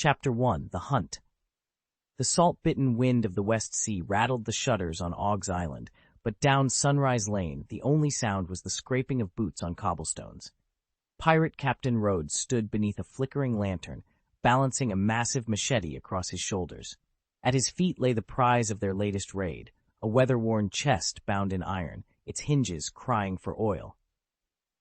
Chapter 1: The Hunt. The salt-bitten wind of the West Sea rattled the shutters on Og's Island, but down Sunrise Lane the only sound was the scraping of boots on cobblestones. Pirate Captain Rhodes stood beneath a flickering lantern, balancing a massive machete across his shoulders. At his feet lay the prize of their latest raid, a weather-worn chest bound in iron, its hinges crying for oil.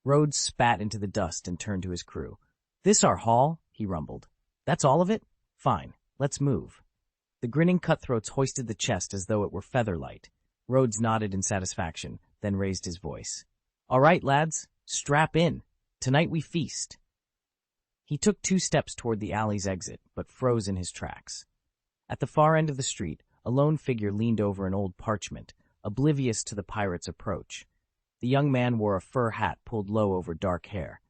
Rhodes spat into the dust and turned to his crew. "This our haul?" he rumbled. "That's all of it? Fine, let's move." The grinning cutthroats hoisted the chest as though it were featherlight. Rhodes nodded in satisfaction, then raised his voice. "All right, lads, strap in. Tonight we feast." He took 2 steps toward the alley's exit, but froze in his tracks. At the far end of the street, a lone figure leaned over an old parchment, oblivious to the pirate's approach. The young man wore a fur hat pulled low over dark hair.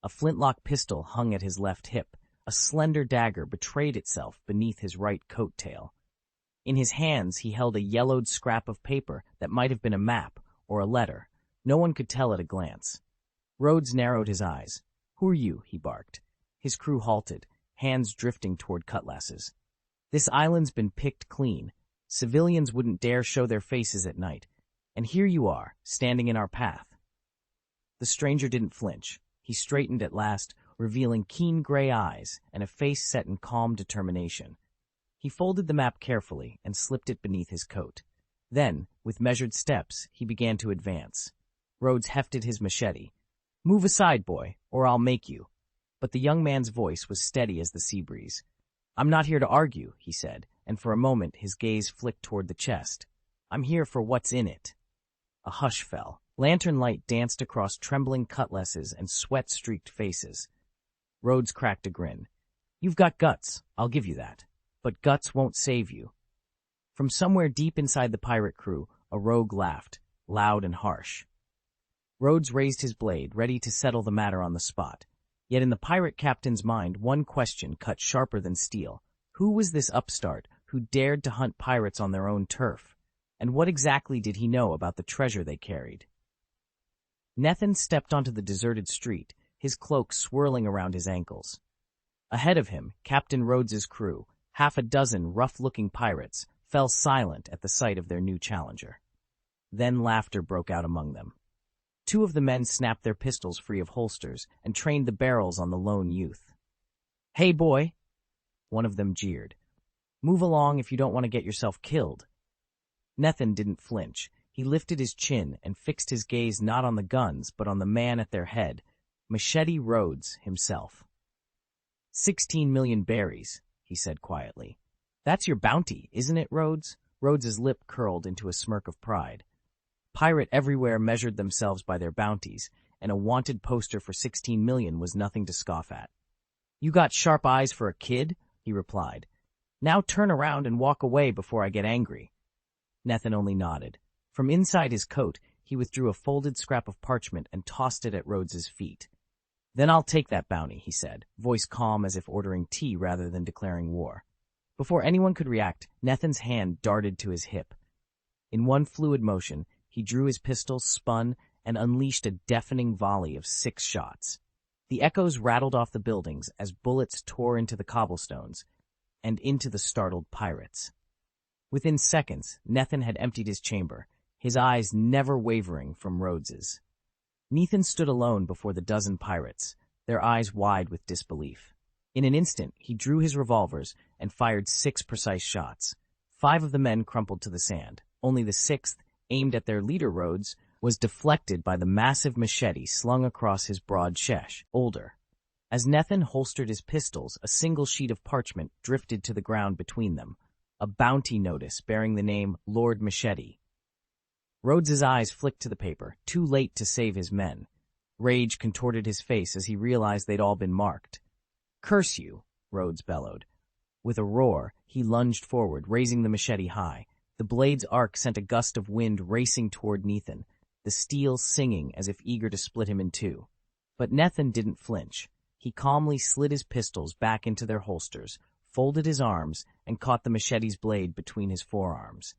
A flintlock pistol hung at his left hip. A slender dagger betrayed itself beneath his right coat tail. In his hands he held a yellowed scrap of paper that might have been a map or a letter. No one could tell at a glance. Rhodes narrowed his eyes. "Who are you?" he barked. His crew halted, hands drifting toward cutlasses. "This island's been picked clean. Civilians wouldn't dare show their faces at night. And here you are, standing in our path." The stranger didn't flinch. He straightened at last, revealing keen gray eyes and a face set in calm determination. He folded the map carefully and slipped it beneath his coat. Then, with measured steps, he began to advance. Rhodes hefted his machete. "Move aside, boy, or I'll make you." But the young man's voice was steady as the sea breeze. "I'm not here to argue," he said, and for a moment his gaze flicked toward the chest. "I'm here for what's in it." A hush fell. Lantern light danced across trembling cutlasses and sweat-streaked faces. Rhodes cracked a grin. "You've got guts, I'll give you that. But guts won't save you." From somewhere deep inside the pirate crew, a rogue laughed, loud and harsh. Rhodes raised his blade, ready to settle the matter on the spot. Yet in the pirate captain's mind, one question cut sharper than steel. Who was this upstart who dared to hunt pirates on their own turf? And what exactly did he know about the treasure they carried? Nethan stepped onto the deserted street, his cloak swirling around his ankles. Ahead of him, Captain Rhodes's crew, 6 rough-looking pirates, fell silent at the sight of their new challenger. Then laughter broke out among them. 2 of the men snapped their pistols free of holsters and trained the barrels on the lone youth. "Hey, boy," one of them jeered. "Move along if you don't want to get yourself killed." Nethan didn't flinch. He lifted his chin and fixed his gaze not on the guns, but on the man at their head, Machete Rhodes himself. 16 million berries, he said quietly. "That's your bounty, isn't it, Rhodes?" Rhodes's lip curled into a smirk of pride. Pirate everywhere measured themselves by their bounties, and a wanted poster for 16 million was nothing to scoff at. "You got sharp eyes for a kid?" he replied. "Now turn around and walk away before I get angry." Nethan only nodded. From inside his coat, he withdrew a folded scrap of parchment and tossed it at Rhodes's feet. "Then I'll take that bounty," he said, voice calm as if ordering tea rather than declaring war. Before anyone could react, Nethan's hand darted to his hip. In one fluid motion, he drew his pistol, spun, and unleashed a deafening volley of 6 shots. The echoes rattled off the buildings as bullets tore into the cobblestones and into the startled pirates. Within seconds, Nethan had emptied his chamber, his eyes never wavering from Rhodes's. Nethan stood alone before the 12 pirates, their eyes wide with disbelief. In an instant, he drew his revolvers and fired 6 precise shots. 5 of the men crumpled to the sand. Only the 6th, aimed at their leader Rhodes, was deflected by the massive machete slung across his broad chest. As Nethan holstered his pistols, a single sheet of parchment drifted to the ground between them, a bounty notice bearing the name Lord Machete. Rhodes's eyes flicked to the paper, too late to save his men. Rage contorted his face as he realized they'd all been marked. "Curse you," Rhodes bellowed. With a roar, he lunged forward, raising the machete high. The blade's arc sent a gust of wind racing toward Nethan, the steel singing as if eager to split him in 2. But Nethan didn't flinch. He calmly slid his pistols back into their holsters, folded his arms, and caught the machete's blade between his forearms.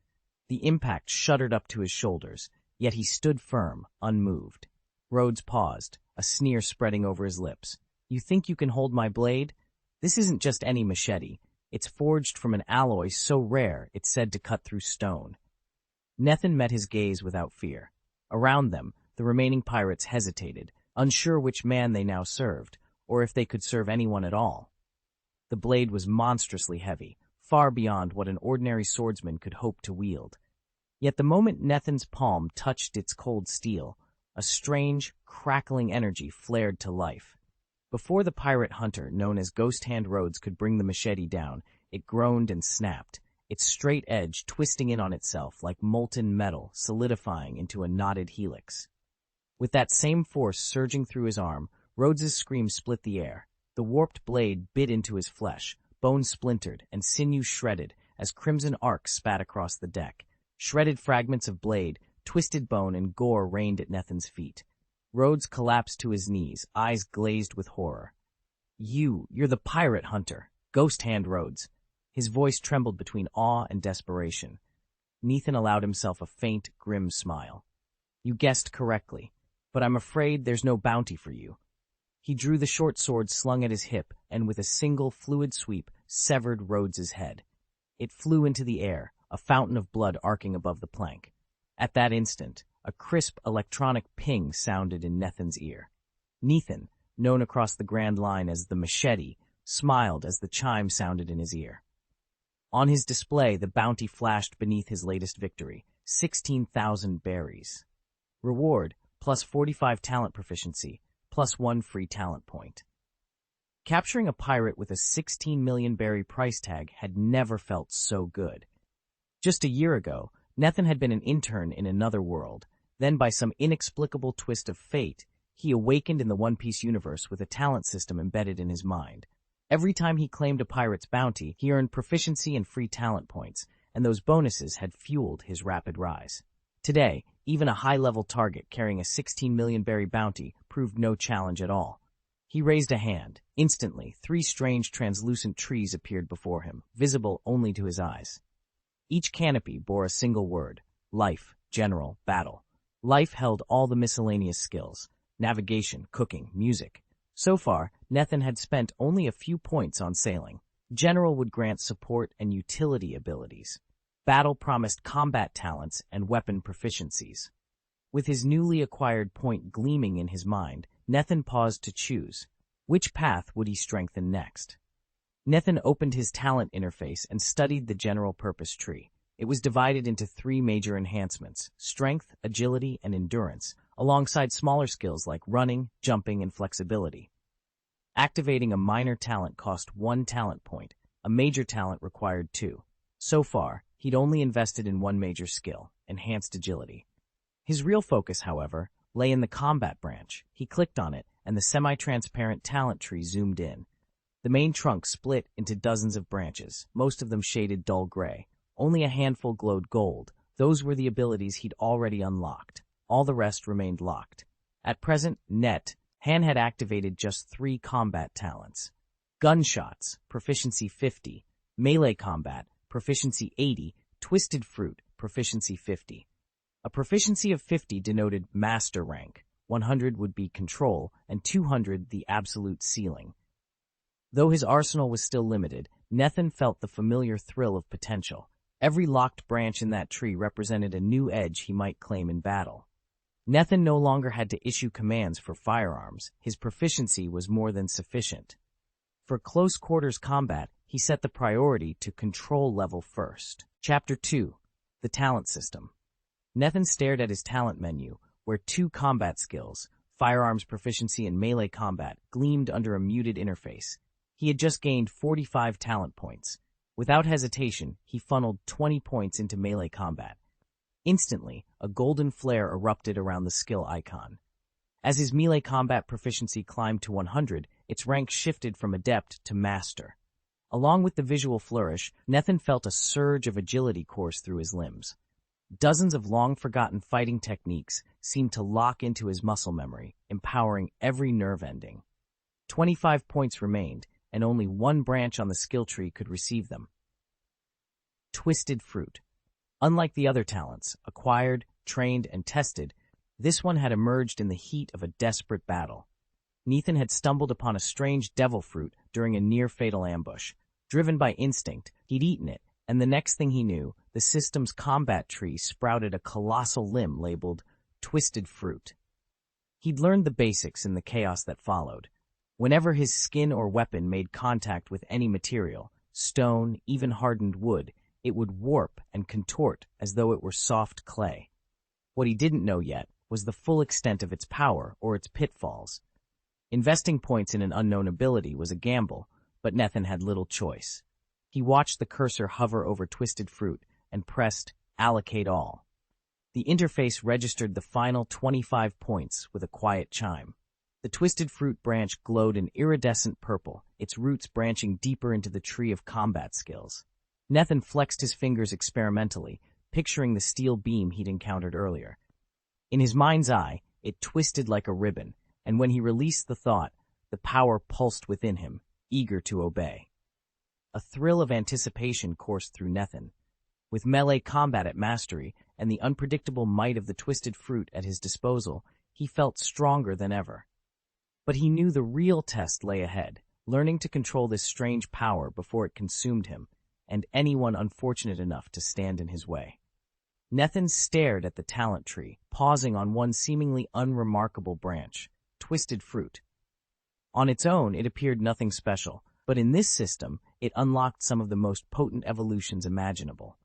The impact shuddered up to his shoulders, yet he stood firm, unmoved. Rhodes paused, a sneer spreading over his lips. "You think you can hold my blade? This isn't just any machete. It's forged from an alloy so rare it's said to cut through stone. Nethin met his gaze without fear. Around them, the remaining pirates hesitated, unsure which man they now served, or if they could serve anyone at all. The blade was monstrously heavy, far beyond what an ordinary swordsman could hope to wield. Yet the moment Nethin's palm touched its cold steel, a strange, crackling energy flared to life. Before the pirate hunter, known as Ghost Hand Rhodes, could bring the machete down, it groaned and snapped, its straight edge twisting in on itself like molten metal, solidifying into a knotted helix. With that same force surging through his arm, Rhodes's scream split the air. The warped blade bit into his flesh, bones splintered, and sinew shredded as crimson arcs spat across the deck. Shredded fragments of blade, twisted bone, and gore rained at Nethin's feet. Rhodes collapsed to his knees, eyes glazed with horror. You're the pirate hunter, Ghost Hand Rhodes." His voice trembled between awe and desperation. Nethin allowed himself a faint, grim smile. "You guessed correctly, but I'm afraid there's no bounty for you." He drew the short sword slung at his hip and with a single fluid sweep severed Rhodes's head. It flew into the air, a fountain of blood arcing above the plank. At that instant, a crisp electronic ping sounded in Nethin's ear. Nethin, known across the Grand Line as the Machete, smiled as the chime sounded in his ear. On his display, the bounty flashed beneath his latest victory, 16,000 berries. Reward, plus 45 talent proficiency, plus 1 free talent point. Capturing a pirate with a 16 million berry price tag had never felt so good. Just a year ago, Nethin had been an intern in another world. Then, by some inexplicable twist of fate, he awakened in the One Piece universe with a talent system embedded in his mind. Every time he claimed a pirate's bounty, he earned proficiency and free talent points, and those bonuses had fueled his rapid rise. Today, even a high-level target carrying a 16 million berry bounty proved no challenge at all. He raised a hand. Instantly, 3 strange translucent trees appeared before him, visible only to his eyes. Each canopy bore a single word: life, general, battle. Life held all the miscellaneous skills: navigation, cooking, music. So far, Nethin had spent only a few points on sailing. General would grant support and utility abilities. Battle promised combat talents and weapon proficiencies. With his newly acquired point gleaming in his mind, Nethin paused to choose. Which path would he strengthen next? Nethin opened his talent interface and studied the general purpose tree. It was divided into 3 major enhancements: strength, agility, and endurance, alongside smaller skills like running, jumping, and flexibility. Activating a minor talent cost 1 talent point. A major talent required 2. So far, he'd only invested in 1 major skill: enhanced agility. His real focus, however, lay in the combat branch. He clicked on it, and the semi-transparent talent tree zoomed in. The main trunk split into dozens of branches, most of them shaded dull gray. Only a handful glowed gold. Those were the abilities he'd already unlocked. All the rest remained locked. At present, Han had activated just 3 combat talents: gunshots, proficiency 50, melee combat, proficiency 80, twisted fruit, proficiency 50. A proficiency of 50 denoted master rank, 100 would be control, and 200 the absolute ceiling. Though his arsenal was still limited, Nethin felt the familiar thrill of potential. Every locked branch in that tree represented a new edge he might claim in battle. Nethin no longer had to issue commands for firearms. His proficiency was more than sufficient. For close-quarters combat, he set the priority to control level first. Chapter 2. The Talent System. Nethin stared at his talent menu, where 2 combat skills, firearms proficiency and melee combat, gleamed under a muted interface. He had just gained 45 talent points. Without hesitation, he funneled 20 points into melee combat. Instantly, a golden flare erupted around the skill icon. As his melee combat proficiency climbed to 100, its rank shifted from adept to master. Along with the visual flourish, Nethin felt a surge of agility course through his limbs. Dozens of long-forgotten fighting techniques seemed to lock into his muscle memory, empowering every nerve ending. 25 points remained, and only 1 branch on the skill tree could receive them. Twisted fruit. Unlike the other talents, acquired, trained, and tested, this one had emerged in the heat of a desperate battle. Nethin had stumbled upon a strange devil fruit during a near-fatal ambush. Driven by instinct, he'd eaten it, and the next thing he knew, the system's combat tree sprouted a colossal limb labeled Twisted Fruit. He'd learned the basics in the chaos that followed. Whenever his skin or weapon made contact with any material, stone, even hardened wood, it would warp and contort as though it were soft clay. What he didn't know yet was the full extent of its power or its pitfalls. Investing points in an unknown ability was a gamble, but Nethan had little choice. He watched the cursor hover over Twisted Fruit and pressed Allocate All. The interface registered the final 25 points with a quiet chime. The Twisted Fruit branch glowed an iridescent purple, its roots branching deeper into the tree of combat skills. Nethan flexed his fingers experimentally, picturing the steel beam he'd encountered earlier. In his mind's eye, it twisted like a ribbon, and when he released the thought, the power pulsed within him, eager to obey. A thrill of anticipation coursed through Nethan. With melee combat at mastery and the unpredictable might of the Twisted Fruit at his disposal, he felt stronger than ever. But he knew the real test lay ahead, learning to control this strange power before it consumed him, and anyone unfortunate enough to stand in his way. Nethan stared at the talent tree, pausing on one seemingly unremarkable branch, Twisted Fruit. On its own, it appeared nothing special, but in this system, it unlocked some of the most potent evolutions imaginable.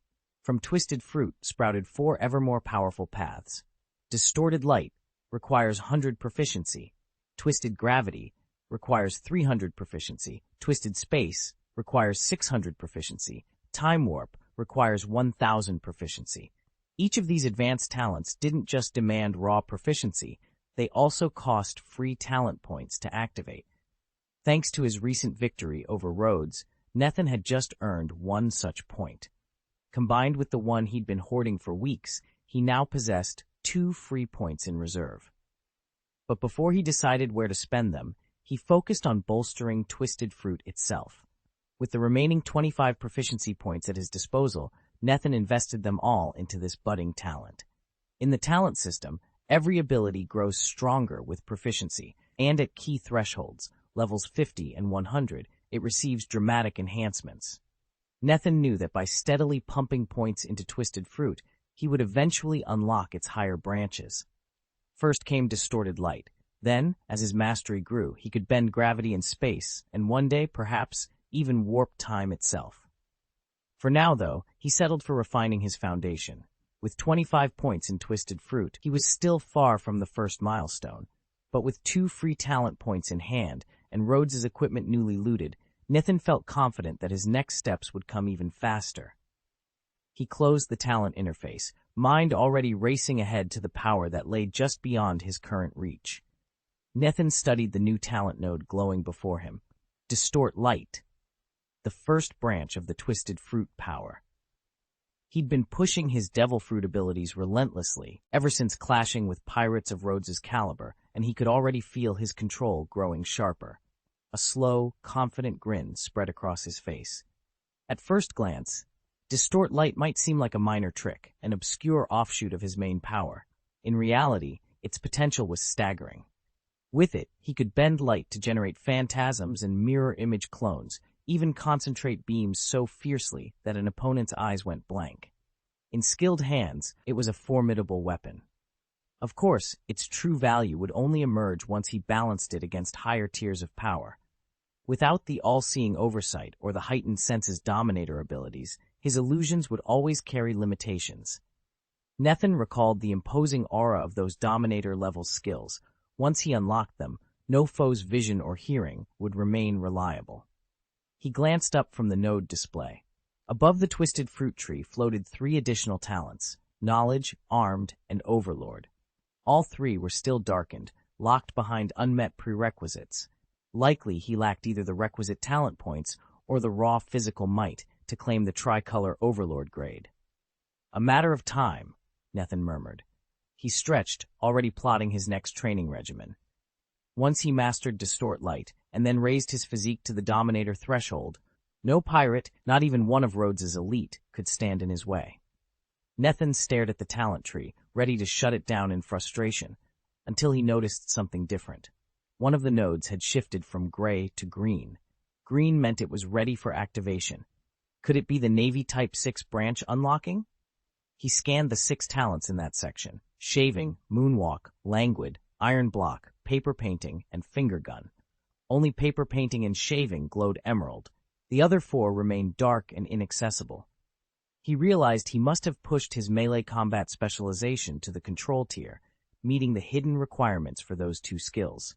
From Twisted Fruit sprouted 4 ever more powerful paths. Distorted Light requires 100 proficiency. Twisted Gravity requires 300 proficiency. Twisted Space requires 600 proficiency. Time Warp requires 1,000 proficiency. Each of these advanced talents didn't just demand raw proficiency, they also cost free talent points to activate. Thanks to his recent victory over Rhodes, Nethan had just earned 1 such point. Combined with the one he'd been hoarding for weeks, he now possessed 2 free points in reserve. But before he decided where to spend them, he focused on bolstering Twisted Fruit itself. With the remaining 25 proficiency points at his disposal, Nethan invested them all into this budding talent. In the talent system, every ability grows stronger with proficiency, and at key thresholds, levels 50 and 100, it receives dramatic enhancements. Nethan knew that by steadily pumping points into Twisted Fruit, he would eventually unlock its higher branches. First came Distorted Light. Then, as his mastery grew, he could bend gravity and space, and one day, perhaps, even warp time itself. For now, though, he settled for refining his foundation. With 25 points in Twisted Fruit, he was still far from the first milestone. But with 2 free talent points in hand, and Rhodes's equipment newly looted, Nethan felt confident that his next steps would come even faster. He closed the talent interface, mind already racing ahead to the power that lay just beyond his current reach. Nethan studied the new talent node glowing before him. Distort Light, the first branch of the Twisted Fruit power. He'd been pushing his Devil Fruit abilities relentlessly, ever since clashing with pirates of Rhodes's caliber, and he could already feel his control growing sharper. A slow, confident grin spread across his face. At first glance, Distort Light might seem like a minor trick, an obscure offshoot of his main power. In reality, its potential was staggering. With it, he could bend light to generate phantasms and mirror image clones, even concentrate beams so fiercely that an opponent's eyes went blank. In skilled hands, it was a formidable weapon. Of course, its true value would only emerge once he balanced it against higher tiers of power. Without the all-seeing oversight or the heightened senses dominator abilities, his illusions would always carry limitations. Nethan recalled the imposing aura of those dominator-level skills. Once he unlocked them, no foe's vision or hearing would remain reliable. He glanced up from the node display. Above the Twisted Fruit tree floated 3 additional talents: Knowledge, Armed, and Overlord. All 3 were still darkened, locked behind unmet prerequisites. Likely he lacked either the requisite talent points or the raw physical might to claim the tricolor Overlord grade. A matter of time, Nethan murmured. He stretched, already plotting his next training regimen. Once he mastered Distort Light, and then raised his physique to the Dominator threshold, no pirate, not even one of Rhodes's elite, could stand in his way. Nethan stared at the talent tree, ready to shut it down in frustration, until he noticed something different. One of the nodes had shifted from gray to green. Green meant it was ready for activation. Could it be the Navy Type 6 branch unlocking? He scanned the 6 talents in that section: shaving, moonwalk, languid, iron block, paper painting, and finger gun. Only paper painting and shaving glowed emerald. The other 4 remained dark and inaccessible. He realized he must have pushed his melee combat specialization to the control tier, meeting the hidden requirements for those 2 skills.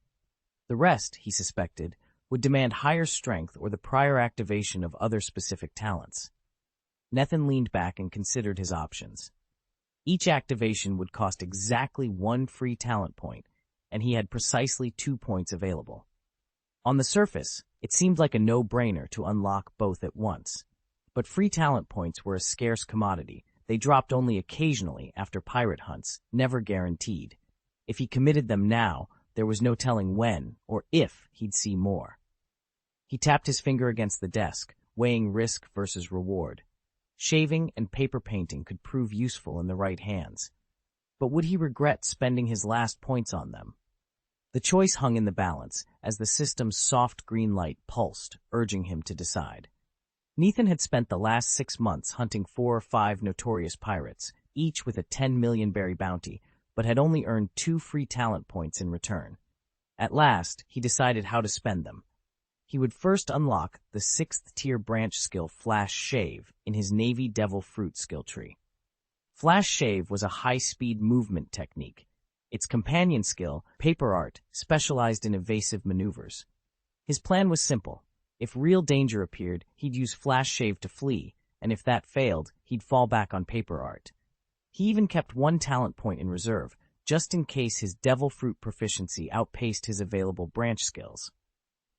The rest, he suspected, would demand higher strength or the prior activation of other specific talents. Nethan leaned back and considered his options. Each activation would cost exactly 1 free talent point, and he had precisely 2 points available. On the surface, it seemed like a no-brainer to unlock both at once. But free talent points were a scarce commodity. They dropped only occasionally after pirate hunts, never guaranteed. If he committed them now, there was no telling when or if he'd see more. He tapped his finger against the desk, weighing risk versus reward. Shaving and paper painting could prove useful in the right hands. But would he regret spending his last points on them? The choice hung in the balance as the system's soft green light pulsed, urging him to decide. Nethan had spent the last 6 months hunting 4 or 5 notorious pirates, each with a 10 million berry bounty, but had only earned 2 free talent points in return. At last, he decided how to spend them. He would first unlock the 6th tier branch skill Flash Shave in his Navy Devil Fruit skill tree. Flash Shave was a high-speed movement technique. Its companion skill, Paper Art, specialized in evasive maneuvers. His plan was simple. If real danger appeared, he'd use Flash Shave to flee, and if that failed, he'd fall back on Paper Art. He even kept 1 talent point in reserve, just in case his Devil Fruit proficiency outpaced his available branch skills.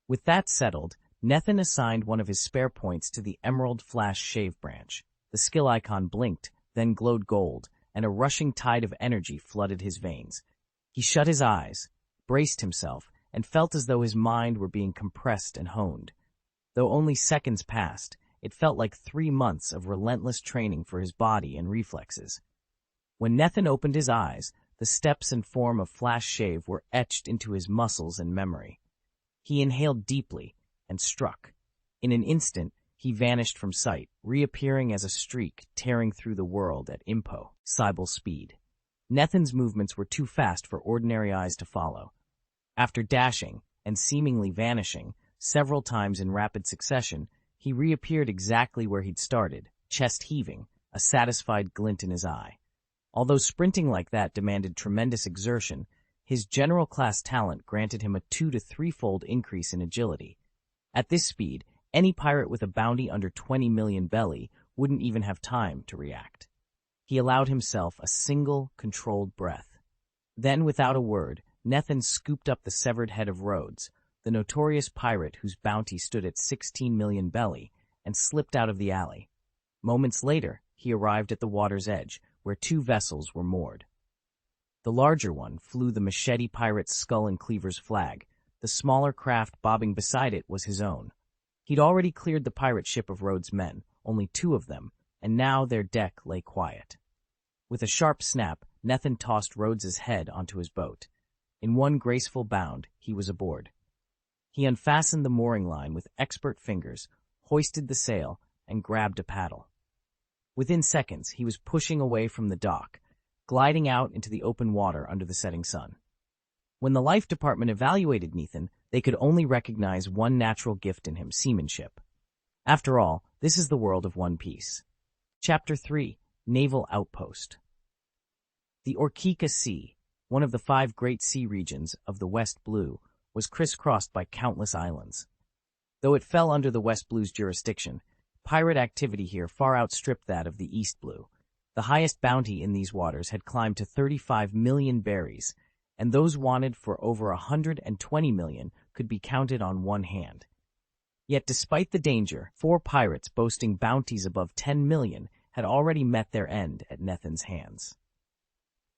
With that settled, Nethan assigned one of his spare points to the Emerald Flash Shave branch. The skill icon blinked, then glowed gold, and a rushing tide of energy flooded his veins. He shut his eyes, braced himself, and felt as though his mind were being compressed and honed. Though only seconds passed, it felt like 3 months of relentless training for his body and reflexes. When Nethan opened his eyes, the steps and form of Flash Shave were etched into his muscles and memory. He inhaled deeply and struck. In an instant, he vanished from sight, reappearing as a streak tearing through the world at impossible speed. Nethan's movements were too fast for ordinary eyes to follow. After dashing and seemingly vanishing several times in rapid succession, he reappeared exactly where he'd started, chest heaving, a satisfied glint in his eye. Although sprinting like that demanded tremendous exertion, his general class talent granted him a 2 to 3-fold increase in agility. At this speed, any pirate with a bounty under 20 million belly wouldn't even have time to react. He allowed himself a single, controlled breath. Then, without a word, Nethan scooped up the severed head of Rhodes, the notorious pirate whose bounty stood at 16 million belly, and slipped out of the alley. Moments later, he arrived at the water's edge, where 2 vessels were moored. The larger one flew the machete pirate's skull and cleaver's flag. The smaller craft bobbing beside it was his own. He'd already cleared the pirate ship of Rhodes' men, only 2 of them, and now their deck lay quiet. With a sharp snap, Nethan tossed Rhodes's head onto his boat. In one graceful bound, he was aboard. He unfastened the mooring line with expert fingers, hoisted the sail, and grabbed a paddle. Within seconds, he was pushing away from the dock, gliding out into the open water under the setting sun. When the Life Department evaluated Nethan, they could only recognize one natural gift in him: seamanship. After all, this is the world of One Piece. Chapter 3: Naval Outpost. The Orkika Sea, one of the 5 great sea regions of the West Blue, was crisscrossed by countless islands. Though it fell under the West Blue's jurisdiction, pirate activity here far outstripped that of the East Blue. The highest bounty in these waters had climbed to 35 million berries, and those wanted for over 120 million could be counted on one hand. Yet despite the danger, 4 pirates boasting bounties above 10 million had already met their end at Nethan's hands.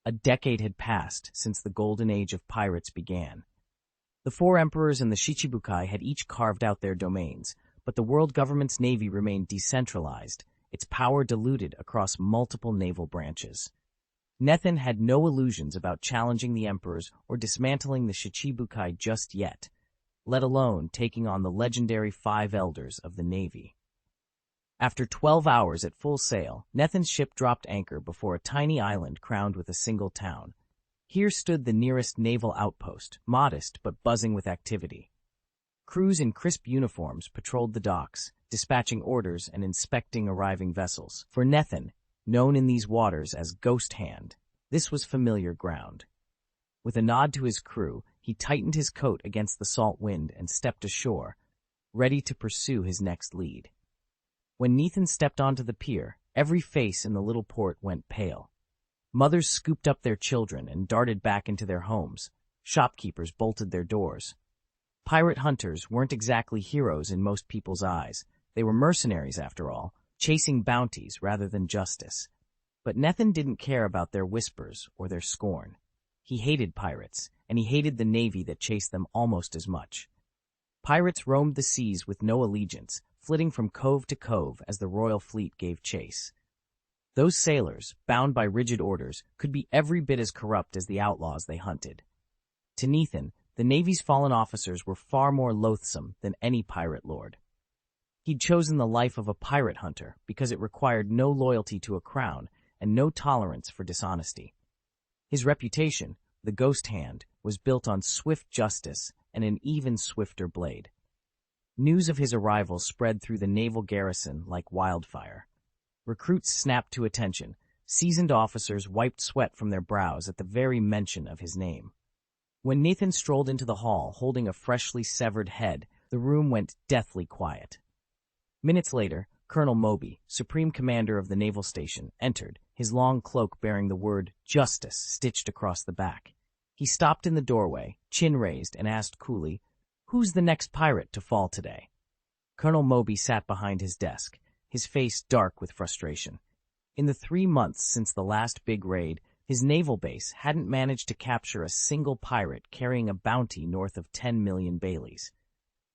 A decade had passed since the golden age of pirates began. The 4 emperors and the Shichibukai had each carved out their domains, but the world government's navy remained decentralized, its power diluted across multiple naval branches. Nethan had no illusions about challenging the emperors or dismantling the Shichibukai just yet. let alone taking on the legendary 5 elders of the Navy. After 12 hours at full sail, Nethin's ship dropped anchor before a tiny island crowned with a single town. Here stood the nearest naval outpost, modest but buzzing with activity. Crews in crisp uniforms patrolled the docks, dispatching orders and inspecting arriving vessels. For Nethin, known in these waters as Ghost Hand, this was familiar ground. With a nod to his crew, he tightened his coat against the salt wind and stepped ashore, ready to pursue his next lead. When Nethin stepped onto the pier, every face in the little port went pale. Mothers scooped up their children and darted back into their homes. Shopkeepers bolted their doors. Pirate hunters weren't exactly heroes in most people's eyes. They were mercenaries, after all, chasing bounties rather than justice. But Nethin didn't care about their whispers or their scorn. He hated pirates, and he hated the navy that chased them almost as much. Pirates roamed the seas with no allegiance, flitting from cove to cove as the royal fleet gave chase. Those sailors, bound by rigid orders, could be every bit as corrupt as the outlaws they hunted. To Nethin, the Navy's fallen officers were far more loathsome than any pirate lord. He'd chosen the life of a pirate hunter because it required no loyalty to a crown and no tolerance for dishonesty. His reputation, the Ghost Hand, was built on swift justice and an even swifter blade. News of his arrival spread through the naval garrison like wildfire. Recruits snapped to attention. Seasoned officers wiped sweat from their brows at the very mention of his name. When Nethin strolled into the hall holding a freshly severed head, the room went deathly quiet. Minutes later, Colonel Moby, Supreme Commander of the naval station, entered, his long cloak bearing the word "Justice" stitched across the back. He stopped in the doorway, chin raised, and asked coolly, "Who's the next pirate to fall today?" Colonel Moby sat behind his desk, his face dark with frustration. In the 3 months since the last big raid, his naval base hadn't managed to capture a single pirate carrying a bounty north of 10 million Baileys.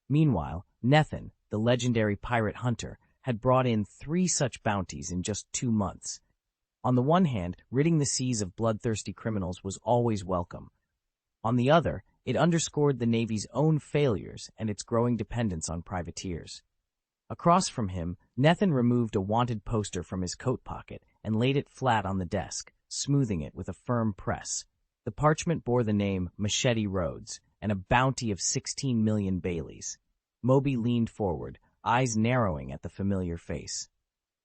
Meanwhile, Nethin, the legendary pirate hunter, had brought in 3 such bounties in just 2 months. On the one hand, ridding the seas of bloodthirsty criminals was always welcome. On the other, it underscored the Navy's own failures and its growing dependence on privateers. Across from him, Nethin removed a wanted poster from his coat pocket and laid it flat on the desk, smoothing it with a firm press. The parchment bore the name Machete Rhodes and a bounty of 16 million Baileys. Moby leaned forward, eyes narrowing at the familiar face.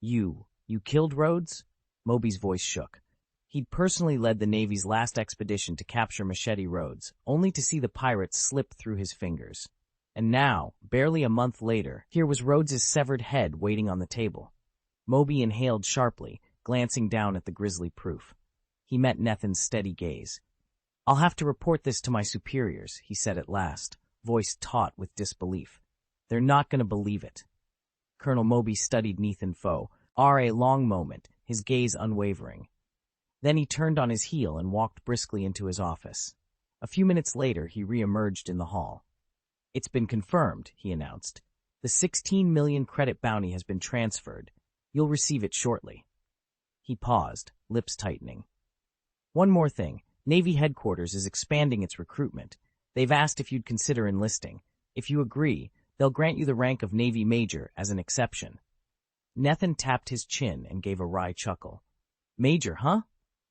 You killed Rhodes?" Moby's voice shook. He'd personally led the Navy's last expedition to capture Machete Rhodes, only to see the pirates slip through his fingers. And now, barely a month later, here was Rhodes's severed head waiting on the table. Moby inhaled sharply, glancing down at the grisly proof. He met Nethin's steady gaze. "I'll have to report this to my superiors," he said at last, voice taut with disbelief. "They're not going to believe it." Colonel Moby studied Nethin for a long moment, his gaze unwavering. Then he turned on his heel and walked briskly into his office. A few minutes later, he re-emerged in the hall. "It's been confirmed," he announced. "The 16 million credit bounty has been transferred. You'll receive it shortly." He paused, lips tightening. "One more thing. Navy headquarters is expanding its recruitment. They've asked if you'd consider enlisting. If you agree, they'll grant you the rank of Navy Major as an exception." Nethin tapped his chin and gave a wry chuckle. "Major, huh?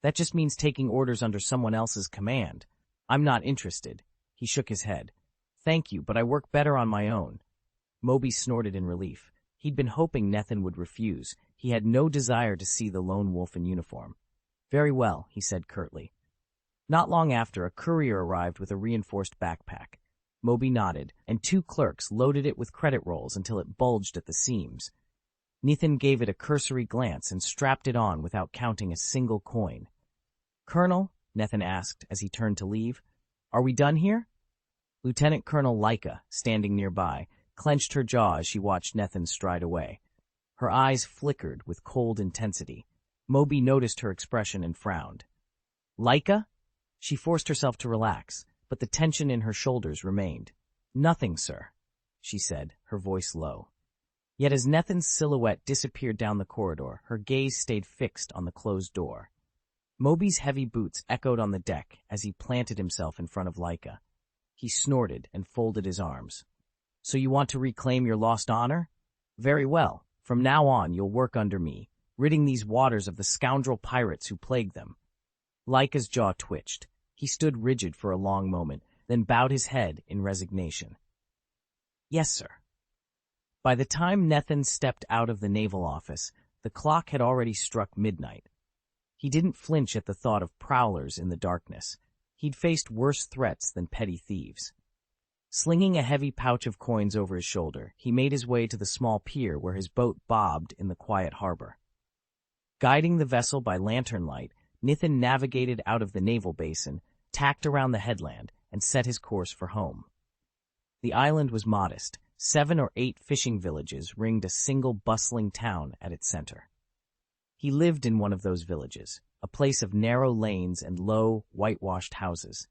That just means taking orders under someone else's command. I'm not interested." He shook his head. "Thank you, but I work better on my own." Moby snorted in relief. He'd been hoping Nethin would refuse. He had no desire to see the lone wolf in uniform. "Very well," he said curtly. Not long after, a courier arrived with a reinforced backpack. Moby nodded, and 2 clerks loaded it with credit rolls until it bulged at the seams. Nethin gave it a cursory glance and strapped it on without counting a single coin. "Colonel," Nethin asked as he turned to leave, "are we done here?" Lieutenant Colonel Laika, standing nearby, clenched her jaw as she watched Nethin stride away. Her eyes flickered with cold intensity. Moby noticed her expression and frowned. "Laika?" She forced herself to relax, but the tension in her shoulders remained. "Nothing, sir," she said, her voice low. Yet as Nethin's silhouette disappeared down the corridor, her gaze stayed fixed on the closed door. Moby's heavy boots echoed on the deck as he planted himself in front of Laika. He snorted and folded his arms. So you want to reclaim your lost honor? Very well. From now on, you'll work under me, ridding these waters of the scoundrel pirates who plague them. Laika's jaw twitched. He stood rigid for a long moment, then bowed his head in resignation. Yes, sir. By the time Nethan stepped out of the naval office, the clock had already struck midnight. He didn't flinch at the thought of prowlers in the darkness. He'd faced worse threats than petty thieves. Slinging a heavy pouch of coins over his shoulder, he made his way to the small pier where his boat bobbed in the quiet harbor. Guiding the vessel by lantern light, Nithin navigated out of the naval basin, tacked around the headland, and set his course for home. The island was modest. 7 or 8 fishing villages ringed a single bustling town at its center. He lived in one of those villages, a place of narrow lanes and low, whitewashed houses.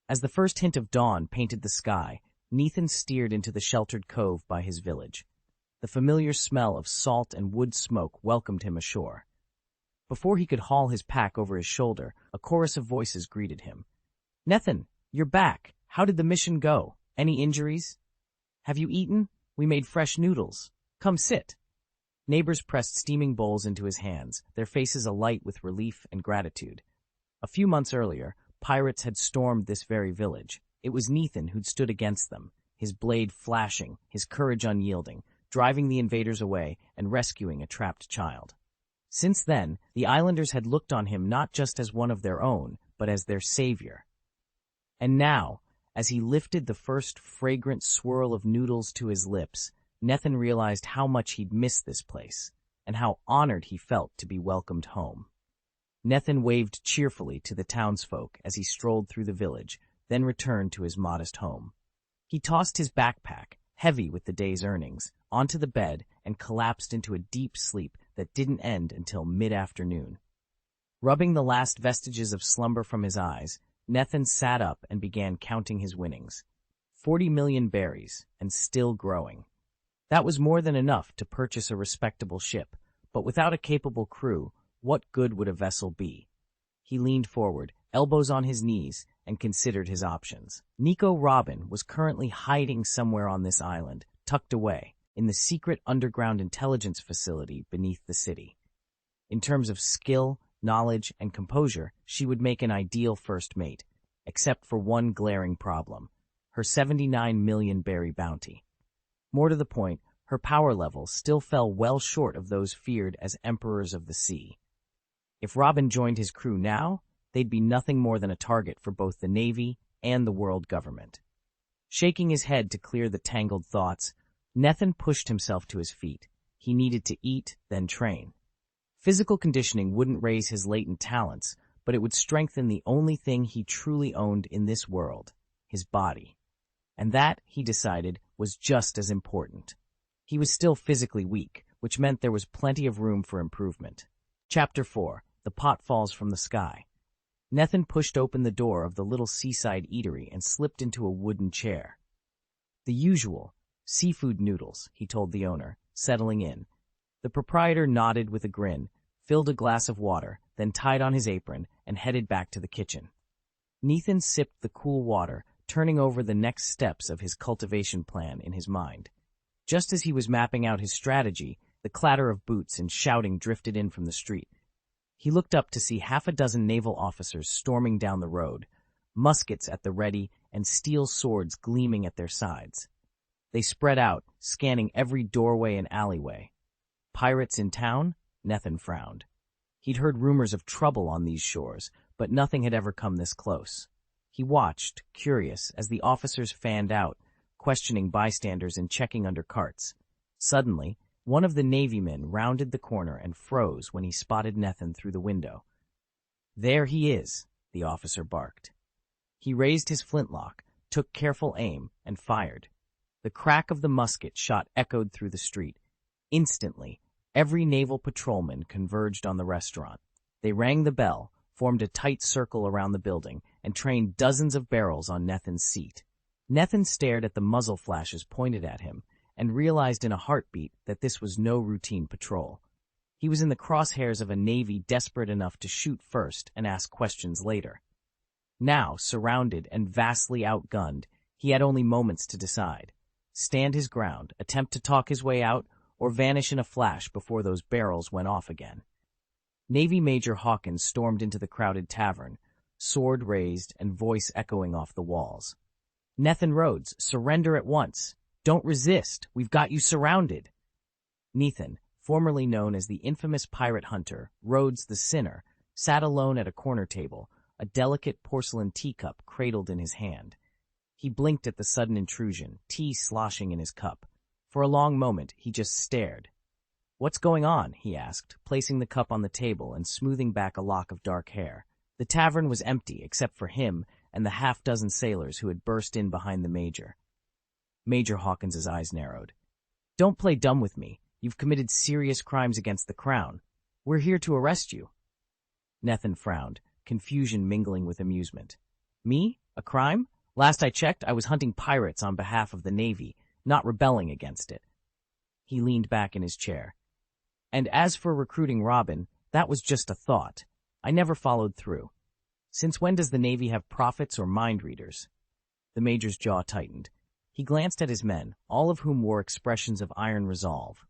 As the first hint of dawn painted the sky, Nithin steered into the sheltered cove by his village. The familiar smell of salt and wood smoke welcomed him ashore. Before he could haul his pack over his shoulder, a chorus of voices greeted him. "Nethan, you're back. How did the mission go? Any injuries? Have you eaten? We made fresh noodles. Come sit." Neighbors pressed steaming bowls into his hands, their faces alight with relief and gratitude. A few months earlier, pirates had stormed this very village. It was Nithin who'd stood against them, his blade flashing, his courage unyielding, driving the invaders away and rescuing a trapped child. Since then, the islanders had looked on him not just as one of their own, but as their savior. And now, as he lifted the first fragrant swirl of noodles to his lips, Nethan realized how much he'd missed this place, and how honored he felt to be welcomed home. Nethan waved cheerfully to the townsfolk as he strolled through the village, then returned to his modest home. He tossed his backpack, heavy with the day's earnings, onto the bed and collapsed into a deep sleep that didn't end until mid-afternoon. Rubbing the last vestiges of slumber from his eyes, Nethan sat up and began counting his winnings. 40 million berries, and still growing. That was more than enough to purchase a respectable ship, but without a capable crew, what good would a vessel be? He leaned forward, elbows on his knees, and considered his options. Nico Robin was currently hiding somewhere on this island, tucked away, in the secret underground intelligence facility beneath the city. In terms of skill, knowledge, and composure, she would make an ideal first mate, except for one glaring problem, her 79 million berry bounty. More to the point, her power level still fell well short of those feared as emperors of the sea. If Robin joined his crew now, they'd be nothing more than a target for both the Navy and the world government. Shaking his head to clear the tangled thoughts, Nethan pushed himself to his feet. He needed to eat, then train. Physical conditioning wouldn't raise his latent talents, but it would strengthen the only thing he truly owned in this world, his body. And that, he decided, was just as important. He was still physically weak, which meant there was plenty of room for improvement. Chapter 4. The Pot Falls from the Sky. Nethan pushed open the door of the little seaside eatery and slipped into a wooden chair. The usual, seafood noodles, he told the owner, settling in. The proprietor nodded with a grin, filled a glass of water, then tied on his apron and headed back to the kitchen. Nethan sipped the cool water, turning over the next steps of his cultivation plan in his mind. Just as he was mapping out his strategy, the clatter of boots and shouting drifted in from the street. He looked up to see half a dozen naval officers storming down the road, muskets at the ready and steel swords gleaming at their sides. They spread out, scanning every doorway and alleyway. Pirates in town? Nethan frowned. He'd heard rumors of trouble on these shores, but nothing had ever come this close. He watched, curious, as the officers fanned out, questioning bystanders and checking under carts. Suddenly, one of the Navymen rounded the corner and froze when he spotted Nethan through the window. "There he is," the officer barked. He raised his flintlock, took careful aim, and fired. The crack of the musket shot echoed through the street. Instantly, every naval patrolman converged on the restaurant. They rang the bell, formed a tight circle around the building, and trained dozens of barrels on Nethan's seat. Nethan stared at the muzzle flashes pointed at him, and realized in a heartbeat that this was no routine patrol. He was in the crosshairs of a Navy desperate enough to shoot first and ask questions later. Now, surrounded and vastly outgunned, He had only moments to decide. Stand his ground, attempt to talk his way out, or vanish in a flash before those barrels went off again. Navy Major Hawkins stormed into the crowded tavern, sword raised and voice echoing off the walls. "Nethan Rhodes, surrender at once. Don't resist. We've got you surrounded." Nethan, formerly known as the infamous pirate hunter, Rhodes the Sinner, sat alone at a corner table, a delicate porcelain teacup cradled in his hand. He blinked at the sudden intrusion, tea sloshing in his cup. For a long moment, he just stared. "What's going on?" he asked, placing the cup on the table and smoothing back a lock of dark hair. The tavern was empty except for him and the half-dozen sailors who had burst in behind the Major. Major Hawkins's eyes narrowed. "Don't play dumb with me. You've committed serious crimes against the Crown. We're here to arrest you." Nethan frowned, confusion mingling with amusement. "Me? A crime? Last I checked, I was hunting pirates on behalf of the Navy, not rebelling against it." He leaned back in his chair. "And as for recruiting Robin, that was just a thought. I never followed through. Since when does the Navy have prophets or mind readers?" The Major's jaw tightened. He glanced at his men, all of whom wore expressions of iron resolve.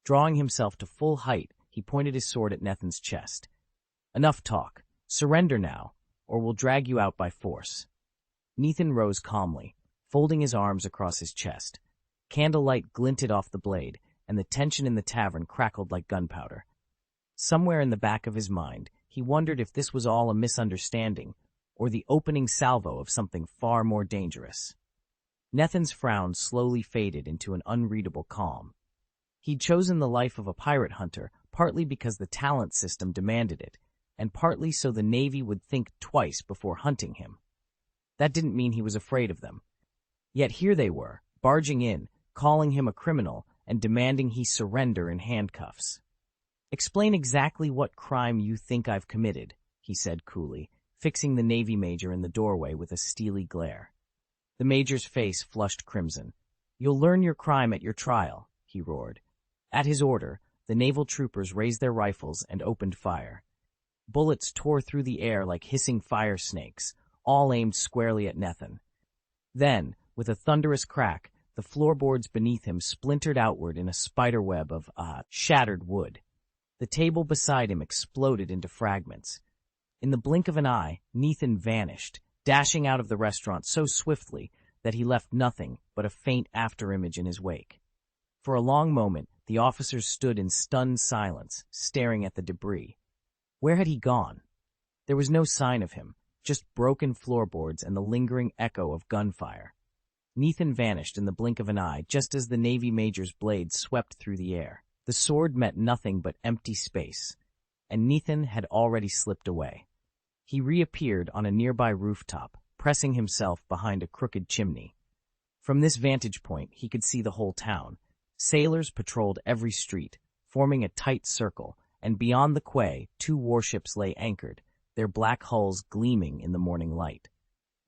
Drawing himself to full height, he pointed his sword at Nethan's chest. "Enough talk. Surrender now, or we'll drag you out by force." Nethan rose calmly, folding his arms across his chest. Candlelight glinted off the blade, and the tension in the tavern crackled like gunpowder. Somewhere in the back of his mind, he wondered if this was all a misunderstanding, or the opening salvo of something far more dangerous. Nethan's frown slowly faded into an unreadable calm. He'd chosen the life of a pirate hunter partly because the talent system demanded it, and partly so the Navy would think twice before hunting him. That didn't mean he was afraid of them. Yet here they were, barging in, calling him a criminal, and demanding he surrender in handcuffs. "Explain exactly what crime you think I've committed," he said coolly, fixing the Navy Major in the doorway with a steely glare. The Major's face flushed crimson. "You'll learn your crime at your trial," he roared. At his order, the naval troopers raised their rifles and opened fire. Bullets tore through the air like hissing fire snakes, all aimed squarely at Nethan. Then, with a thunderous crack, the floorboards beneath him splintered outward in a spiderweb of shattered wood. The table beside him exploded into fragments. In the blink of an eye, Nethan vanished, dashing out of the restaurant so swiftly that he left nothing but a faint afterimage in his wake. For a long moment, the officers stood in stunned silence, staring at the debris. Where had he gone? There was no sign of him, just broken floorboards and the lingering echo of gunfire. Nethan vanished in the blink of an eye just as the Navy Major's blade swept through the air. The sword met nothing but empty space, and Nethan had already slipped away. He reappeared on a nearby rooftop, pressing himself behind a crooked chimney. From this vantage point, he could see the whole town. Sailors patrolled every street, forming a tight circle, and beyond the quay, 2 warships lay anchored, their black hulls gleaming in the morning light.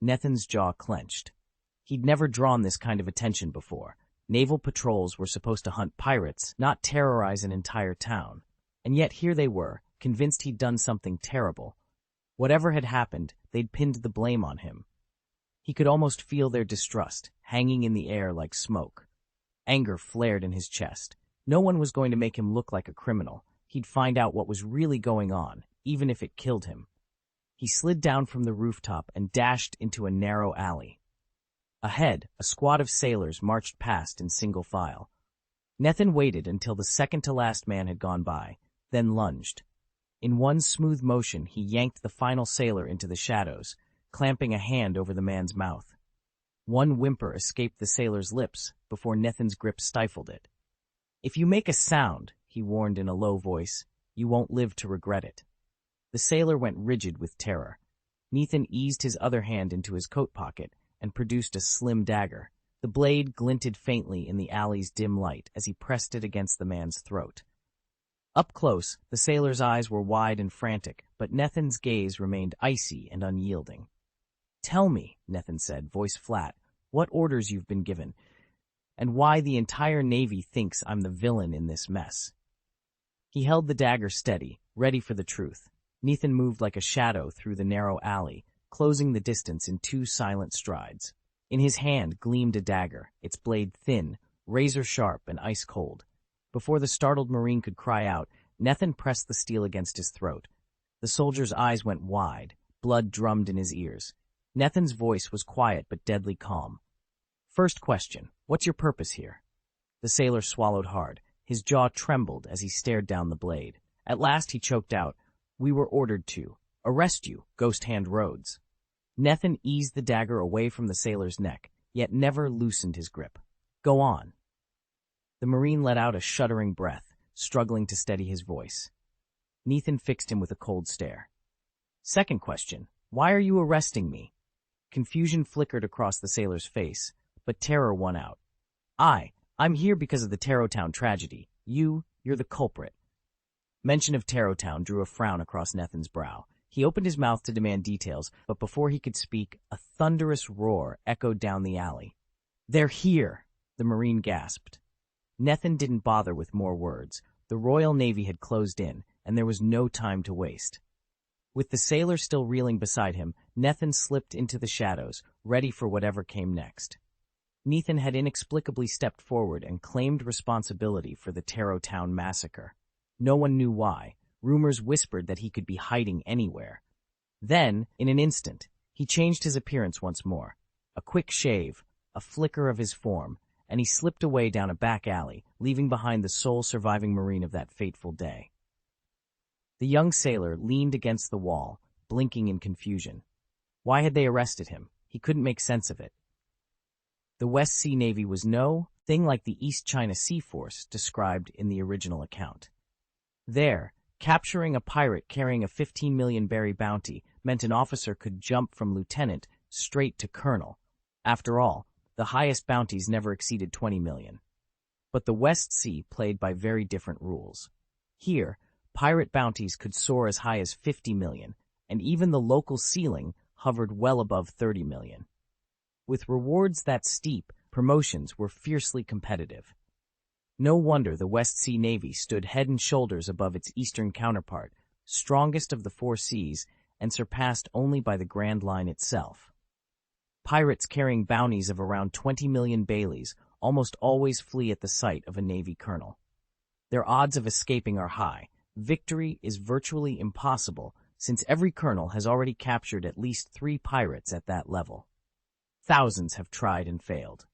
Nethan's jaw clenched. He'd never drawn this kind of attention before. Naval patrols were supposed to hunt pirates, not terrorize an entire town. And yet here they were, convinced he'd done something terrible. Whatever had happened, they'd pinned the blame on him. He could almost feel their distrust, hanging in the air like smoke. Anger flared in his chest. No one was going to make him look like a criminal. He'd find out what was really going on, even if it killed him. He slid down from the rooftop and dashed into a narrow alley. Ahead, a squad of sailors marched past in single file. Nethan waited until the second-to-last man had gone by, then lunged. In one smooth motion, he yanked the final sailor into the shadows, clamping a hand over the man's mouth. One whimper escaped the sailor's lips before Nethan's grip stifled it. "If you make a sound," he warned in a low voice, "you won't live to regret it." The sailor went rigid with terror. Nethan eased his other hand into his coat pocket and produced a slim dagger. The blade glinted faintly in the alley's dim light as he pressed it against the man's throat. Up close, the sailor's eyes were wide and frantic, but Nethan's gaze remained icy and unyielding. "Tell me," Nethan said, voice flat, "what orders you've been given, and why the entire Navy thinks I'm the villain in this mess." He held the dagger steady, ready for the truth. Nethan moved like a shadow through the narrow alley, closing the distance in 2 silent strides. In his hand gleamed a dagger, its blade thin, razor-sharp and ice-cold. Before the startled Marine could cry out, Nethan pressed the steel against his throat. The soldier's eyes went wide, blood drummed in his ears. Nethan's voice was quiet but deadly calm. "First question, what's your purpose here?" The sailor swallowed hard. His jaw trembled as he stared down the blade. At last he choked out, "We were ordered to arrest you, Ghost Hand Rhodes." Nethan eased the dagger away from the sailor's neck, yet never loosened his grip. "Go on." The Marine let out a shuddering breath, struggling to steady his voice. Nethan fixed him with a cold stare. "Second question, why are you arresting me?" Confusion flickered across the sailor's face, but terror won out. I'm here because of the Tarrowtown tragedy. You're the culprit." Mention of Tarrowtown drew a frown across Nethan's brow. He opened his mouth to demand details, but before he could speak, a thunderous roar echoed down the alley. "They're here!" the Marine gasped. Nethan didn't bother with more words. The Royal Navy had closed in, and there was no time to waste. With the sailor still reeling beside him, Nethan slipped into the shadows, ready for whatever came next. Nethan had inexplicably stepped forward and claimed responsibility for the Tarrowtown massacre. No one knew why. Rumors whispered that he could be hiding anywhere. Then, in an instant, he changed his appearance once more. A quick shave, a flicker of his form, and he slipped away down a back alley, leaving behind the sole surviving Marine of that fateful day. The young sailor leaned against the wall, blinking in confusion. Why had they arrested him? He couldn't make sense of it. The West Sea Navy was no thing like the East China Sea Force described in the original account. There, capturing a pirate carrying a 15 million berry bounty meant an officer could jump from lieutenant straight to colonel. After all, the highest bounties never exceeded 20 million. But the West Sea played by very different rules. Here, pirate bounties could soar as high as 50 million, and even the local ceiling hovered well above 30 million. With rewards that steep, promotions were fiercely competitive. No wonder the West Sea Navy stood head and shoulders above its eastern counterpart, strongest of the four seas, and surpassed only by the Grand Line itself. Pirates carrying bounties of around 20 million baileys almost always flee at the sight of a Navy colonel. Their odds of escaping are high. Victory is virtually impossible, since every colonel has already captured at least 3 pirates at that level. Thousands have tried and failed.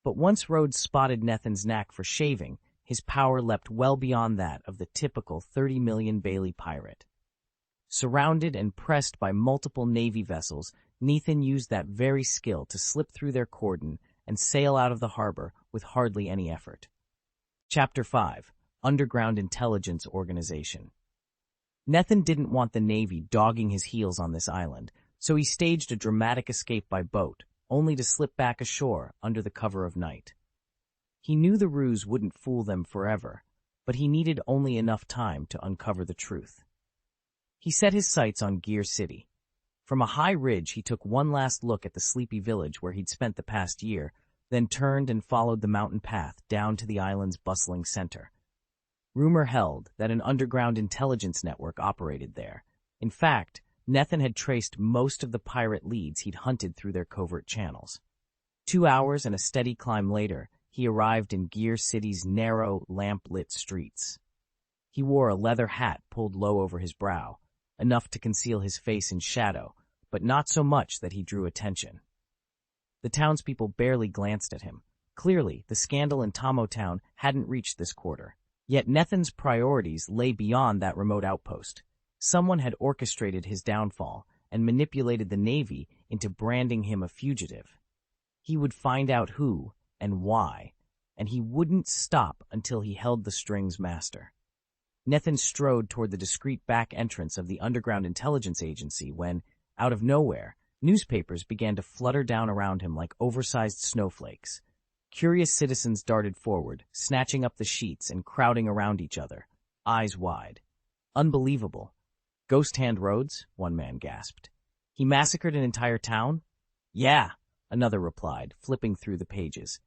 But once Rhodes spotted Nethan's knack for shaving, his power leapt well beyond that of the typical 30 million bailey pirate. Surrounded and pressed by multiple Navy vessels, Nethan used that very skill to slip through their cordon and sail out of the harbor with hardly any effort. Chapter 5. Underground Intelligence Organization. Nethan didn't want the Navy dogging his heels on this island, so he staged a dramatic escape by boat, only to slip back ashore under the cover of night. He knew the ruse wouldn't fool them forever, but he needed only enough time to uncover the truth. He set his sights on Gear City. From a high ridge, he took one last look at the sleepy village where he'd spent the past year, then turned and followed the mountain path down to the island's bustling center. Rumor held that an underground intelligence network operated there. In fact, Nethan had traced most of the pirate leads he'd hunted through their covert channels. 2 hours and a steady climb later, he arrived in Gear City's narrow, lamp-lit streets. He wore a leather hat pulled low over his brow, enough to conceal his face in shadow, but not so much that he drew attention. The townspeople barely glanced at him. Clearly, the scandal in Tomo Town hadn't reached this quarter. Yet Nethan's priorities lay beyond that remote outpost. Someone had orchestrated his downfall and manipulated the Navy into branding him a fugitive. He would find out who and why, and he wouldn't stop until he held the strings master. Nethan strode toward the discreet back entrance of the Underground Intelligence Agency when, out of nowhere, newspapers began to flutter down around him like oversized snowflakes. Curious citizens darted forward, snatching up the sheets and crowding around each other, eyes wide. Unbelievable. Ghost Hand Rhodes? One man gasped. He massacred an entire town? Yeah, another replied, flipping through the pages.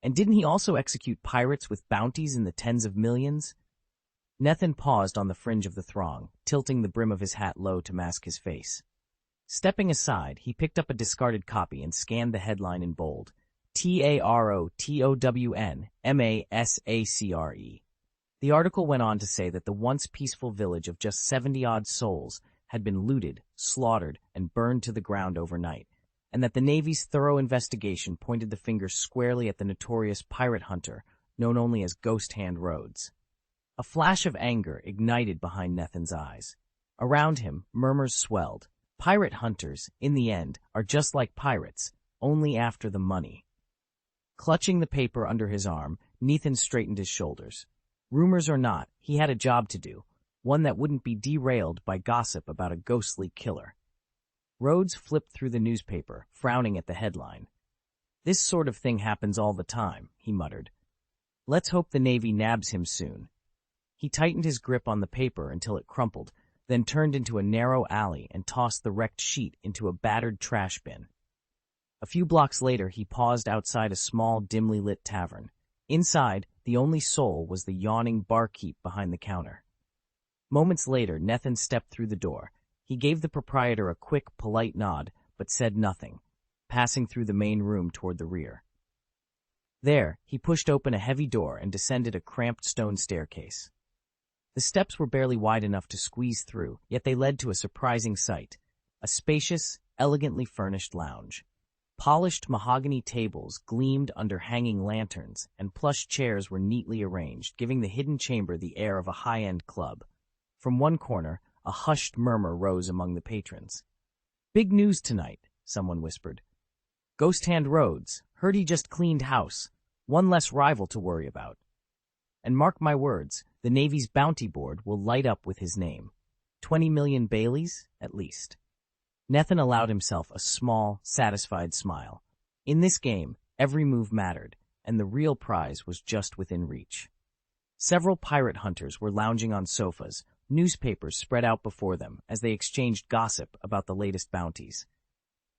And didn't he also execute pirates with bounties in the tens of millions? Nethan paused on the fringe of the throng, tilting the brim of his hat low to mask his face. Stepping aside, he picked up a discarded copy and scanned the headline in bold. TAROTOWNMASACRE. The article went on to say that the once peaceful village of just 70-odd souls had been looted, slaughtered, and burned to the ground overnight, and that the Navy's thorough investigation pointed the finger squarely at the notorious pirate hunter known only as Ghost Hand Rhodes. A flash of anger ignited behind Nethin's eyes. Around him, murmurs swelled. Pirate hunters, in the end, are just like pirates, only after the money. Clutching the paper under his arm, Nethin straightened his shoulders. Rumors or not, he had a job to do, one that wouldn't be derailed by gossip about a ghostly killer. Rhodes flipped through the newspaper, frowning at the headline. "This sort of thing happens all the time," he muttered. "Let's hope the Navy nabs him soon." He tightened his grip on the paper until it crumpled, then turned into a narrow alley and tossed the wrecked sheet into a battered trash bin. A few blocks later, he paused outside a small, dimly lit tavern. Inside, the only soul was the yawning barkeep behind the counter. Moments later, Nethin stepped through the door. He gave the proprietor a quick, polite nod, but said nothing, passing through the main room toward the rear. There, he pushed open a heavy door and descended a cramped stone staircase. The steps were barely wide enough to squeeze through, yet they led to a surprising sight, a spacious, elegantly furnished lounge. Polished mahogany tables gleamed under hanging lanterns, and plush chairs were neatly arranged, giving the hidden chamber the air of a high-end club. From one corner, a hushed murmur rose among the patrons. "Big news tonight," someone whispered. "Ghost Hand Rhodes, heard he just cleaned house. One less rival to worry about. And mark my words, the Navy's bounty board will light up with his name. 20 million Baileys, at least." Nethin allowed himself a small, satisfied smile. In this game, every move mattered, and the real prize was just within reach. Several pirate hunters were lounging on sofas, newspapers spread out before them as they exchanged gossip about the latest bounties.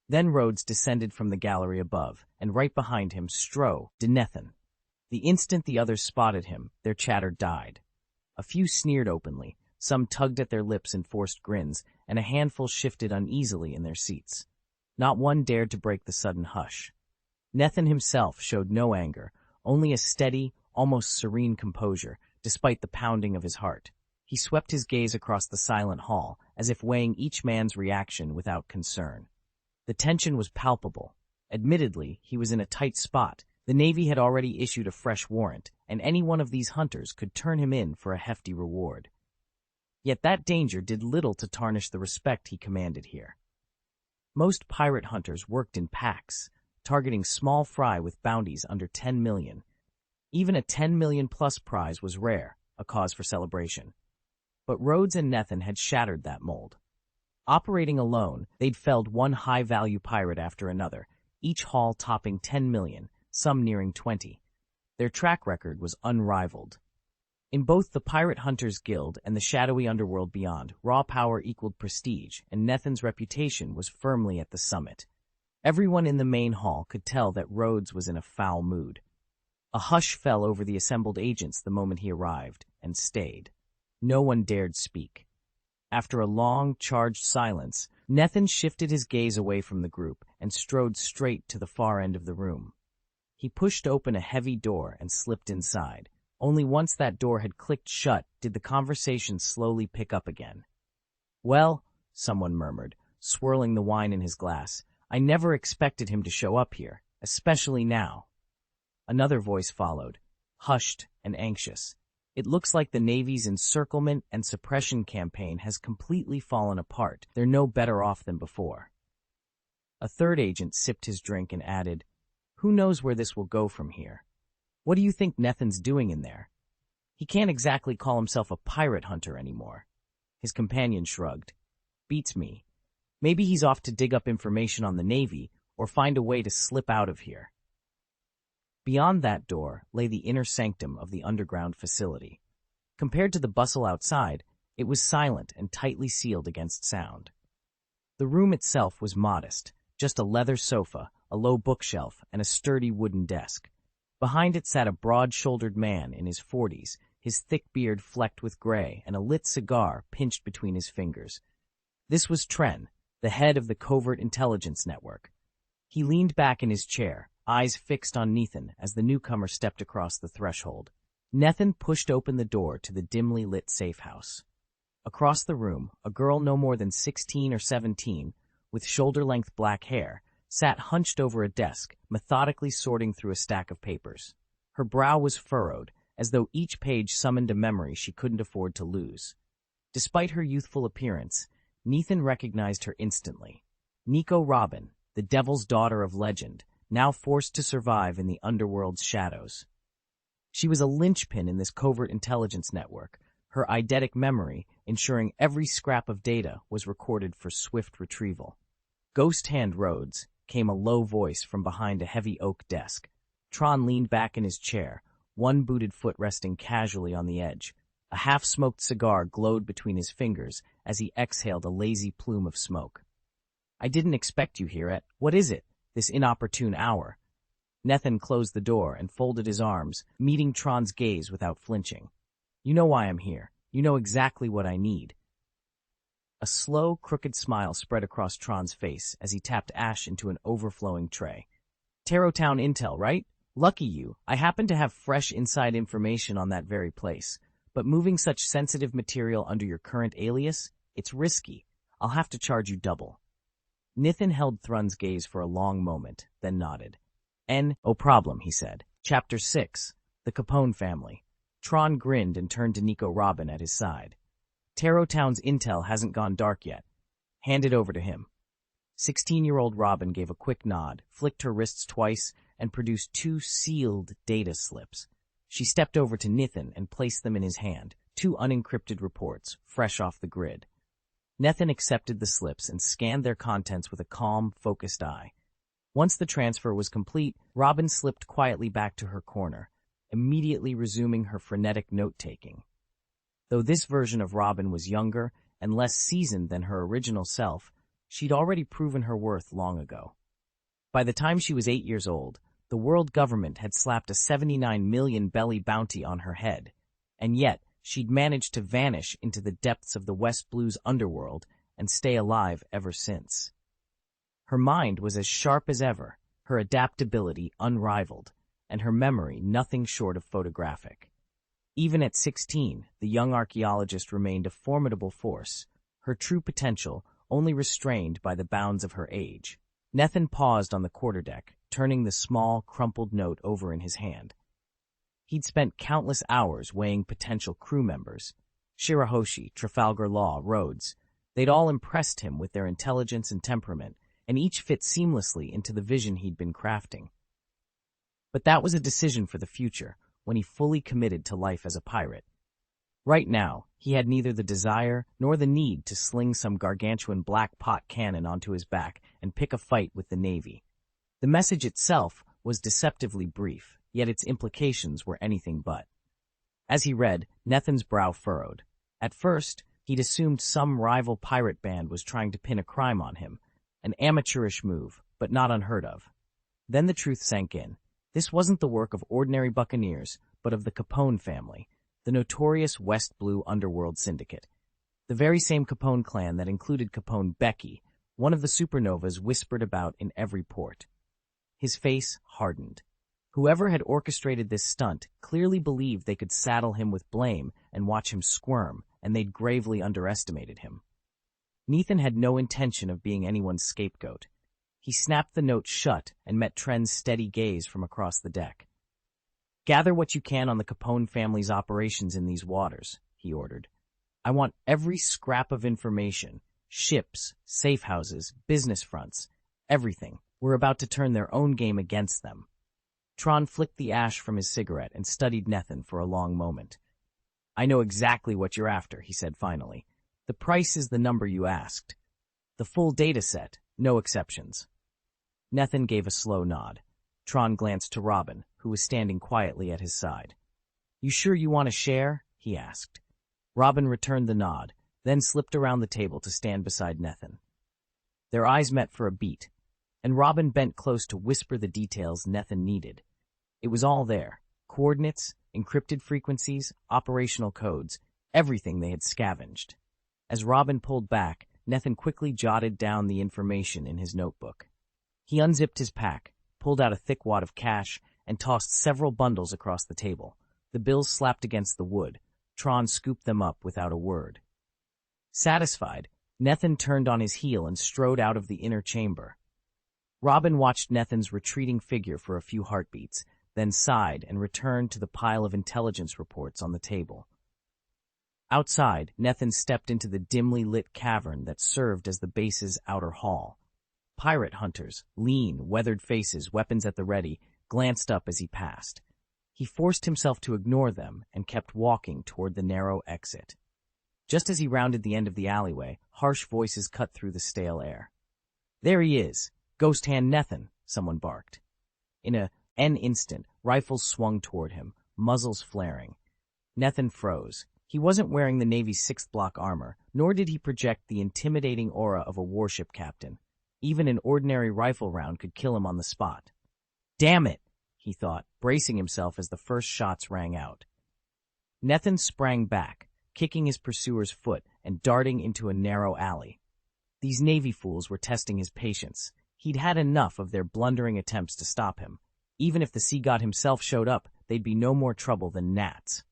Then Rhodes descended from the gallery above, and right behind him strode Nethin. The instant the others spotted him, their chatter died. A few sneered openly, some tugged at their lips in forced grins, and a handful shifted uneasily in their seats. Not one dared to break the sudden hush. Nethin himself showed no anger, only a steady, almost serene composure, despite the pounding of his heart. He swept his gaze across the silent hall, as if weighing each man's reaction without concern. The tension was palpable. Admittedly, he was in a tight spot. The Navy had already issued a fresh warrant, and any one of these hunters could turn him in for a hefty reward. Yet that danger did little to tarnish the respect he commanded here. Most pirate hunters worked in packs, targeting small fry with bounties under 10 million. Even a 10 million-plus prize was rare, a cause for celebration. But Rhodes and Nethin had shattered that mold. Operating alone, they'd felled one high-value pirate after another, each haul topping 10 million, some nearing 20. Their track record was unrivaled. In both the Pirate Hunters Guild and the shadowy underworld beyond, raw power equaled prestige, and Nethin's reputation was firmly at the summit. Everyone in the main hall could tell that Rhodes was in a foul mood. A hush fell over the assembled agents the moment he arrived, and stayed. No one dared speak. After a long, charged silence, Nethin shifted his gaze away from the group and strode straight to the far end of the room. He pushed open a heavy door and slipped inside. Only once that door had clicked shut did the conversation slowly pick up again. "Well," someone murmured, swirling the wine in his glass, "I never expected him to show up here, especially now." Another voice followed, hushed and anxious. "It looks like the Navy's encirclement and suppression campaign has completely fallen apart. They're no better off than before." A third agent sipped his drink and added, "Who knows where this will go from here? What do you think Nethin's doing in there? He can't exactly call himself a pirate hunter anymore." His companion shrugged. "Beats me. Maybe he's off to dig up information on the Navy or find a way to slip out of here." Beyond that door lay the inner sanctum of the underground facility. Compared to the bustle outside, it was silent and tightly sealed against sound. The room itself was modest, just a leather sofa, a low bookshelf, and a sturdy wooden desk. Behind it sat a broad-shouldered man in his 40s, his thick beard flecked with gray and a lit cigar pinched between his fingers. This was Tren, the head of the Covert Intelligence Network. He leaned back in his chair, eyes fixed on Nethan as the newcomer stepped across the threshold. Nethan pushed open the door to the dimly lit safe house. Across the room, a girl no more than 16 or 17, with shoulder-length black hair, sat hunched over a desk, methodically sorting through a stack of papers. Her brow was furrowed, as though each page summoned a memory she couldn't afford to lose. Despite her youthful appearance, Nethan recognized her instantly. Nico Robin, the Devil's Daughter of legend, now forced to survive in the underworld's shadows. She was a linchpin in this covert intelligence network, her eidetic memory ensuring every scrap of data was recorded for swift retrieval. Ghost Hand Rhodes, came a low voice from behind a heavy oak desk. Tron leaned back in his chair, one booted foot resting casually on the edge. A half-smoked cigar glowed between his fingers as he exhaled a lazy plume of smoke. "I didn't expect you here at, what is it, this inopportune hour?" Nethan closed the door and folded his arms, meeting Tron's gaze without flinching. "You know why I'm here. You know exactly what I need." A slow, crooked smile spread across Tron's face as he tapped ash into an overflowing tray. "Tarrowtown Intel, right? Lucky you. I happen to have fresh inside information on that very place. But moving such sensitive material under your current alias, it's risky. I'll have to charge you double." Nethan held Thrun's gaze for a long moment, then nodded. "No problem," he said. Chapter 6. The Capone Family. Tron grinned and turned to Nico Robin at his side. "Tarrowtown's intel hasn't gone dark yet. Hand it over to him." 16-year-old Robin gave a quick nod, flicked her wrists twice, and produced 2 sealed data slips. She stepped over to Nethan and placed them in his hand, 2 unencrypted reports, fresh off the grid. Nethan accepted the slips and scanned their contents with a calm, focused eye. Once the transfer was complete, Robin slipped quietly back to her corner, immediately resuming her frenetic note-taking. Though this version of Robin was younger and less seasoned than her original self, she'd already proven her worth long ago. By the time she was 8 years old, the world government had slapped a 79 million belly bounty on her head, and yet she'd managed to vanish into the depths of the West Blue's underworld and stay alive ever since. Her mind was as sharp as ever, her adaptability unrivaled, and her memory nothing short of photographic. Even at 16, the young archaeologist remained a formidable force, her true potential only restrained by the bounds of her age. Nethan paused on the quarterdeck, turning the small, crumpled note over in his hand. He'd spent countless hours weighing potential crew members. Shirahoshi, Trafalgar Law, Rhodes. They'd all impressed him with their intelligence and temperament, and each fit seamlessly into the vision he'd been crafting. But that was a decision for the future, when he fully committed to life as a pirate. Right now, he had neither the desire nor the need to sling some gargantuan black pot cannon onto his back and pick a fight with the Navy. The message itself was deceptively brief, yet its implications were anything but. As he read, Nethan's brow furrowed. At first, he'd assumed some rival pirate band was trying to pin a crime on him, an amateurish move, but not unheard of. Then the truth sank in. This wasn't the work of ordinary buccaneers, but of the Capone family, the notorious West Blue underworld syndicate. The very same Capone clan that included Capone Becky, one of the supernovas whispered about in every port. His face hardened. Whoever had orchestrated this stunt clearly believed they could saddle him with blame and watch him squirm, and they'd gravely underestimated him. Nethan had no intention of being anyone's scapegoat. He snapped the note shut and met Tren's steady gaze from across the deck. "Gather what you can on the Capone family's operations in these waters," he ordered. "I want every scrap of information. Ships, safe houses, business fronts, everything. We're about to turn their own game against them." Tron flicked the ash from his cigarette and studied Nethan for a long moment. "I know exactly what you're after," he said finally. "The price is the number you asked. The full data set, no exceptions." Nethan gave a slow nod. Tron glanced to Robin, who was standing quietly at his side. "You sure you want to share?" he asked. Robin returned the nod, then slipped around the table to stand beside Nethan. Their eyes met for a beat, and Robin bent close to whisper the details Nethan needed. It was all there. Coordinates, encrypted frequencies, operational codes, everything they had scavenged. As Robin pulled back, Nethan quickly jotted down the information in his notebook. He unzipped his pack, pulled out a thick wad of cash, and tossed several bundles across the table. The bills slapped against the wood. Tron scooped them up without a word. Satisfied, Nethan turned on his heel and strode out of the inner chamber. Robin watched Nethan's retreating figure for a few heartbeats, then sighed and returned to the pile of intelligence reports on the table. Outside, Nethan stepped into the dimly lit cavern that served as the base's outer hall. Pirate hunters, lean, weathered faces, weapons at the ready, glanced up as he passed. He forced himself to ignore them and kept walking toward the narrow exit. Just as he rounded the end of the alleyway, harsh voices cut through the stale air. "There he is! Ghost Hand Nethan!" someone barked. In an instant, rifles swung toward him, muzzles flaring. Nethan froze. He wasn't wearing the Navy's 6th block armor, nor did he project the intimidating aura of a warship captain. Even an ordinary rifle round could kill him on the spot. "Damn it!" he thought, bracing himself as the first shots rang out. Nethan sprang back, kicking his pursuer's foot and darting into a narrow alley. These Navy fools were testing his patience. He'd had enough of their blundering attempts to stop him. Even if the sea god himself showed up, they'd be no more trouble than gnats.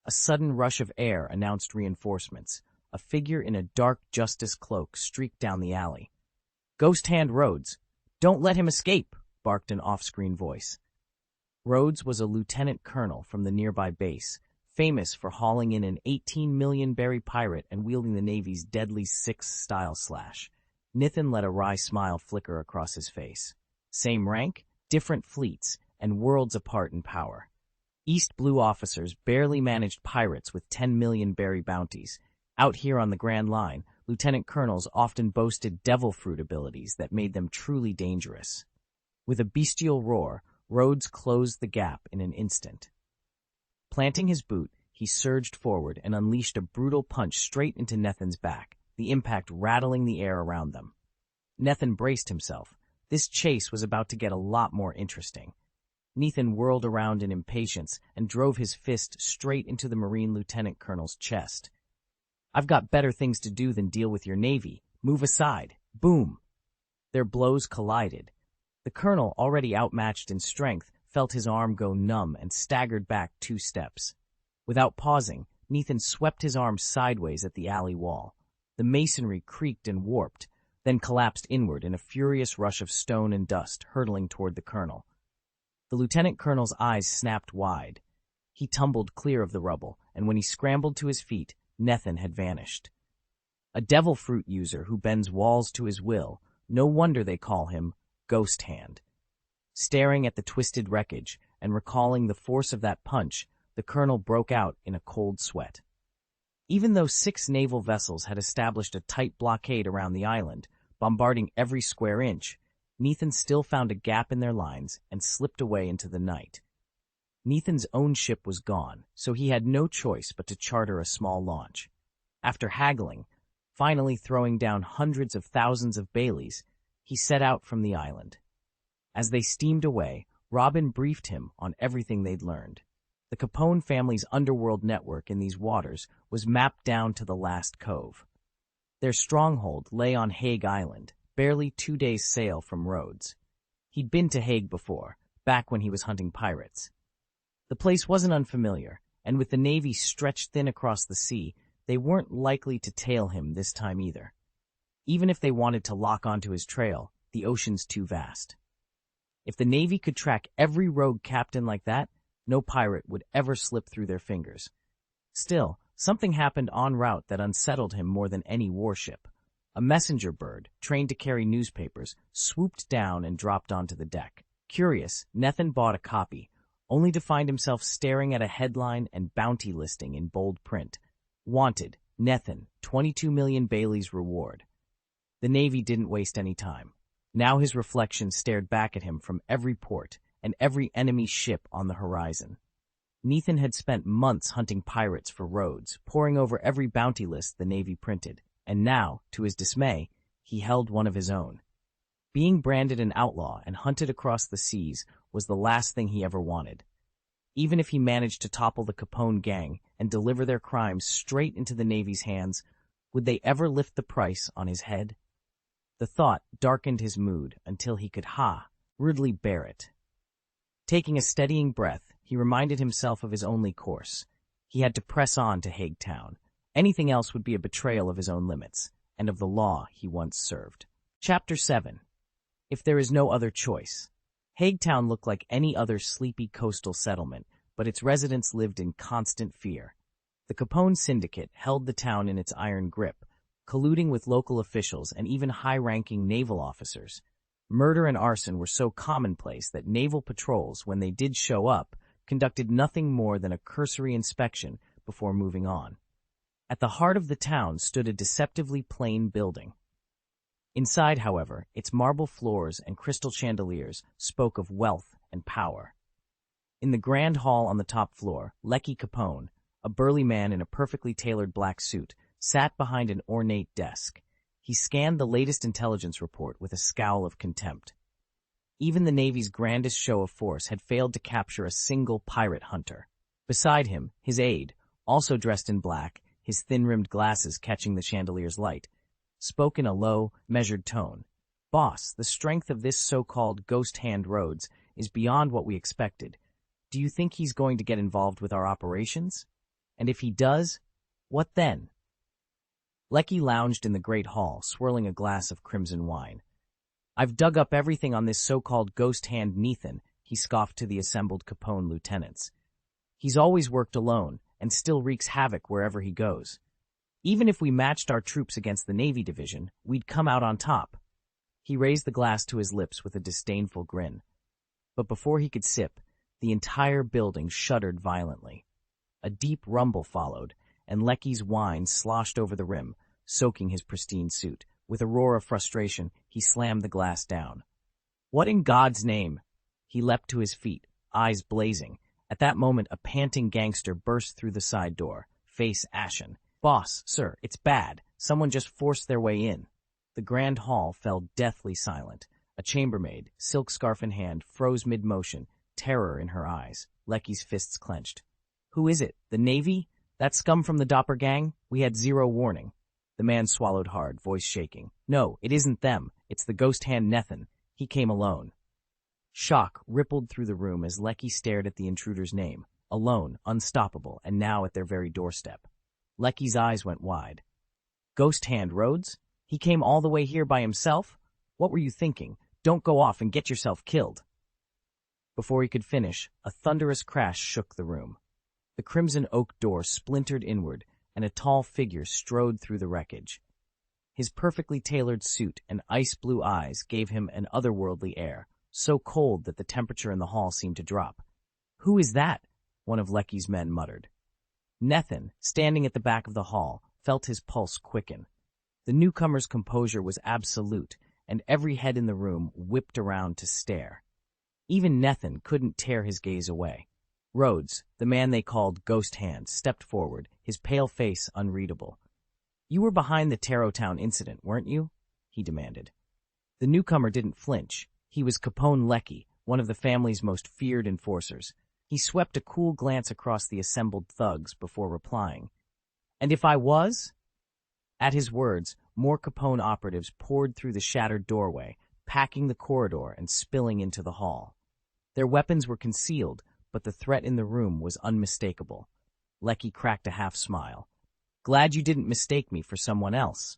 A sudden rush of air announced reinforcements. A figure in a dark justice cloak streaked down the alley. "Ghost Hand Rhodes! Don't let him escape!" barked an off-screen voice. Rhodes was a lieutenant colonel from the nearby base, famous for hauling in an 18 million berry pirate and wielding the Navy's deadly 6-style slash. Nethan let a wry smile flicker across his face. Same rank, different fleets, and worlds apart in power. East Blue officers barely managed pirates with 10 million berry bounties. Out here on the Grand Line, lieutenant colonels often boasted devil fruit abilities that made them truly dangerous. With a bestial roar, Rhodes closed the gap in an instant. Planting his boot, he surged forward and unleashed a brutal punch straight into Nethan's back, the impact rattling the air around them. Nethan braced himself. This chase was about to get a lot more interesting. Nethan whirled around in impatience and drove his fist straight into the Marine lieutenant colonel's chest. "I've got better things to do than deal with your Navy. Move aside." Boom! Their blows collided. The colonel, already outmatched in strength, felt his arm go numb and staggered back 2 steps. Without pausing, Nethan swept his arm sideways at the alley wall. The masonry creaked and warped, then collapsed inward in a furious rush of stone and dust hurtling toward the colonel. The lieutenant colonel's eyes snapped wide. He tumbled clear of the rubble, and when he scrambled to his feet, Nethan had vanished. A devil fruit user who bends walls to his will, no wonder they call him Ghost Hand. Staring at the twisted wreckage and recalling the force of that punch, the colonel broke out in a cold sweat. Even though 6 naval vessels had established a tight blockade around the island, bombarding every square inch, Nethan still found a gap in their lines and slipped away into the night. Nethan's own ship was gone, so he had no choice but to charter a small launch. After haggling, finally throwing down hundreds of thousands of Baileys, he set out from the island. As they steamed away, Robin briefed him on everything they'd learned. The Capone family's underworld network in these waters was mapped down to the last cove. Their stronghold lay on Hague Island, barely 2 days' sail from Rhodes. He'd been to Hague before, back when he was hunting pirates. The place wasn't unfamiliar, and with the Navy stretched thin across the sea, they weren't likely to tail him this time either. Even if they wanted to lock onto his trail, the ocean's too vast. If the Navy could track every rogue captain like that, no pirate would ever slip through their fingers. Still, something happened en route that unsettled him more than any warship. A messenger bird, trained to carry newspapers, swooped down and dropped onto the deck. Curious, Nethan bought a copy, only to find himself staring at a headline and bounty listing in bold print. Wanted, Nethan, 22 million Baileys reward. The Navy didn't waste any time. Now his reflection stared back at him from every port and every enemy ship on the horizon. Nethan had spent months hunting pirates for Rhodes, poring over every bounty list the Navy printed, and now, to his dismay, he held one of his own. Being branded an outlaw and hunted across the seas was the last thing he ever wanted. Even if he managed to topple the Capone gang and deliver their crimes straight into the Navy's hands, Would they ever lift the price on his head? The thought darkened his mood until he could rudely bear it. Taking a steadying breath, he reminded himself of his only course. He had to press on to Hague Town. Anything else would be a betrayal of his own limits, and of the law he once served. Chapter 7. If there is no other choice. Hague Town looked like any other sleepy coastal settlement, but its residents lived in constant fear. The Capone Syndicate held the town in its iron grip, colluding with local officials and even high-ranking naval officers. Murder and arson were so commonplace that naval patrols, when they did show up, conducted nothing more than a cursory inspection before moving on. At the heart of the town stood a deceptively plain building. Inside, however, its marble floors and crystal chandeliers spoke of wealth and power. In the grand hall on the top floor, Lecky Capone, a burly man in a perfectly tailored black suit, sat behind an ornate desk. He scanned the latest intelligence report with a scowl of contempt. Even the Navy's grandest show of force had failed to capture a single pirate hunter. Beside him, his aide, also dressed in black, his thin-rimmed glasses catching the chandelier's light, spoke in a low, measured tone. "Boss, the strength of this so-called ghost hand Rhodes is beyond what we expected. Do you think he's going to get involved with our operations? And if he does, what then?" Lecky lounged in the great hall, swirling a glass of crimson wine. "I've dug up everything on this so-called ghost hand Nathan," he scoffed to the assembled Capone lieutenants. "He's always worked alone, and still wreaks havoc wherever he goes. Even if we matched our troops against the Navy division, we'd come out on top." He raised the glass to his lips with a disdainful grin. But before he could sip, the entire building shuddered violently. A deep rumble followed, and Lecky's wine sloshed over the rim, soaking his pristine suit. With a roar of frustration, he slammed the glass down. "What in God's name?" He leapt to his feet, eyes blazing. At that moment, a panting gangster burst through the side door, face ashen. "Boss, sir, it's bad. Someone just forced their way in." The grand hall fell deathly silent. A chambermaid, silk scarf in hand, froze mid-motion, terror in her eyes. Lecky's fists clenched. "Who is it? The Navy? That scum from the Dopper gang? We had zero warning." The man swallowed hard, voice shaking. "No, it isn't them. It's the ghost hand Nethan. He came alone." Shock rippled through the room as Lecky stared at the intruder's name. Alone, unstoppable, and now at their very doorstep. Lecky's eyes went wide. "Ghost hand Rhodes? He came all the way here by himself? What were you thinking? Don't go off and get yourself killed." Before he could finish, a thunderous crash shook the room. The crimson oak door splintered inward, and a tall figure strode through the wreckage. His perfectly tailored suit and ice-blue eyes gave him an otherworldly air, so cold that the temperature in the hall seemed to drop. "Who is that?" one of Lecky's men muttered. Nethan, standing at the back of the hall, felt his pulse quicken. The newcomer's composure was absolute, and every head in the room whipped around to stare. Even Nethan couldn't tear his gaze away. Rhodes, the man they called Ghost Hand, stepped forward, his pale face unreadable. "You were behind the Tarrowtown incident, weren't you?" he demanded. The newcomer didn't flinch. He was Capone Lecky, one of the family's most feared enforcers. He swept a cool glance across the assembled thugs before replying. "And if I was?" At his words, more Capone operatives poured through the shattered doorway, packing the corridor and spilling into the hall. Their weapons were concealed, but the threat in the room was unmistakable. Lecky cracked a half-smile. "Glad you didn't mistake me for someone else."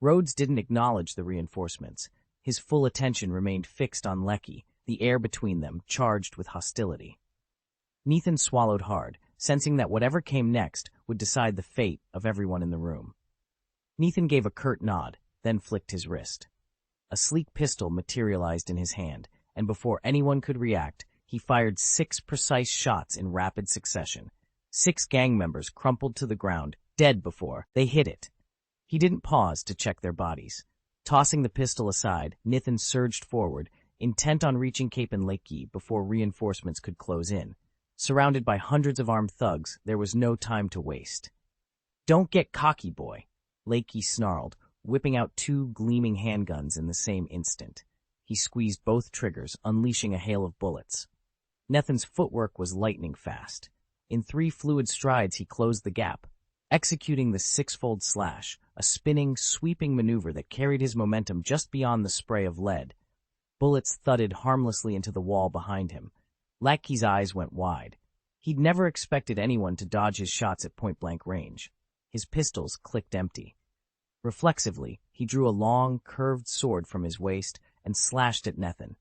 Rhodes didn't acknowledge the reinforcements. His full attention remained fixed on Lecky, the air between them charged with hostility. Nathan swallowed hard, sensing that whatever came next would decide the fate of everyone in the room. Nathan gave a curt nod, then flicked his wrist. A sleek pistol materialized in his hand, and before anyone could react, he fired 6 precise shots in rapid succession. 6 gang members crumpled to the ground, dead before they hit it. He didn't pause to check their bodies. Tossing the pistol aside, Nathan surged forward, intent on reaching Cape and Lecky before reinforcements could close in. Surrounded by hundreds of armed thugs, there was no time to waste. "Don't get cocky, boy," Lecky snarled, whipping out 2 gleaming handguns in the same instant. He squeezed both triggers, unleashing a hail of bullets. Nethan's footwork was lightning fast. In 3 fluid strides he closed the gap. executing the six-fold slash, a spinning, sweeping maneuver that carried his momentum just beyond the spray of lead. Bullets thudded harmlessly into the wall behind him. Lackey's eyes went wide. He'd never expected anyone to dodge his shots at point-blank range. His pistols clicked empty. Reflexively, he drew a long, curved sword from his waist and slashed at Nethan.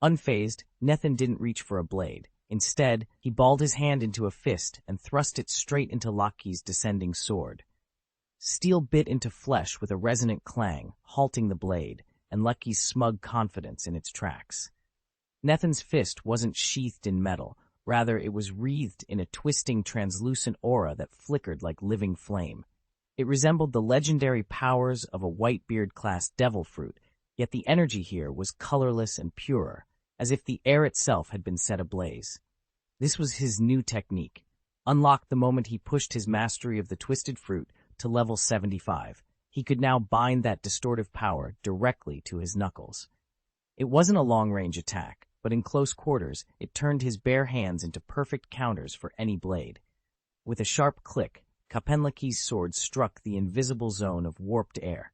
Unfazed, Nethan didn't reach for a blade. Instead, he balled his hand into a fist and thrust it straight into Lackey's descending sword. Steel bit into flesh with a resonant clang, halting the blade, and Lucky's smug confidence in its tracks. Nethan's fist wasn't sheathed in metal, rather it was wreathed in a twisting, translucent aura that flickered like living flame. It resembled the legendary powers of a Whitebeard-class devil fruit, yet the energy here was colorless and purer, as if the air itself had been set ablaze. This was his new technique, unlocked the moment he pushed his mastery of the twisted fruit to level 75. He could now bind that distortive power directly to his knuckles. It wasn't a long-range attack, but in close quarters, it turned his bare hands into perfect counters for any blade. With a sharp click, Kapenlaki's sword struck the invisible zone of warped air.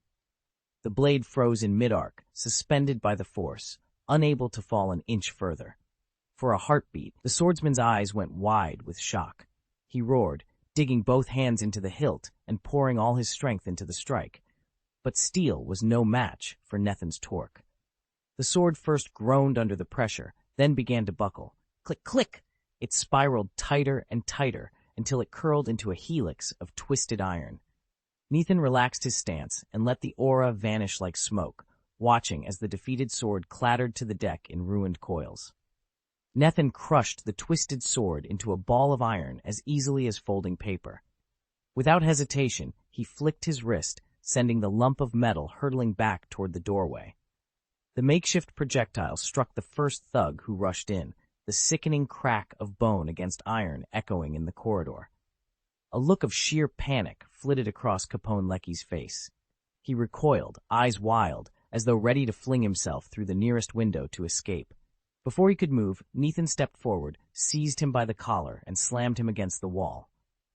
The blade froze in mid-arc, suspended by the force, unable to fall an inch further. For a heartbeat, the swordsman's eyes went wide with shock. He roared, digging both hands into the hilt and pouring all his strength into the strike. But steel was no match for Nethan's torque. The sword first groaned under the pressure, then began to buckle. Click, click! It spiraled tighter and tighter until it curled into a helix of twisted iron. Nethan relaxed his stance and let the aura vanish like smoke, watching as the defeated sword clattered to the deck in ruined coils. Nethan crushed the twisted sword into a ball of iron as easily as folding paper. Without hesitation, he flicked his wrist, sending the lump of metal hurtling back toward the doorway. The makeshift projectile struck the first thug who rushed in, the sickening crack of bone against iron echoing in the corridor. A look of sheer panic flitted across Capone Lecky's face. He recoiled, eyes wild, as though ready to fling himself through the nearest window to escape. Before he could move, Nethan stepped forward, seized him by the collar, and slammed him against the wall.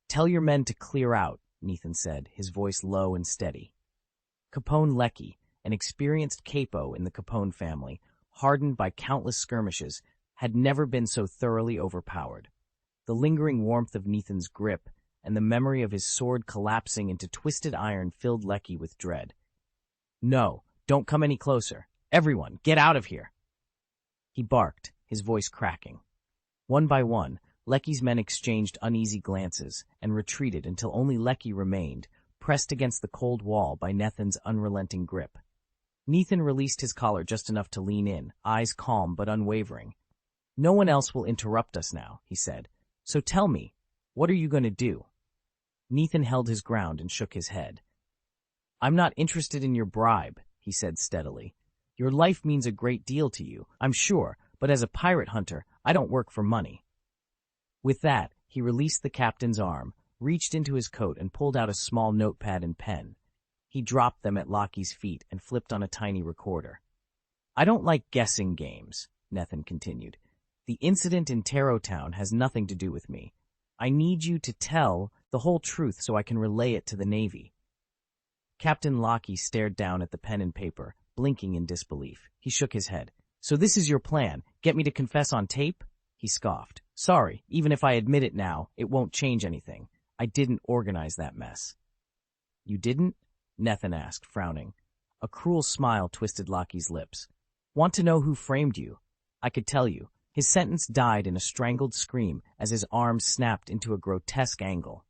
"Tell your men to clear out," Nethan said, his voice low and steady. Capone Lecky, an experienced capo in the Capone family, hardened by countless skirmishes, had never been so thoroughly overpowered. The lingering warmth of Nethan's grip and the memory of his sword collapsing into twisted iron filled Lecky with dread. "No, don't come any closer. Everyone, get out of here!" He barked, his voice cracking. One by one, Lecky's men exchanged uneasy glances and retreated until only Lecky remained, pressed against the cold wall by Nethan's unrelenting grip. Nethan released his collar just enough to lean in, eyes calm but unwavering. "No one else will interrupt us now," he said. "So tell me, what are you going to do?" Nethan held his ground and shook his head. "I'm not interested in your bribe," he said steadily. "Your life means a great deal to you, I'm sure, but as a pirate hunter, I don't work for money." With that, he released the captain's arm, reached into his coat and pulled out a small notepad and pen. He dropped them at Lockie's feet and flipped on a tiny recorder. "I don't like guessing games," Nethan continued. "The incident in Tarrowtown has nothing to do with me. I need you to tell the whole truth so I can relay it to the Navy." Captain Lockie stared down at the pen and paper, blinking in disbelief. He shook his head. "So this is your plan? Get me to confess on tape?" He scoffed. "Sorry, even if I admit it now, it won't change anything. I didn't organize that mess." "You didn't?" Nethan asked, frowning. A cruel smile twisted Lockie's lips. "Want to know who framed you? I could tell you." His sentence died in a strangled scream as his arms snapped into a grotesque angle.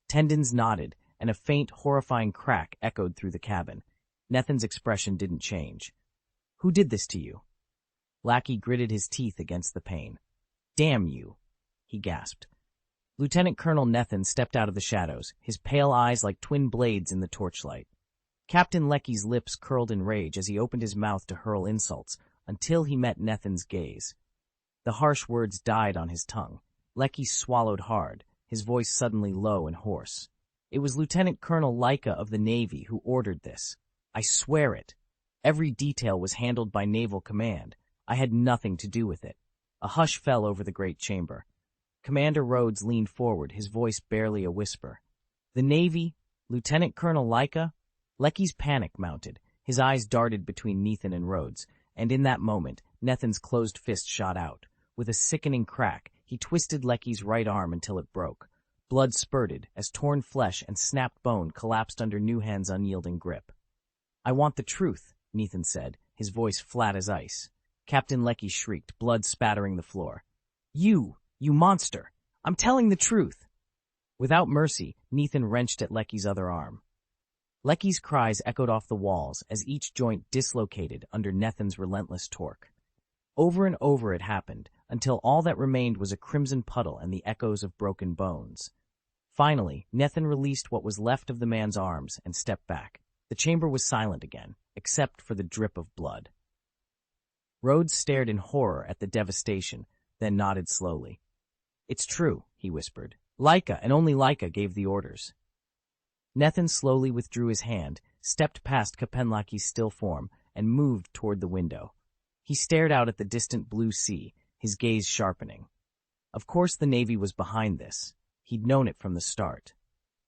Tendons knotted, and a faint, horrifying crack echoed through the cabin. Nethan's expression didn't change. "Who did this to you?" Lackey gritted his teeth against the pane. "Damn you," he gasped. Lieutenant Colonel Nethan stepped out of the shadows, his pale eyes like twin blades in the torchlight. Captain Lecky's lips curled in rage as he opened his mouth to hurl insults, until he met Nethan's gaze. The harsh words died on his tongue. Lecky swallowed hard, his voice suddenly low and hoarse. "It was Lieutenant Colonel Leica of the Navy who ordered this. I swear it. Every detail was handled by Naval Command. I had nothing to do with it." A hush fell over the great chamber. Commander Rhodes leaned forward, his voice barely a whisper. The Navy, Lieutenant Colonel Laika. Lecky's panic mounted. His eyes darted between Nathan and Rhodes, and in that moment, Nathan's closed fist shot out. With a sickening crack, he twisted Lecky's right arm until it broke. Blood spurted as torn flesh and snapped bone collapsed under Newhand's unyielding grip. "I want the truth," Nathan said, his voice flat as ice. Captain Lecky shrieked, blood spattering the floor. You monster! I'm telling the truth!" Without mercy, Nathan wrenched at Lecky's other arm. Lecky's cries echoed off the walls as each joint dislocated under Nathan's relentless torque. Over and over it happened, until all that remained was a crimson puddle and the echoes of broken bones. Finally, Nathan released what was left of the man's arms and stepped back. The chamber was silent again, except for the drip of blood. Rhodes stared in horror at the devastation, then nodded slowly. "It's true," he whispered. "Laika, and only Laika, gave the orders." Nathan slowly withdrew his hand, stepped past Kapenlaki's still form, and moved toward the window. He stared out at the distant blue sea, his gaze sharpening. Of course the Navy was behind this. He'd known it from the start.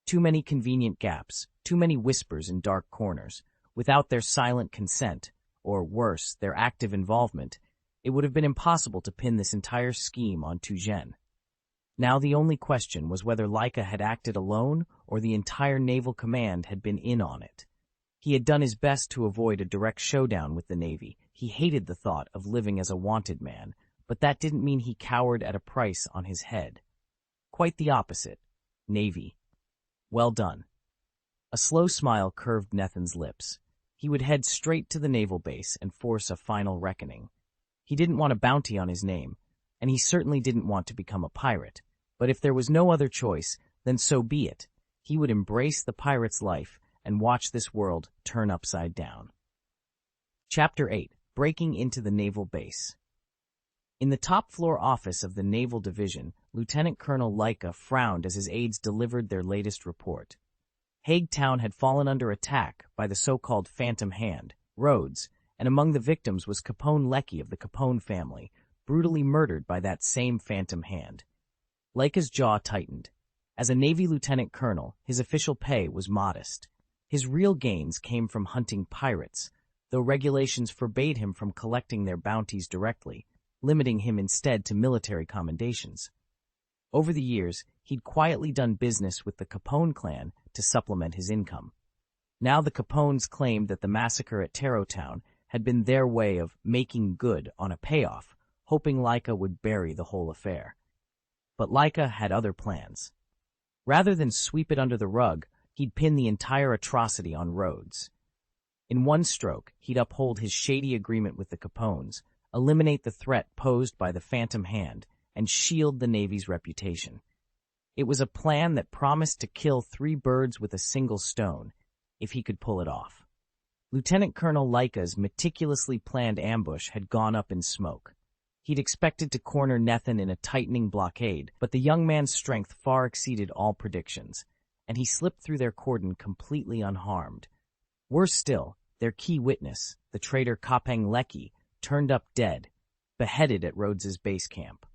Too many convenient gaps, too many whispers in dark corners. Without their silent consent, or worse, their active involvement, it would have been impossible to pin this entire scheme on Tujen. Now the only question was whether Laika had acted alone or the entire naval command had been in on it. He had done his best to avoid a direct showdown with the Navy. He hated the thought of living as a wanted man, but that didn't mean he cowered at a price on his head. Quite the opposite. Navy. Well done. A slow smile curved Nathan's lips. He would head straight to the naval base and force a final reckoning. He didn't want a bounty on his name, and he certainly didn't want to become a pirate. But if there was no other choice, then so be it. He would embrace the pirate's life and watch this world turn upside down. Chapter 8. Breaking into the Naval Base. In the top-floor office of the Naval Division, Lieutenant Colonel Laika frowned as his aides delivered their latest report. Hague Town had fallen under attack by the so-called Phantom Hand, Rhodes, and among the victims was Capone Lecky of the Capone family, brutally murdered by that same Phantom Hand. Laika's jaw tightened. As a Navy lieutenant colonel, his official pay was modest. His real gains came from hunting pirates, though regulations forbade him from collecting their bounties directly, limiting him instead to military commendations. Over the years, he'd quietly done business with the Capone clan to supplement his income. Now the Capones claimed that the massacre at Tarrowtown had been their way of making good on a payoff, hoping Laika would bury the whole affair. But Laika had other plans. Rather than sweep it under the rug, he'd pin the entire atrocity on Rhodes. In one stroke, he'd uphold his shady agreement with the Capones, eliminate the threat posed by the Phantom Hand, and shield the Navy's reputation. It was a plan that promised to kill 3 birds with a single stone, if he could pull it off. Lieutenant Colonel Laika's meticulously planned ambush had gone up in smoke. He'd expected to corner Nathan in a tightening blockade, but the young man's strength far exceeded all predictions, and he slipped through their cordon completely unharmed. Worse still, their key witness, the traitor Kapeng Lecky, turned up dead, beheaded at Rhodes's base camp.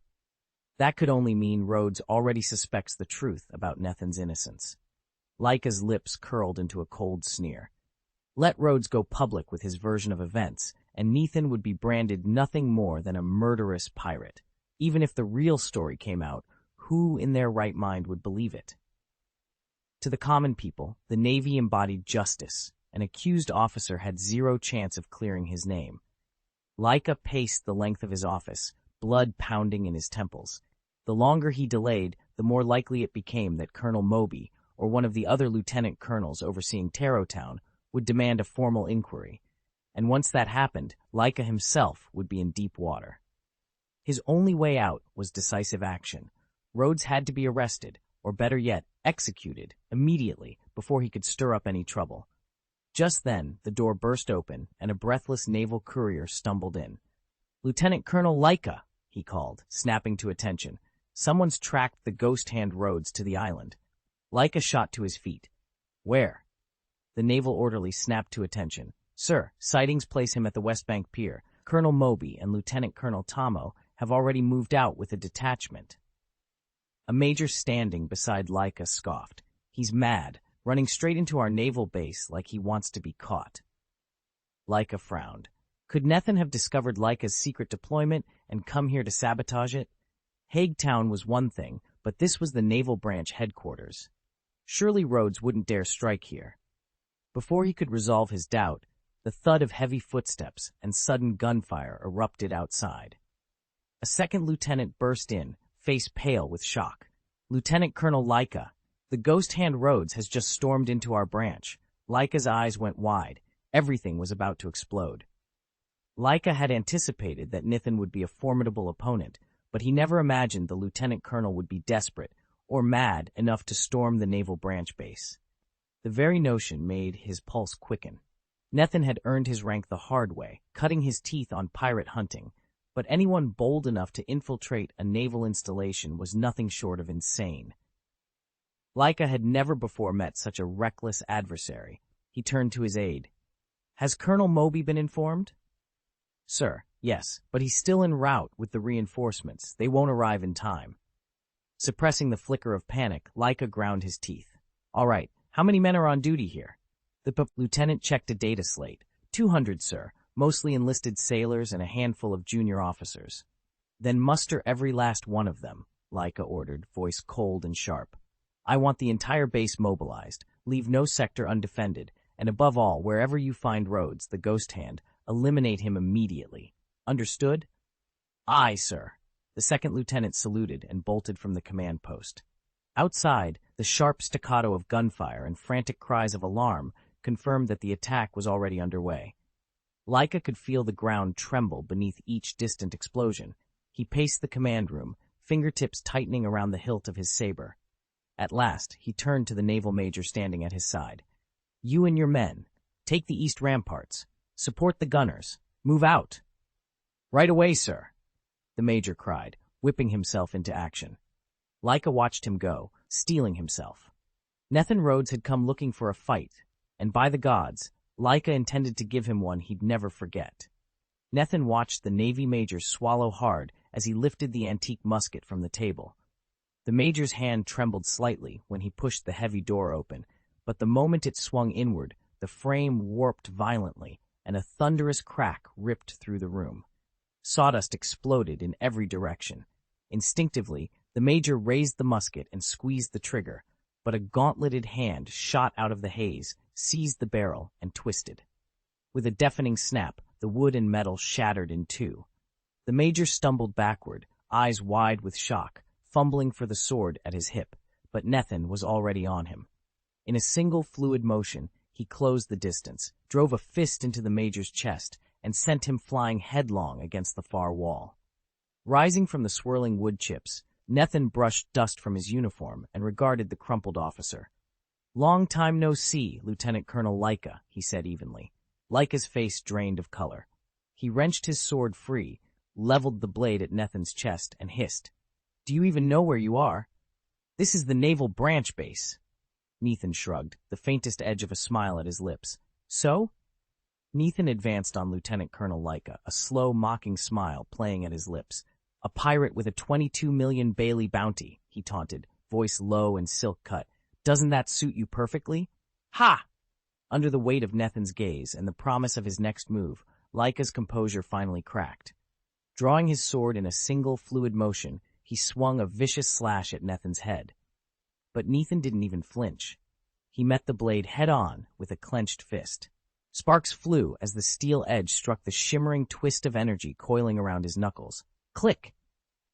That could only mean Rhodes already suspects the truth about Nathan's innocence. Laika's lips curled into a cold sneer. Let Rhodes go public with his version of events, and Nathan would be branded nothing more than a murderous pirate. Even if the real story came out, who in their right mind would believe it? To the common people, the Navy embodied justice. An accused officer had 0 chance of clearing his name. Laika paced the length of his office, blood pounding in his temples. The longer he delayed, the more likely it became that Colonel Moby, or one of the other lieutenant colonels overseeing Tarrowtown, would demand a formal inquiry. And once that happened, Laika himself would be in deep water. His only way out was decisive action. Rhodes had to be arrested, or better yet, executed, immediately, before he could stir up any trouble. Just then, the door burst open, and a breathless naval courier stumbled in. "Lieutenant Colonel Laika," he called, snapping to attention. "Someone's tracked the ghost hand Rhodes to the island." Laika shot to his feet. "Where?" The naval orderly snapped to attention. "Sir, sightings place him at the West Bank Pier. Colonel Moby and Lieutenant Colonel Tomo have already moved out with a detachment." A major standing beside Laika scoffed. He's mad, running straight into our naval base like he wants to be caught. Laika frowned. Could Nethan have discovered Laika's secret deployment and come here to sabotage it? Hague Town was one thing, but this was the Naval Branch headquarters. Surely Rhodes wouldn't dare strike here. Before he could resolve his doubt, the thud of heavy footsteps and sudden gunfire erupted outside. A second lieutenant burst in, face pale with shock. "Lieutenant Colonel Laika, the ghost hand Rhodes has just stormed into our branch." Laika's eyes went wide. Everything was about to explode. Laika had anticipated that Nithan would be a formidable opponent, but he never imagined the lieutenant colonel would be desperate or mad enough to storm the naval branch base. The very notion made his pulse quicken. Nethan had earned his rank the hard way, cutting his teeth on pirate hunting, but anyone bold enough to infiltrate a naval installation was nothing short of insane. Laika had never before met such a reckless adversary. He turned to his aide. "Has Colonel Moby been informed?" "Sir, yes, but he's still en route with the reinforcements. They won't arrive in time." Suppressing the flicker of panic, Laika ground his teeth. "All right, how many men are on duty here?" The lieutenant checked a data slate. 200, sir, mostly enlisted sailors and a handful of junior officers." "Then muster every last one of them," Laika ordered, voice cold and sharp. "I want the entire base mobilized. Leave no sector undefended, and above all, wherever you find Rhodes, the ghost hand, eliminate him immediately. Understood?" "Aye, sir." The second lieutenant saluted and bolted from the command post. Outside, the sharp staccato of gunfire and frantic cries of alarm confirmed that the attack was already underway. Laika could feel the ground tremble beneath each distant explosion. He paced the command room, fingertips tightening around the hilt of his saber. At last, he turned to the naval major standing at his side. "You and your men, take the east ramparts. Support the gunners. Move out." "Right away, sir," the major cried, whipping himself into action. Laika watched him go, steeling himself. Nethan Rhodes had come looking for a fight, and by the gods, Laika intended to give him one he'd never forget. Nethan watched the Navy major swallow hard as he lifted the antique musket from the table. The major's hand trembled slightly when he pushed the heavy door open, but the moment it swung inward, the frame warped violently, and a thunderous crack ripped through the room. Sawdust exploded in every direction. Instinctively, the major raised the musket and squeezed the trigger, but a gauntleted hand shot out of the haze, seized the barrel, and twisted. With a deafening snap, the wood and metal shattered in two. The major stumbled backward, eyes wide with shock, fumbling for the sword at his hip, but Nethan was already on him. In a single fluid motion, he closed the distance, drove a fist into the major's chest, and sent him flying headlong against the far wall. Rising from the swirling wood chips, Nethan brushed dust from his uniform and regarded the crumpled officer. "Long time no see, Lieutenant Colonel Laika," he said evenly. Laika's face drained of color. He wrenched his sword free, leveled the blade at Nethan's chest, and hissed, "Do you even know where you are? This is the Naval Branch Base." Nethan shrugged, the faintest edge of a smile at his lips. "So?" Nethan advanced on Lieutenant Colonel Laika, a slow, mocking smile playing at his lips. "A pirate with a 22 million Bailey bounty," he taunted, voice low and silk-cut. "Doesn't that suit you perfectly?" "Ha!" Under the weight of Nethan's gaze and the promise of his next move, Laika's composure finally cracked. Drawing his sword in a single fluid motion, he swung a vicious slash at Nethan's head. But Nethan didn't even flinch. He met the blade head-on with a clenched fist. Sparks flew as the steel edge struck the shimmering twist of energy coiling around his knuckles. Click!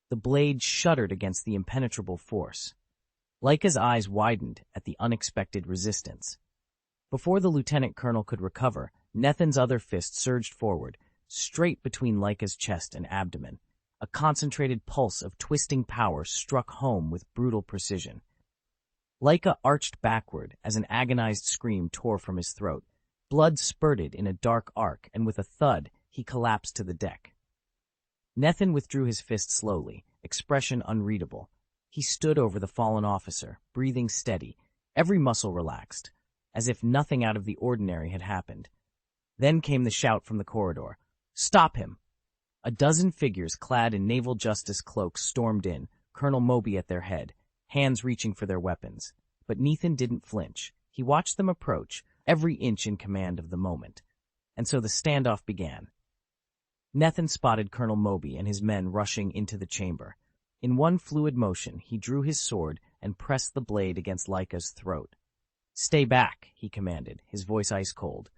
The blade shuddered against the impenetrable force. Laika's eyes widened at the unexpected resistance. Before the lieutenant colonel could recover, Nethan's other fist surged forward, straight between Laika's chest and abdomen. A concentrated pulse of twisting power struck home with brutal precision. Laika arched backward as an agonized scream tore from his throat. Blood spurted in a dark arc, and with a thud, he collapsed to the deck. Nethan withdrew his fist slowly, expression unreadable. He stood over the fallen officer, breathing steady, every muscle relaxed, as if nothing out of the ordinary had happened. Then came the shout from the corridor. "Stop him!" A dozen figures clad in naval justice cloaks stormed in, Colonel Moby at their head, hands reaching for their weapons. but Nathan didn't flinch. He watched them approach, every inch in command of the moment. And so the standoff began. Nathan spotted Colonel Moby and his men rushing into the chamber. In one fluid motion, he drew his sword and pressed the blade against Laika's throat. "Stay back," he commanded, his voice ice-cold.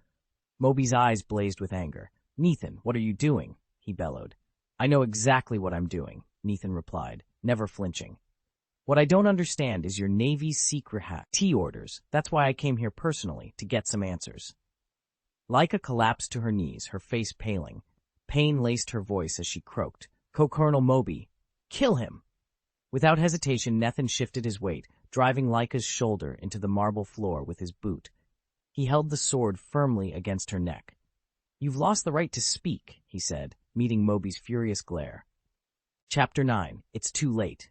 Moby's eyes blazed with anger. "Nathan, what are you doing?" he bellowed. "I know exactly what I'm doing," Nathan replied, never flinching. "What I don't understand is your Navy's secret T orders. That's why I came here personally, to get some answers." Laika collapsed to her knees, her face paling. Pain laced her voice as she croaked, "Colonel Moby, kill him!" Without hesitation, Nathan shifted his weight, driving Laika's shoulder into the marble floor with his boot. He held the sword firmly against her neck. "You've lost the right to speak," he said, meeting Moby's furious glare. Chapter 9. It's Too Late.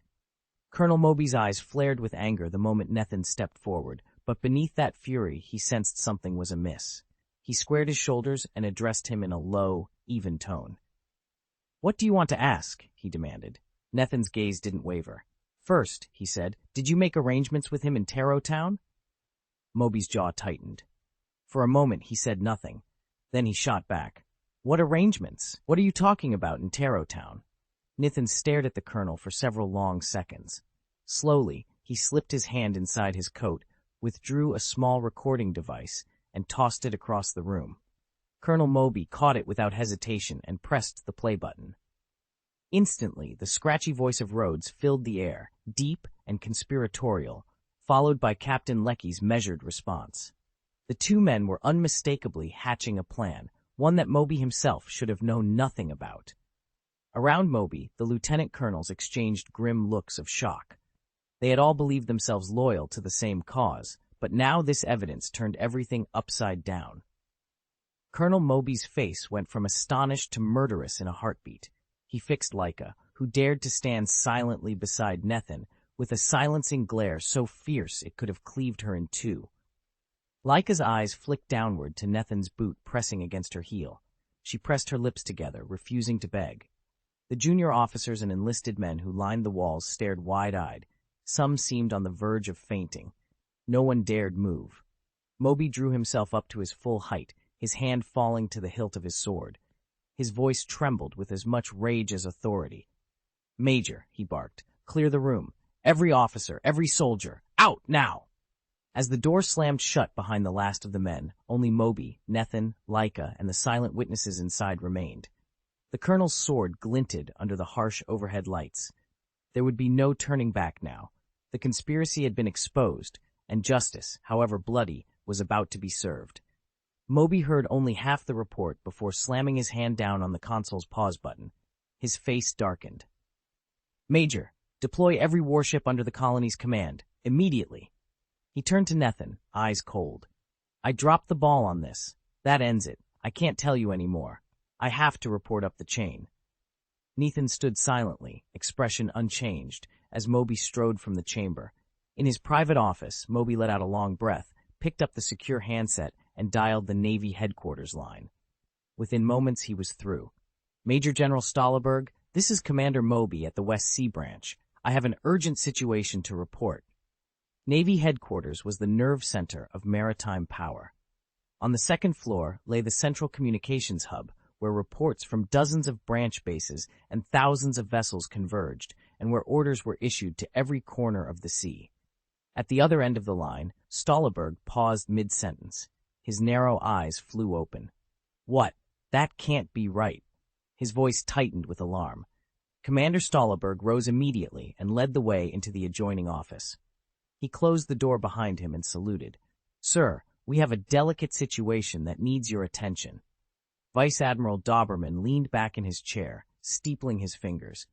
Colonel Moby's eyes flared with anger the moment Nathan stepped forward, but beneath that fury he sensed something was amiss. He squared his shoulders and addressed him in a low, even tone. "What do you want to ask?" he demanded. Nathan's gaze didn't waver. "First," he said, "did you make arrangements with him in Taro Town?" Moby's jaw tightened. For a moment he said nothing. Then he shot back. "What arrangements? What are you talking about in Taro Town?" Nathan stared at the colonel for several long seconds. Slowly, he slipped his hand inside his coat, withdrew a small recording device, and tossed it across the room. Colonel Moby caught it without hesitation and pressed the play button. Instantly, the scratchy voice of Rhodes filled the air, deep and conspiratorial, followed by Captain Lecky's measured response. The two men were unmistakably hatching a plan, one that Moby himself should have known nothing about. Around Moby, the lieutenant colonels exchanged grim looks of shock. They had all believed themselves loyal to the same cause, but now this evidence turned everything upside down. Colonel Moby's face went from astonished to murderous in a heartbeat. He fixed Laika, who dared to stand silently beside Nathan, with a silencing glare so fierce it could have cleaved her in two. Laika's eyes flicked downward to Nathan's boot pressing against her heel. She pressed her lips together, refusing to beg. The junior officers and enlisted men who lined the walls stared wide-eyed. Some seemed on the verge of fainting. No one dared move. Moby drew himself up to his full height, his hand falling to the hilt of his sword. His voice trembled with as much rage as authority. "Major," he barked, "clear the room. Every officer, every soldier, out now!" As the door slammed shut behind the last of the men, only Moby, Nathan, Laika, and the silent witnesses inside remained. The colonel's sword glinted under the harsh overhead lights. There would be no turning back now. The conspiracy had been exposed, and justice, however bloody, was about to be served. Moby heard only half the report before slamming his hand down on the console's pause button. His face darkened. "Major, deploy every warship under the colony's command, immediately." He turned to Nathan, eyes cold. "I dropped the ball on this. That ends it. I can't tell you any more. I have to report up the chain." Nathan stood silently, expression unchanged, as Moby strode from the chamber. In his private office, Moby let out a long breath, picked up the secure handset, and dialed the Navy headquarters line. Within moments, he was through. "Major General Stolleberg, this is Commander Moby at the West Sea Branch. I have an urgent situation to report." Navy headquarters was the nerve center of maritime power. On the second floor lay the Central Communications Hub, where reports from dozens of branch bases and thousands of vessels converged, and where orders were issued to every corner of the sea. At the other end of the line, Stolleberg paused mid-sentence. His narrow eyes flew open. "What? That can't be right." His voice tightened with alarm. Commander Stolleberg rose immediately and led the way into the adjoining office. He closed the door behind him and saluted. "Sir, we have a delicate situation that needs your attention." Vice Admiral Doberman leaned back in his chair, steepling his fingers.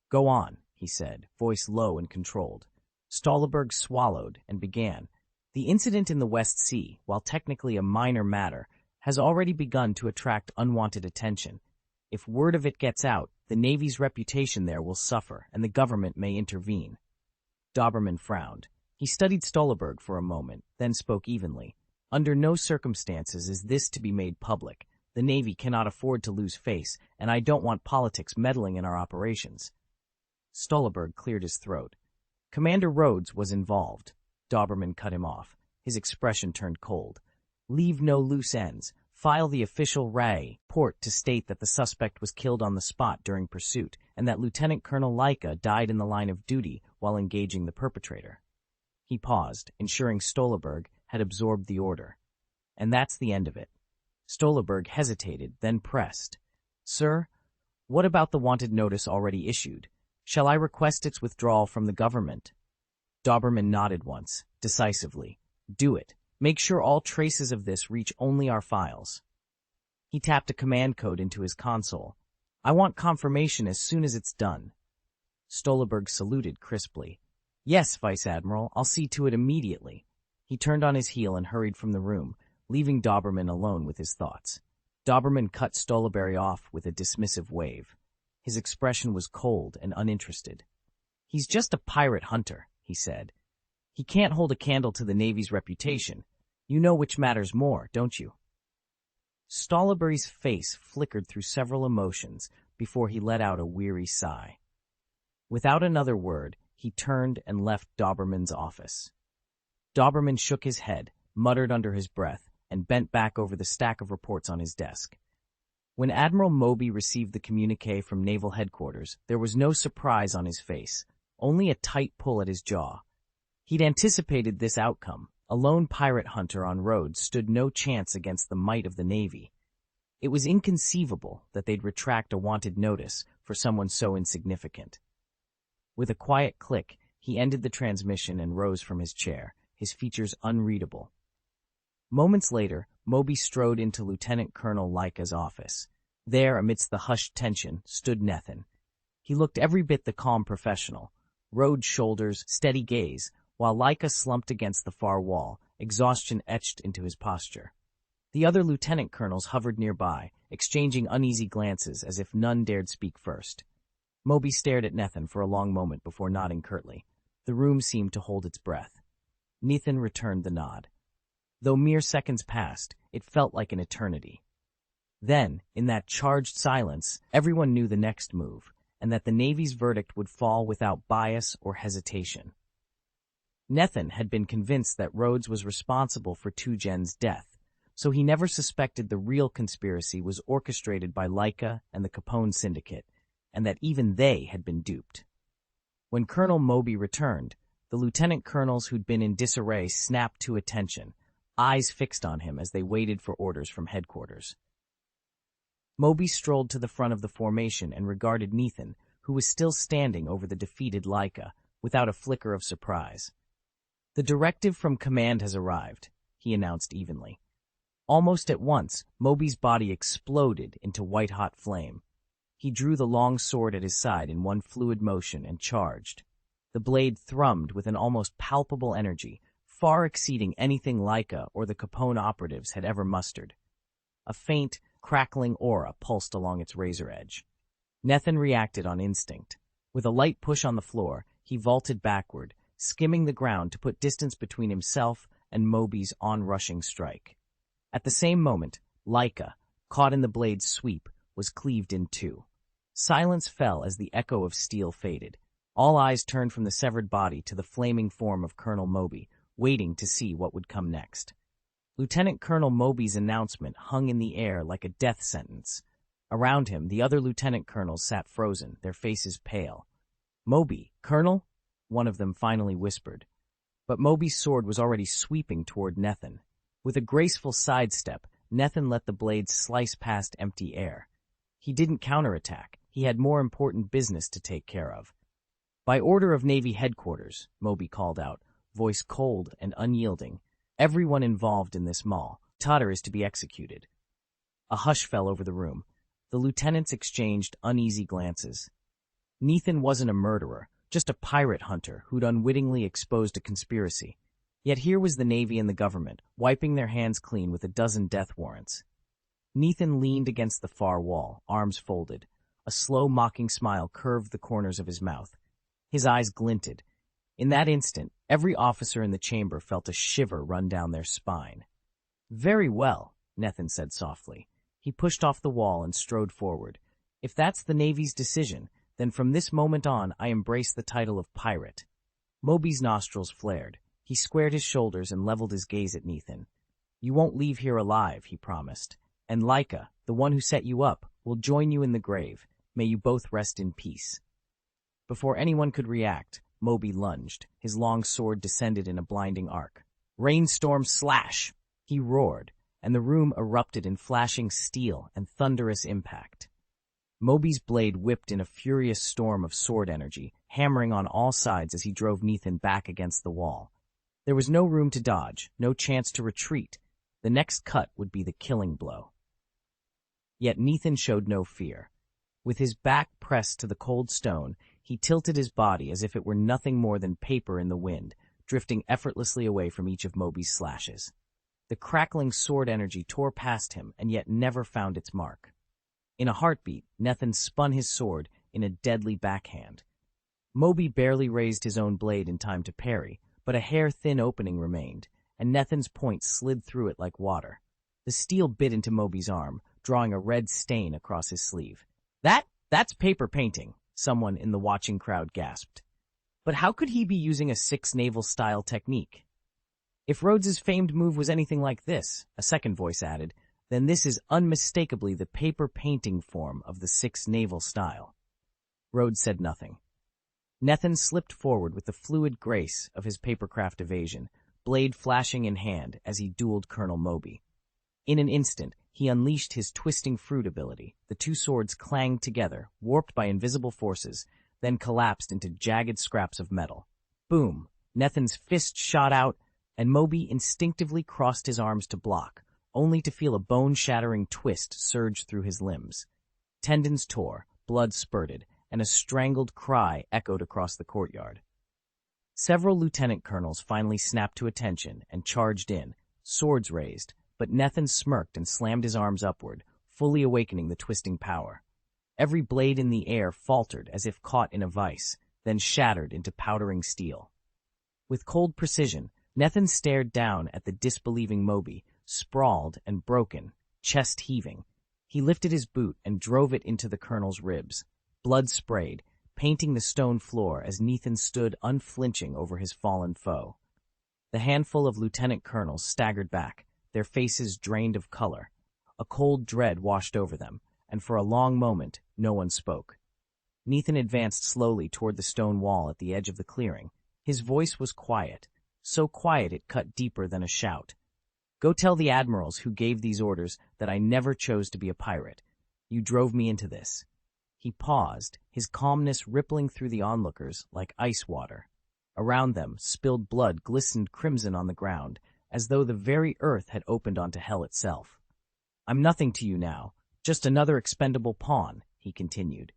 "Go on," he said, voice low and controlled. Stolleberg swallowed and began. "The incident in the West Sea, while technically a minor matter, has already begun to attract unwanted attention. If word of it gets out, the Navy's reputation there will suffer, and the government may intervene." Doberman frowned. He studied Stolleberg for a moment, then spoke evenly. "Under no circumstances is this to be made public. The Navy cannot afford to lose face, and I don't want politics meddling in our operations." Stolleberg cleared his throat. "Commander Rhodes was involved." Doberman cut him off. His expression turned cold. Leave no loose ends. File the official report to state that the suspect was killed on the spot during pursuit and that Lieutenant Colonel Laika died in the line of duty while engaging the perpetrator. He paused, ensuring Stolberg had absorbed the order. And that's the end of it. Stolberg hesitated, then pressed. Sir, what about the wanted notice already issued? Shall I request its withdrawal from the government? Doberman nodded once, decisively. Do it. Make sure all traces of this reach only our files. He tapped a command code into his console. I want confirmation as soon as it's done. Stolberg saluted crisply. Yes, Vice Admiral, I'll see to it immediately. He turned on his heel and hurried from the room, leaving Doberman alone with his thoughts. Doberman cut Stolberg off with a dismissive wave. His expression was cold and uninterested. He's just a pirate hunter, he said. He can't hold a candle to the Navy's reputation. You know which matters more, don't you? Stolberg's face flickered through several emotions before he let out a weary sigh. Without another word, he turned and left Doberman's office. Doberman shook his head, muttered under his breath, and bent back over the stack of reports on his desk. When Admiral Moby received the communiqué from Naval Headquarters, there was no surprise on his face, only a tight pull at his jaw. He'd anticipated this outcome. A lone pirate hunter on Rhodes stood no chance against the might of the Navy. It was inconceivable that they'd retract a wanted notice for someone so insignificant. With a quiet click, he ended the transmission and rose from his chair, his features unreadable. Moments later, Moby strode into Lieutenant Colonel Laika's office. There, amidst the hushed tension, stood Nethin. He looked every bit the calm professional. Road shoulders, steady gaze, while Laika slumped against the far wall, exhaustion etched into his posture. The other lieutenant colonels hovered nearby, exchanging uneasy glances as if none dared speak first. Moby stared at Nethin for a long moment before nodding curtly. The room seemed to hold its breath. Nethin returned the nod. Though mere seconds passed, it felt like an eternity. Then, in that charged silence, everyone knew the next move, and that the Navy's verdict would fall without bias or hesitation. Nethin had been convinced that Rhodes was responsible for Tujen's death, so he never suspected the real conspiracy was orchestrated by Laika and the Capone Syndicate, and that even they had been duped. When Colonel Moby returned, the lieutenant colonels who'd been in disarray snapped to attention, eyes fixed on him as they waited for orders from headquarters. Moby strolled to the front of the formation and regarded Nethin, who was still standing over the defeated Laika, without a flicker of surprise. The directive from command has arrived, he announced evenly. Almost at once, Moby's body exploded into white-hot flame. He drew the long sword at his side in one fluid motion and charged. The blade thrummed with an almost palpable energy, far exceeding anything Laika or the Capone operatives had ever mustered. A faint, crackling aura pulsed along its razor edge. Nethin reacted on instinct. With a light push on the floor, he vaulted backward, skimming the ground to put distance between himself and Moby's onrushing strike. At the same moment, Laika, caught in the blade's sweep, was cleaved in two. Silence fell as the echo of steel faded. All eyes turned from the severed body to the flaming form of Colonel Moby, waiting to see what would come next. Lieutenant Colonel Moby's announcement hung in the air like a death sentence. Around him, the other lieutenant colonels sat frozen, their faces pale. "Moby, Colonel?" one of them finally whispered. But Moby's sword was already sweeping toward Nethin. With a graceful sidestep, Nethin let the blade slice past empty air. He didn't counterattack. He had more important business to take care of. "By order of Navy Headquarters," Moby called out, voice cold and unyielding, "everyone involved in this matter is to be executed." A hush fell over the room. The lieutenants exchanged uneasy glances. Nethin wasn't a murderer, just a pirate hunter who'd unwittingly exposed a conspiracy. Yet here was the Navy and the government, wiping their hands clean with a dozen death warrants. Nethin leaned against the far wall, arms folded. A slow, mocking smile curved the corners of his mouth. His eyes glinted. In that instant, every officer in the chamber felt a shiver run down their spine. "Very well," Nethin said softly. He pushed off the wall and strode forward. "If that's the Navy's decision, then from this moment on I embrace the title of pirate." Moby's nostrils flared. He squared his shoulders and leveled his gaze at Nathan. "You won't leave here alive," he promised. "And Laika, the one who set you up, will join you in the grave. May you both rest in peace." Before anyone could react, Moby lunged. His long sword descended in a blinding arc. "Rainstorm slash!" he roared, and the room erupted in flashing steel and thunderous impact. Moby's blade whipped in a furious storm of sword energy, hammering on all sides as he drove Nathan back against the wall. There was no room to dodge, no chance to retreat. The next cut would be the killing blow. Yet Nathan showed no fear. With his back pressed to the cold stone, he tilted his body as if it were nothing more than paper in the wind, drifting effortlessly away from each of Moby's slashes. The crackling sword energy tore past him and yet never found its mark. In a heartbeat, Nathan spun his sword in a deadly backhand. Moby barely raised his own blade in time to parry, but a hair-thin opening remained, and Nathan's point slid through it like water. The steel bit into Moby's arm, drawing a red stain across his sleeve. That's paper painting," someone in the watching crowd gasped. But how could he be using a Six Naval-style technique? "If Rhodes's famed move was anything like this," a second voice added, "then this is unmistakably the paper painting form of the Six Naval style." Rhodes said nothing. Nathan slipped forward with the fluid grace of his papercraft evasion, blade flashing in hand as he dueled Colonel Moby. In an instant, he unleashed his twisting fruit ability. The two swords clanged together, warped by invisible forces, then collapsed into jagged scraps of metal. Boom! Nathan's fist shot out, and Moby instinctively crossed his arms to block, only to feel a bone-shattering twist surge through his limbs. Tendons tore, blood spurted, and a strangled cry echoed across the courtyard. Several lieutenant colonels finally snapped to attention and charged in, swords raised, but Nathan smirked and slammed his arms upward, fully awakening the twisting power. Every blade in the air faltered as if caught in a vice, then shattered into powdering steel. With cold precision, Nathan stared down at the disbelieving Moby, sprawled and broken, chest heaving. He lifted his boot and drove it into the colonel's ribs. Blood sprayed, painting the stone floor as Nathan stood unflinching over his fallen foe. The handful of lieutenant colonels staggered back, their faces drained of color. A cold dread washed over them, and for a long moment, no one spoke. Nathan advanced slowly toward the stone wall at the edge of the clearing. His voice was quiet, so quiet it cut deeper than a shout. "Go tell the admirals who gave these orders that I never chose to be a pirate. You drove me into this." He paused, his calmness rippling through the onlookers like ice water. Around them, spilled blood glistened crimson on the ground, as though the very earth had opened onto hell itself. "I'm nothing to you now, just another expendable pawn," he continued.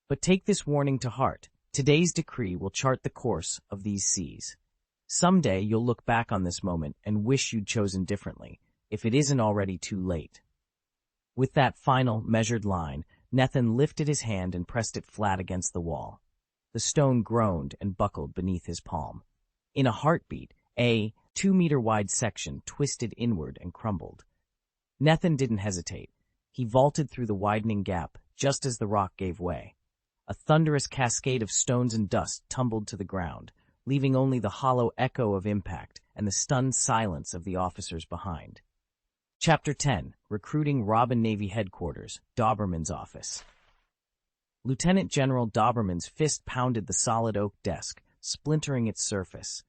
"But take this warning to heart. Today's decree will chart the course of these seas. Someday you'll look back on this moment and wish you'd chosen differently, if it isn't already too late." With that final, measured line, Nathan lifted his hand and pressed it flat against the wall. The stone groaned and buckled beneath his palm. In a heartbeat, a 2-meter-wide section twisted inward and crumbled. Nathan didn't hesitate. He vaulted through the widening gap just as the rock gave way. A thunderous cascade of stones and dust tumbled to the ground, leaving only the hollow echo of impact and the stunned silence of the officers behind. Chapter 10. Recruiting Robin Navy Headquarters, Doberman's Office. Lieutenant General Doberman's fist pounded the solid oak desk, splintering its surface.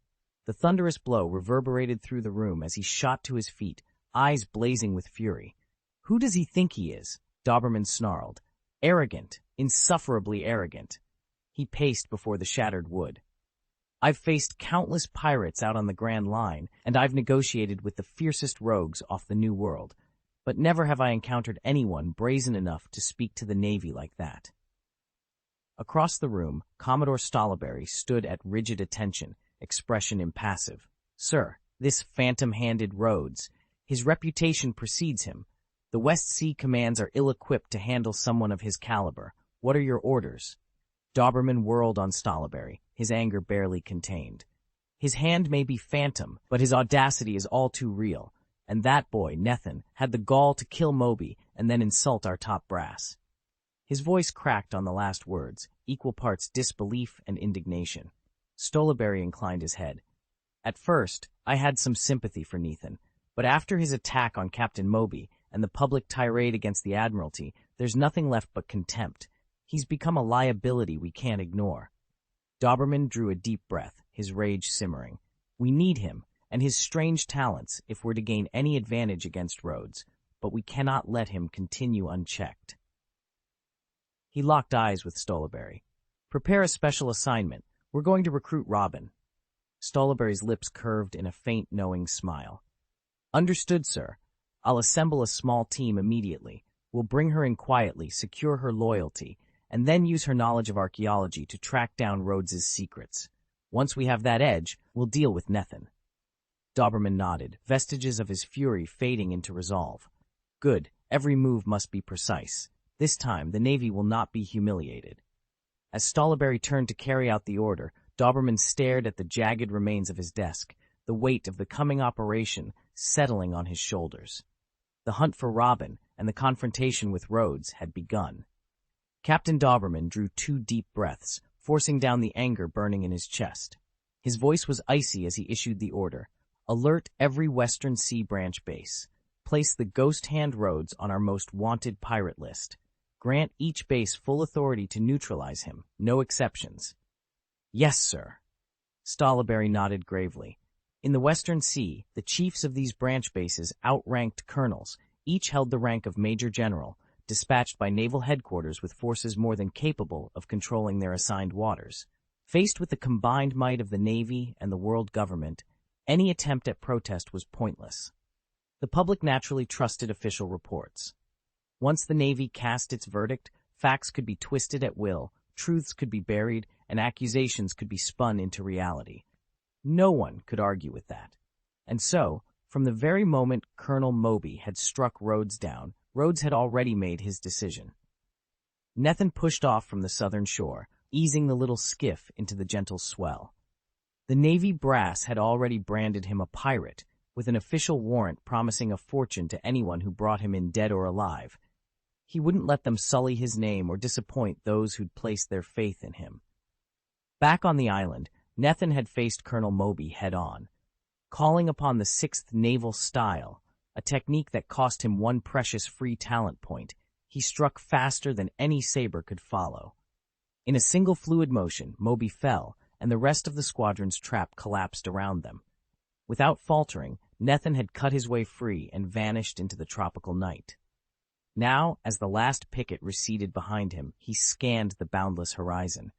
The thunderous blow reverberated through the room as he shot to his feet, eyes blazing with fury. "Who does he think he is?" Doberman snarled. "Arrogant, insufferably arrogant." He paced before the shattered wood. "I've faced countless pirates out on the Grand Line, and I've negotiated with the fiercest rogues off the New World, but never have I encountered anyone brazen enough to speak to the Navy like that." Across the room, Commodore Stolleberry stood at rigid attention, expression impassive. "Sir, this phantom-handed Rhodes. His reputation precedes him. The West Sea commands are ill-equipped to handle someone of his caliber. What are your orders?" Doberman whirled on Stolleberry, his anger barely contained. "His hand may be phantom, but his audacity is all too real, and that boy, Nathan, had the gall to kill Moby and then insult our top brass." His voice cracked on the last words, equal parts disbelief and indignation. Stolleberry inclined his head. At first, I had some sympathy for Nathan, but after his attack on Captain Moby and the public tirade against the Admiralty, there's nothing left but contempt. He's become a liability we can't ignore. Doberman drew a deep breath, his rage simmering. We need him and his strange talents if we're to gain any advantage against Rhodes, but we cannot let him continue unchecked. He locked eyes with Stolaberry. Prepare a special assignment. We're going to recruit Robin. Stolaberry's lips curved in a faint, knowing smile. Understood, sir. I'll assemble a small team immediately. We'll bring her in quietly, secure her loyalty, and then use her knowledge of archaeology to track down Rhodes's secrets. Once we have that edge, we'll deal with Nathan. Doberman nodded, vestiges of his fury fading into resolve. Good. Every move must be precise. This time, the Navy will not be humiliated. As Stolaberry turned to carry out the order, Doberman stared at the jagged remains of his desk, the weight of the coming operation settling on his shoulders. The hunt for Robin and the confrontation with Rhodes had begun. Captain Doberman drew 2 deep breaths, forcing down the anger burning in his chest. His voice was icy as he issued the order. Alert every Western Sea Branch base. Place the Ghost Hand Rhodes on our most wanted pirate list. Grant each base full authority to neutralize him, no exceptions. Yes, sir. Stolaberry nodded gravely. In the Western Sea, the chiefs of these branch bases outranked colonels. Each held the rank of Major General, dispatched by naval headquarters with forces more than capable of controlling their assigned waters. Faced with the combined might of the Navy and the world government, any attempt at protest was pointless. The public naturally trusted official reports. Once the Navy cast its verdict, facts could be twisted at will, truths could be buried, and accusations could be spun into reality. No one could argue with that. And so, from the very moment Colonel Moby had struck Rhodes down, Rhodes had already made his decision. Nathan pushed off from the southern shore, easing the little skiff into the gentle swell. The Navy brass had already branded him a pirate, with an official warrant promising a fortune to anyone who brought him in dead or alive. He wouldn't let them sully his name or disappoint those who'd placed their faith in him. Back on the island, Nathan had faced Colonel Moby head-on. Calling upon the 6th Naval Style, a technique that cost him 1 precious free talent point, he struck faster than any saber could follow. In a single fluid motion, Moby fell, and the rest of the squadron's trap collapsed around them. Without faltering, Nathan had cut his way free and vanished into the tropical night. Now, as the last picket receded behind him, he scanned the boundless horizon.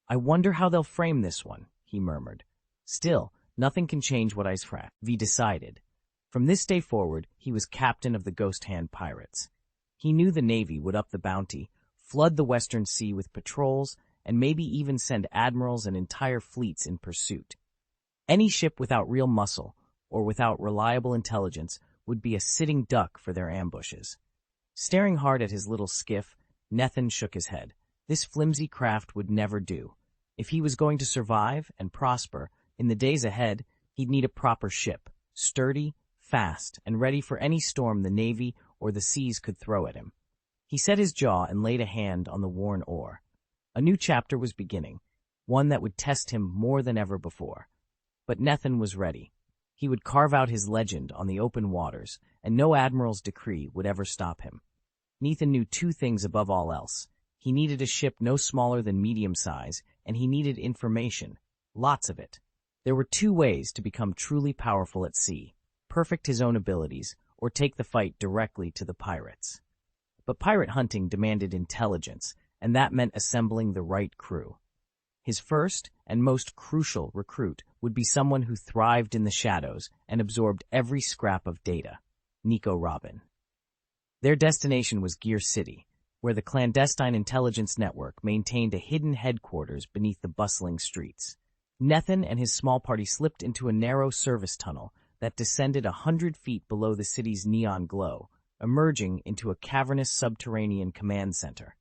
I wonder how they'll frame this one, he murmured. Still, nothing can change what I've decided. From this day forward, he was captain of the Ghost Hand Pirates. He knew the Navy would up the bounty, flood the Western Sea with patrols, and maybe even send admirals and entire fleets in pursuit. Any ship without real muscle, or without reliable intelligence, would be a sitting duck for their ambushes. Staring hard at his little skiff, Nathan shook his head. This flimsy craft would never do. If he was going to survive and prosper in the days ahead, he'd need a proper ship, sturdy, fast, and ready for any storm the Navy or the seas could throw at him. He set his jaw and laid a hand on the worn oar. A new chapter was beginning, one that would test him more than ever before. But Nathan was ready. He would carve out his legend on the open waters, and no admiral's decree would ever stop him. Nathan knew 2 things above all else. He needed a ship no smaller than medium size, and he needed information, lots of it. There were 2 ways to become truly powerful at sea: perfect his own abilities, or take the fight directly to the pirates. But pirate hunting demanded intelligence, and that meant assembling the right crew. His first and most crucial recruit would be someone who thrived in the shadows and absorbed every scrap of data: Nico Robin. Their destination was Gear City, where the clandestine intelligence network maintained a hidden headquarters beneath the bustling streets. Nathan and his small party slipped into a narrow service tunnel that descended 100 feet below the city's neon glow, emerging into a cavernous subterranean command center.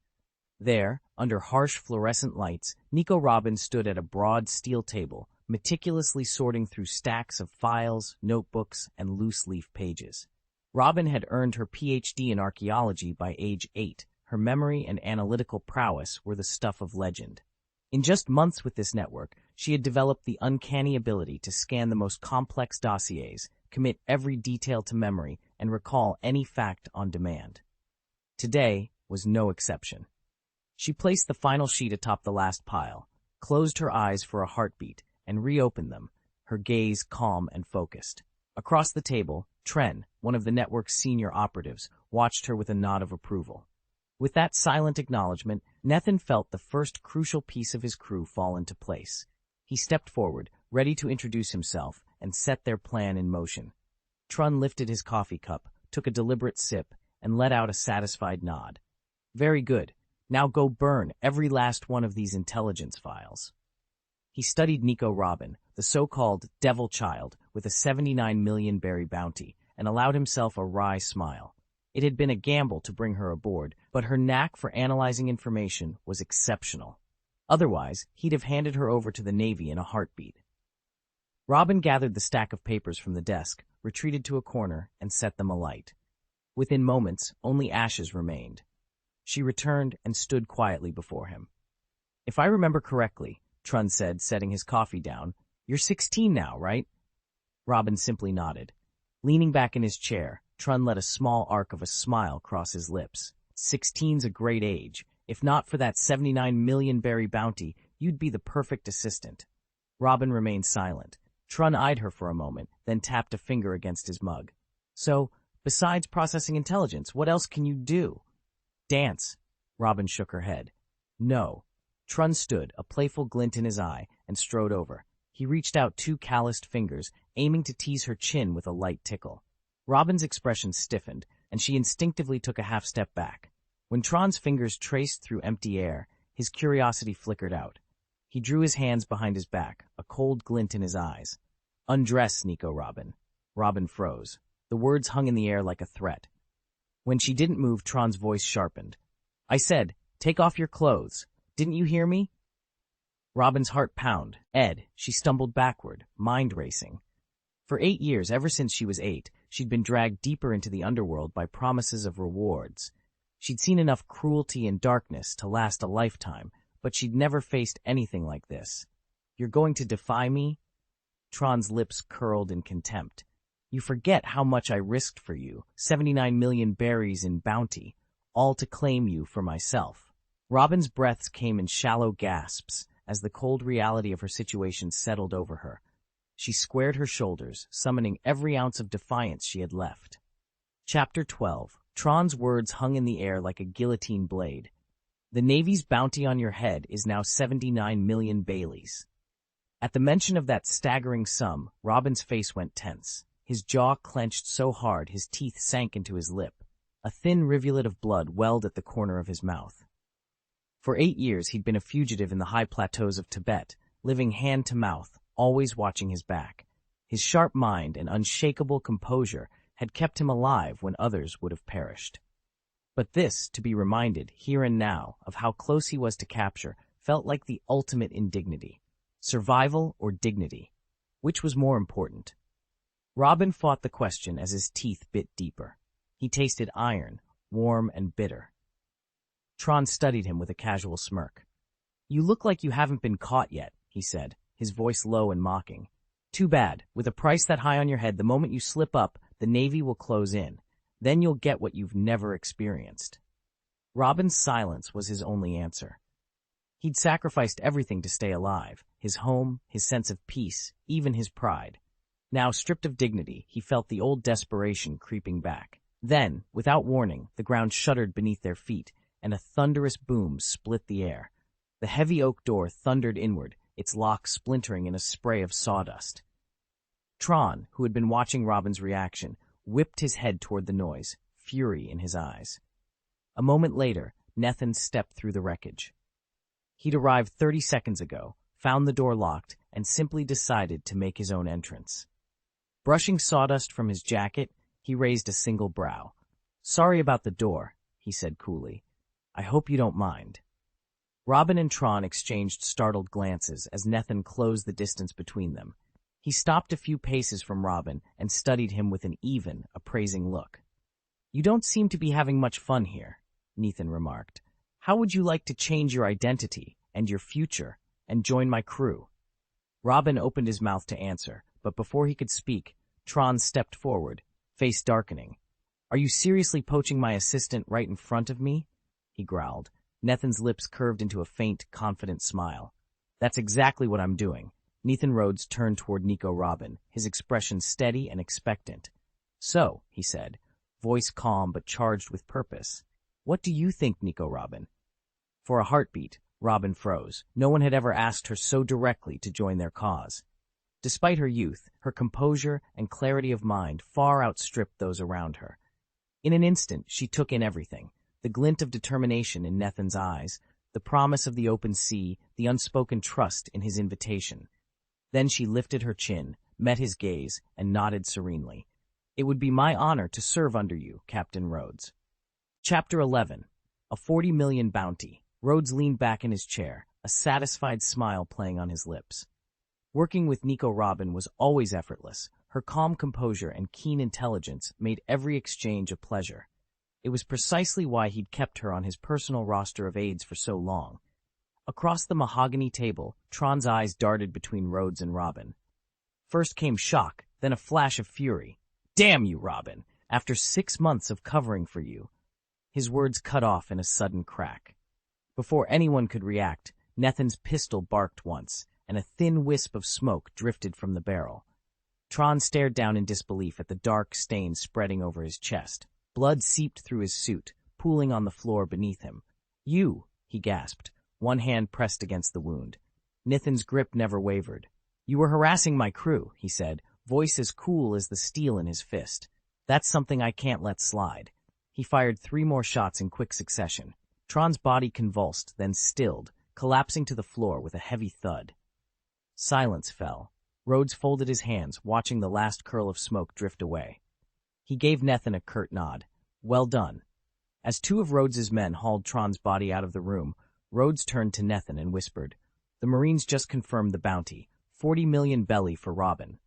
There, under harsh fluorescent lights, Nico Robin stood at a broad steel table, meticulously sorting through stacks of files, notebooks, and loose-leaf pages. Robin had earned her PhD in archaeology by age 8. Her memory and analytical prowess were the stuff of legend. In just months with this network, she had developed the uncanny ability to scan the most complex dossiers, commit every detail to memory, and recall any fact on demand. Today was no exception. She placed the final sheet atop the last pile, closed her eyes for a heartbeat, and reopened them, her gaze calm and focused. Across the table, Tren, one of the network's senior operatives, watched her with a nod of approval. With that silent acknowledgement, Nethan felt the first crucial piece of his crew fall into place. He stepped forward, ready to introduce himself, and set their plan in motion. Trun lifted his coffee cup, took a deliberate sip, and let out a satisfied nod. Very good. Now go burn every last one of these intelligence files. He studied Nico Robin, the so-called devil child, with a 79 million berry bounty, and allowed himself a wry smile. It had been a gamble to bring her aboard, but her knack for analyzing information was exceptional. Otherwise, he'd have handed her over to the Navy in a heartbeat. Robin gathered the stack of papers from the desk, retreated to a corner, and set them alight. Within moments, only ashes remained. She returned and stood quietly before him. If I remember correctly, Trun said, setting his coffee down, you're 16 now, right? Robin simply nodded. Leaning back in his chair, Trun let a small arc of a smile cross his lips. 16's a great age. If not for that 79 million berry bounty, you'd be the perfect assistant. Robin remained silent. Trun eyed her for a moment, then tapped a finger against his mug. So, besides processing intelligence, what else can you do? Dance. Robin shook her head. No. Trun stood, a playful glint in his eye, and strode over. He reached out two calloused fingers, aiming to tease her chin with a light tickle. Robin's expression stiffened, and she instinctively took a half-step back. When Tron's fingers traced through empty air, his curiosity flickered out. He drew his hands behind his back, a cold glint in his eyes. Undress, Nico Robin. Robin froze. The words hung in the air like a threat. When she didn't move, Tron's voice sharpened. I said, take off your clothes. Didn't you hear me? Robin's heart pounded. Ed, she stumbled backward, mind racing. For 8 years, ever since she was 8, she'd been dragged deeper into the underworld by promises of rewards. She'd seen enough cruelty and darkness to last a lifetime, but she'd never faced anything like this. You're going to defy me? Tron's lips curled in contempt. You forget how much I risked for you, 79 million berries in bounty, all to claim you for myself. Robin's breaths came in shallow gasps as the cold reality of her situation settled over her. She squared her shoulders, summoning every ounce of defiance she had left. Chapter 12. Tron's words hung in the air like a guillotine blade. The Navy's bounty on your head is now 79 million Baileys. At the mention of that staggering sum, Robin's face went tense. His jaw clenched so hard his teeth sank into his lip. A thin rivulet of blood welled at the corner of his mouth. For 8 years he'd been a fugitive in the high plateaus of Tibet, living hand to mouth, always watching his back. His sharp mind and unshakable composure had kept him alive when others would have perished. But this, to be reminded, here and now, of how close he was to capture, felt like the ultimate indignity. Survival or dignity? Which was more important? Robin fought the question as his teeth bit deeper. He tasted iron, warm and bitter. Tron studied him with a casual smirk. You look like you haven't been caught yet, he said, his voice low and mocking. Too bad. With a price that high on your head, the moment you slip up, the Navy will close in. Then you'll get what you've never experienced. Robin's silence was his only answer. He'd sacrificed everything to stay alive, his home, his sense of peace, even his pride. Now, stripped of dignity, he felt the old desperation creeping back. Then, without warning, the ground shuddered beneath their feet, and a thunderous boom split the air. The heavy oak door thundered inward, its lock splintering in a spray of sawdust. Tron, who had been watching Robin's reaction, whipped his head toward the noise, fury in his eyes. A moment later, Nethan stepped through the wreckage. He'd arrived 30 seconds ago, found the door locked, and simply decided to make his own entrance. Brushing sawdust from his jacket, he raised a single brow. Sorry about the door, he said coolly. I hope you don't mind. Robin and Tron exchanged startled glances as Nethan closed the distance between them. He stopped a few paces from Robin and studied him with an even, appraising look. You don't seem to be having much fun here, Nethan remarked. How would you like to change your identity and your future and join my crew? Robin opened his mouth to answer, but before he could speak, Tron stepped forward, face darkening. "Are you seriously poaching my assistant right in front of me?" he growled. Nethan's lips curved into a faint, confident smile. "That's exactly what I'm doing." Nathan Rhodes turned toward Nico Robin, his expression steady and expectant. "So," he said, voice calm but charged with purpose, "what do you think, Nico Robin?" For a heartbeat, Robin froze. No one had ever asked her so directly to join their cause. Despite her youth, her composure and clarity of mind far outstripped those around her. In an instant, she took in everything: the glint of determination in Nethan's eyes, the promise of the open sea, the unspoken trust in his invitation. Then she lifted her chin, met his gaze, and nodded serenely. "It would be my honor to serve under you, Captain Rhodes." Chapter 11. A 40 million bounty. Rhodes leaned back in his chair, a satisfied smile playing on his lips. Working with Nico Robin was always effortless. Her calm composure and keen intelligence made every exchange a pleasure. It was precisely why he'd kept her on his personal roster of aides for so long. Across the mahogany table, Tron's eyes darted between Rhodes and Robin. First came shock, then a flash of fury. "Damn you, Robin! After 6 months of covering for you." His words cut off in a sudden crack. Before anyone could react, Nethan's pistol barked once, and a thin wisp of smoke drifted from the barrel. Tron stared down in disbelief at the dark stain spreading over his chest. Blood seeped through his suit, pooling on the floor beneath him. "You," he gasped, one hand pressed against the wound. Nathan's grip never wavered. "You were harassing my crew," he said, voice as cool as the steel in his fist. "That's something I can't let slide." He fired 3 more shots in quick succession. Tron's body convulsed, then stilled, collapsing to the floor with a heavy thud. Silence fell. Rhodes folded his hands, watching the last curl of smoke drift away. He gave Nathan a curt nod. "Well done." As 2 of Rhodes's men hauled Tron's body out of the room, Rhodes turned to Nathan and whispered, "The Marines just confirmed the bounty. 40 million belly for Robin."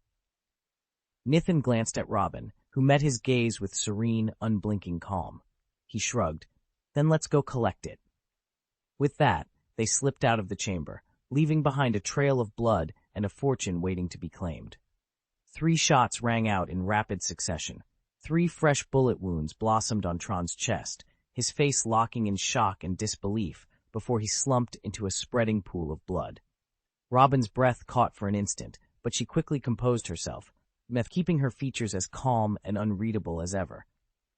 Nathan glanced at Robin, who met his gaze with serene, unblinking calm. He shrugged. "Then let's go collect it." With that, they slipped out of the chamber, leaving behind a trail of blood and a fortune waiting to be claimed. 3 shots rang out in rapid succession. 3 fresh bullet wounds blossomed on Tron's chest, his face locking in shock and disbelief before he slumped into a spreading pool of blood. Robin's breath caught for an instant, but she quickly composed herself, keeping her features as calm and unreadable as ever.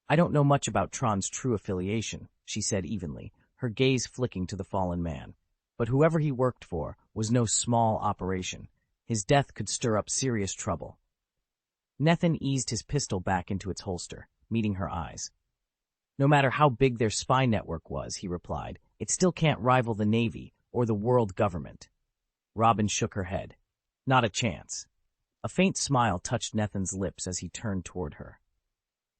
"I don't know much about Tron's true affiliation," she said evenly, her gaze flicking to the fallen man. "But whoever he worked for was no small operation. His death could stir up serious trouble." Nathan eased his pistol back into its holster, meeting her eyes. "No matter how big their spy network was," he replied, "it still can't rival the Navy or the world government." Robin shook her head. "Not a chance." A faint smile touched Nathan's lips as he turned toward her.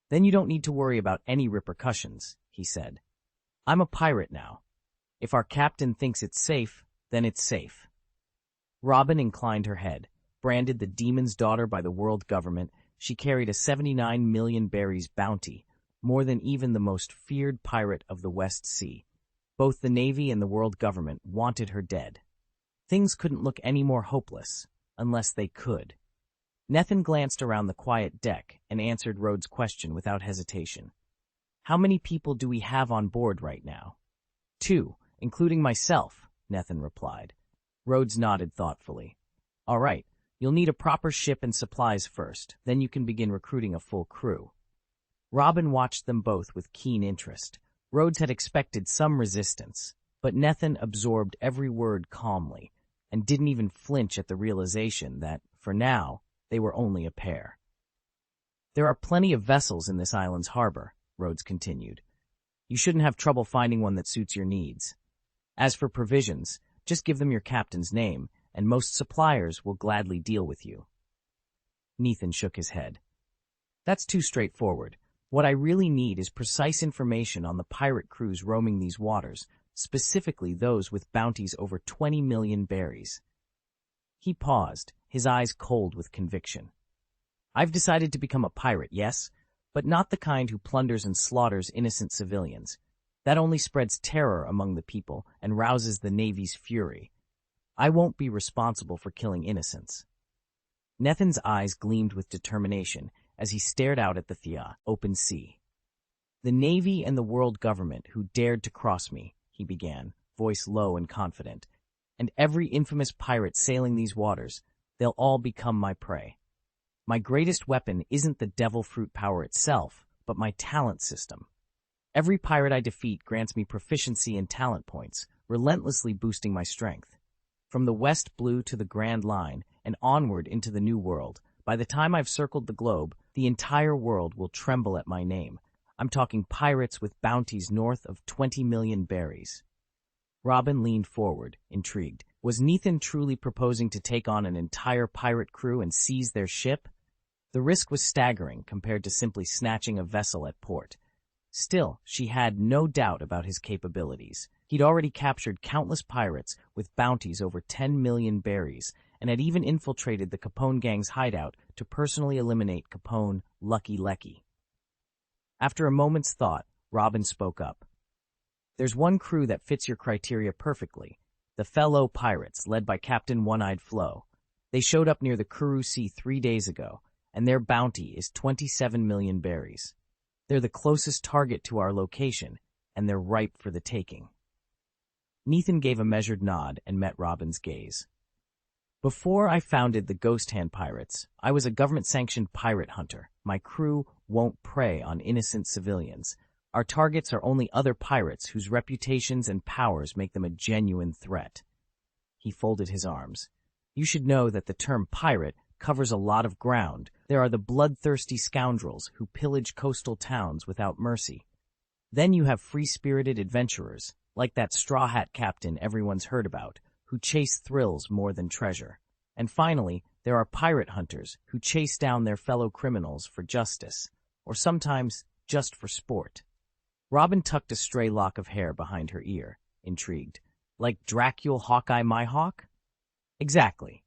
"Then you don't need to worry about any repercussions," he said. "I'm a pirate now. If our captain thinks it's safe, then it's safe." Robin inclined her head. Branded the demon's daughter by the world government, she carried a 79 million berries bounty, more than even the most feared pirate of the West Sea. Both the Navy and the world government wanted her dead. Things couldn't look any more hopeless, unless they could. Nathan glanced around the quiet deck and answered Rhodes' question without hesitation. "How many people do we have on board right now?" 2, including myself, Nathan replied. Rhodes nodded thoughtfully. "All right, you'll need a proper ship and supplies first, then you can begin recruiting a full crew." Robin watched them both with keen interest. Rhodes had expected some resistance, but Nathan absorbed every word calmly and didn't even flinch at the realization that, for now, they were only a pair. "There are plenty of vessels in this island's harbor," Rhodes continued. "You shouldn't have trouble finding one that suits your needs. As for provisions, just give them your captain's name, and most suppliers will gladly deal with you." Nathan shook his head. "That's too straightforward. What I really need is precise information on the pirate crews roaming these waters, specifically those with bounties over 20 million berries." He paused, his eyes cold with conviction. "I've decided to become a pirate, yes, but not the kind who plunders and slaughters innocent civilians. That only spreads terror among the people and rouses the Navy's fury. I won't be responsible for killing innocents. Nethin's eyes gleamed with determination as he stared out at the open sea. The Navy and the world government who dared to cross me, he began, voice low and confident, and every infamous pirate sailing these waters, they'll all become my prey. My greatest weapon isn't the devil fruit power itself, but my talent system. Every pirate I defeat grants me proficiency and talent points, relentlessly boosting my strength. From the West Blue to the Grand Line and onward into the New World, by the time I've circled the globe, the entire world will tremble at my name. I'm talking pirates with bounties north of 20 million berries. Robin leaned forward, intrigued. Was Nathan truly proposing to take on an entire pirate crew and seize their ship? The risk was staggering compared to simply snatching a vessel at port. Still, she had no doubt about his capabilities. He'd already captured countless pirates with bounties over 10 million berries and had even infiltrated the Capone gang's hideout to personally eliminate Capone Lucky Lecky. After a moment's thought, Robin spoke up. There's one crew that fits your criteria perfectly. The fellow pirates, led by Captain One-Eyed Flo. They showed up near the Kuru Sea 3 days ago, and their bounty is 27 million berries. They're the closest target to our location, and they're ripe for the taking. Nathan gave a measured nod and met Robin's gaze. Before I founded the Ghost Hand Pirates, I was a government-sanctioned pirate hunter. My crew won't prey on innocent civilians. Our targets are only other pirates whose reputations and powers make them a genuine threat. He folded his arms. You should know that the term pirate covers a lot of ground. There are the bloodthirsty scoundrels who pillage coastal towns without mercy. Then you have free-spirited adventurers, like that straw hat captain everyone's heard about, who chase thrills more than treasure. And finally, there are pirate hunters who chase down their fellow criminals for justice, or sometimes just for sport. Robin tucked a stray lock of hair behind her ear, intrigued. Like Dracula Hawkeye my hawk? Exactly.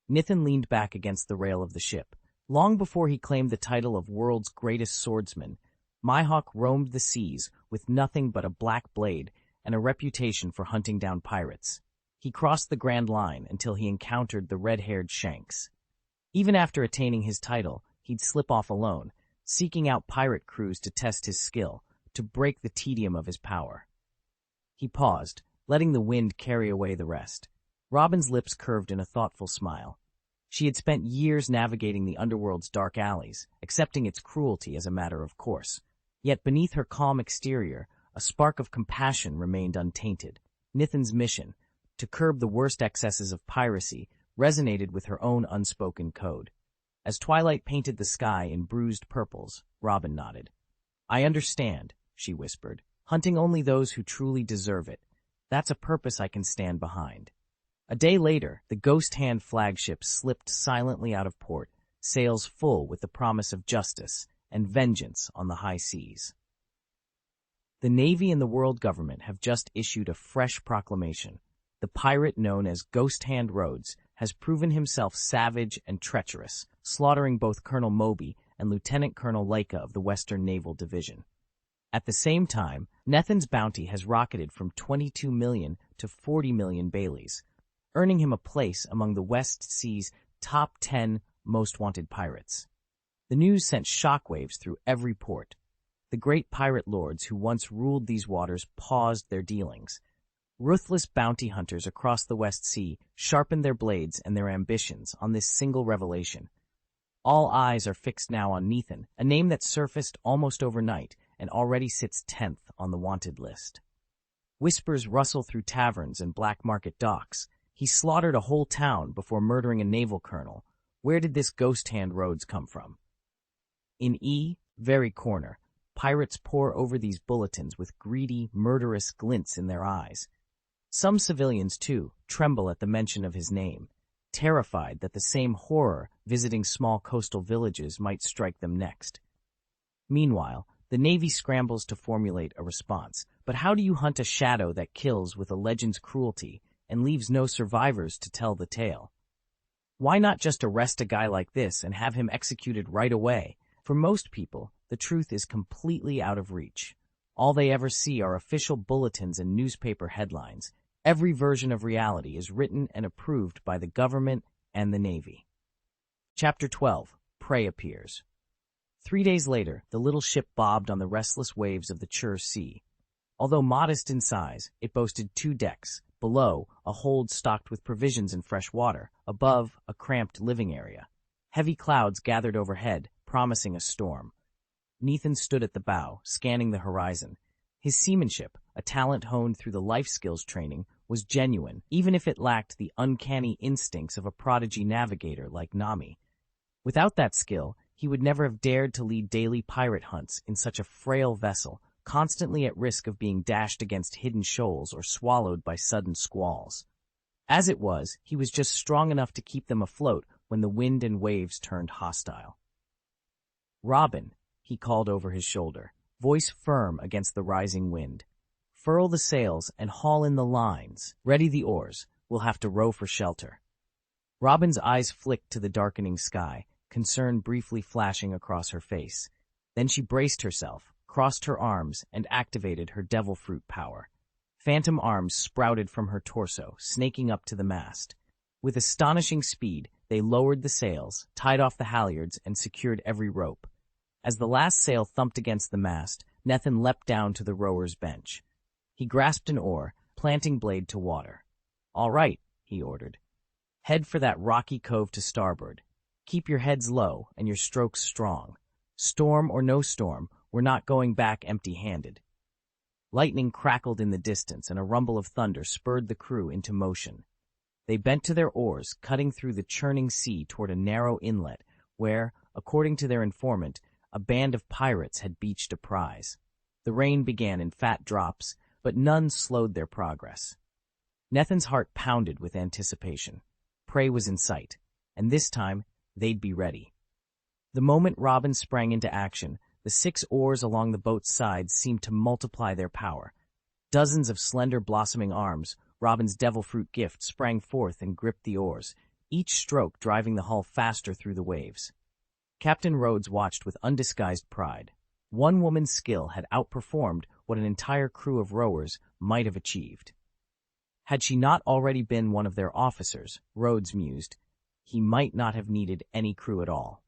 Nathan leaned back against the rail of the ship. Long before he claimed the title of world's greatest swordsman, Mihawk roamed the seas with nothing but a black blade and a reputation for hunting down pirates. He crossed the Grand Line until he encountered the red-haired Shanks. Even after attaining his title, he'd slip off alone, seeking out pirate crews to test his skill, to break the tedium of his power. He paused, letting the wind carry away the rest. Robin's lips curved in a thoughtful smile. She had spent years navigating the underworld's dark alleys, accepting its cruelty as a matter of course. Yet beneath her calm exterior, a spark of compassion remained untainted. Nathan's mission, to curb the worst excesses of piracy, resonated with her own unspoken code. As twilight painted the sky in bruised purples, Robin nodded. I understand, she whispered, hunting only those who truly deserve it. That's a purpose I can stand behind. A day later, the Ghost Hand flagship slipped silently out of port, sails full with the promise of justice and vengeance on the high seas. The Navy and the world government have just issued a fresh proclamation. The pirate known as Ghost Hand Rhodes has proven himself savage and treacherous, slaughtering both Colonel Moby and Lieutenant Colonel Laika of the Western Naval Division. At the same time, Nathan's bounty has rocketed from 22 million to 40 million Baileys, earning him a place among the West Sea's top 10 most wanted pirates. The news sent shockwaves through every port. The great pirate lords who once ruled these waters paused their dealings. Ruthless bounty hunters across the West Sea sharpened their blades and their ambitions on this single revelation. All eyes are fixed now on Nathan, a name that surfaced almost overnight and already sits 10th on the wanted list. Whispers rustle through taverns and black market docks. He slaughtered a whole town before murdering a naval colonel. Where did this Ghost Hand Rhodes come from? In very corner, pirates pore over these bulletins with greedy, murderous glints in their eyes. Some civilians, too, tremble at the mention of his name, terrified that the same horror visiting small coastal villages might strike them next. Meanwhile, the Navy scrambles to formulate a response. But how do you hunt a shadow that kills with a legend's cruelty and leaves no survivors to tell the tale? Why not just arrest a guy like this and have him executed right away? For most people, the truth is completely out of reach. All they ever see are official bulletins and newspaper headlines, Every version of reality is written and approved by the government and the Navy. Chapter 12. Prey appears. 3 days later, the little ship bobbed on the restless waves of the Chur Sea. Although modest in size, it boasted 2 decks. Below, a hold stocked with provisions and fresh water. Above, a cramped living area. Heavy clouds gathered overhead, promising a storm. Nathan stood at the bow, scanning the horizon. His seamanship, a talent honed through the life skills training, was genuine, even if it lacked the uncanny instincts of a prodigy navigator like Nami. Without that skill, he would never have dared to lead daily pirate hunts in such a frail vessel, constantly at risk of being dashed against hidden shoals or swallowed by sudden squalls. As it was, he was just strong enough to keep them afloat when the wind and waves turned hostile. "Robin," he called over his shoulder, voice firm against the rising wind. "Furl the sails and haul in the lines. Ready the oars. We'll have to row for shelter." Robin's eyes flicked to the darkening sky, concern briefly flashing across her face. Then she braced herself, crossed her arms, and activated her devil fruit power. Phantom arms sprouted from her torso, snaking up to the mast. With astonishing speed, they lowered the sails, tied off the halyards, and secured every rope. As the last sail thumped against the mast, Nathan leapt down to the rower's bench. He grasped an oar, planting blade to water. "All right," he ordered. "Head for that rocky cove to starboard. Keep your heads low and your strokes strong. Storm or no storm, we're not going back empty-handed." Lightning crackled in the distance, and a rumble of thunder spurred the crew into motion. They bent to their oars, cutting through the churning sea toward a narrow inlet where, according to their informant, a band of pirates had beached a prize. The rain began in fat drops, but none slowed their progress. Nathan's heart pounded with anticipation. Prey was in sight, and this time they'd be ready. The moment Robin sprang into action, the 6 oars along the boat's sides seemed to multiply their power. Dozens of slender blossoming arms, Robin's devil fruit gift, sprang forth and gripped the oars, each stroke driving the hull faster through the waves. Captain Rhodes watched with undisguised pride. One woman's skill had outperformed what an entire crew of rowers might have achieved. Had she not already been one of their officers, Rhodes mused, he might not have needed any crew at all.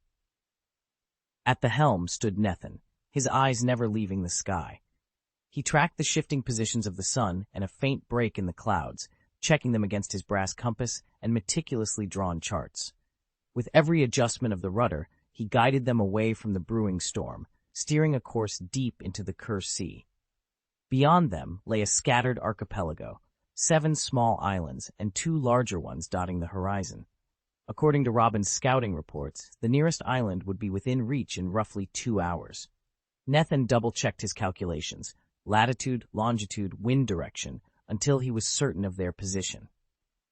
At the helm stood Nathan, his eyes never leaving the sky. He tracked the shifting positions of the sun and a faint break in the clouds, checking them against his brass compass and meticulously drawn charts. With every adjustment of the rudder, he guided them away from the brewing storm, steering a course deep into the Chur Sea. Beyond them lay a scattered archipelago, 7 small islands and 2 larger ones dotting the horizon. According to Robin's scouting reports, the nearest island would be within reach in roughly 2 hours. Nathan double-checked his calculations, latitude, longitude, wind direction, until he was certain of their position.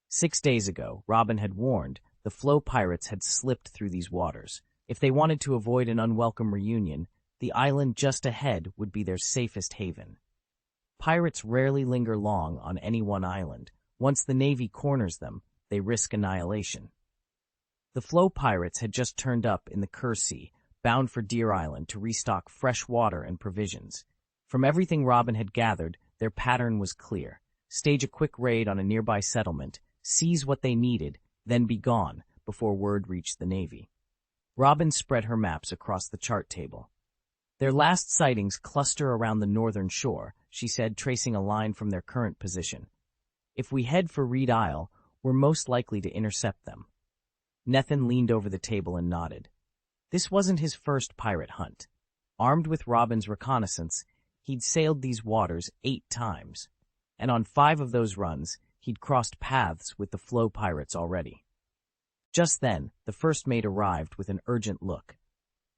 6 days ago, Robin had warned, the flow pirates had slipped through these waters. If they wanted to avoid an unwelcome reunion, the island just ahead would be their safest haven. Pirates rarely linger long on any one island. Once the Navy corners them, they risk annihilation. The flow pirates had just turned up in the Chur Sea, bound for Deer Island to restock fresh water and provisions. From everything Robin had gathered, their pattern was clear. Stage a quick raid on a nearby settlement, seize what they needed, then be gone before word reached the Navy. Robin spread her maps across the chart table. "Their last sightings cluster around the northern shore," she said, tracing a line from their current position. "If we head for Reed Isle, we're most likely to intercept them." Nathan leaned over the table and nodded. This wasn't his first pirate hunt. Armed with Robin's reconnaissance, he'd sailed these waters 8 times, and on 5 of those runs, he'd crossed paths with the flow pirates already. Just then, the first mate arrived with an urgent look.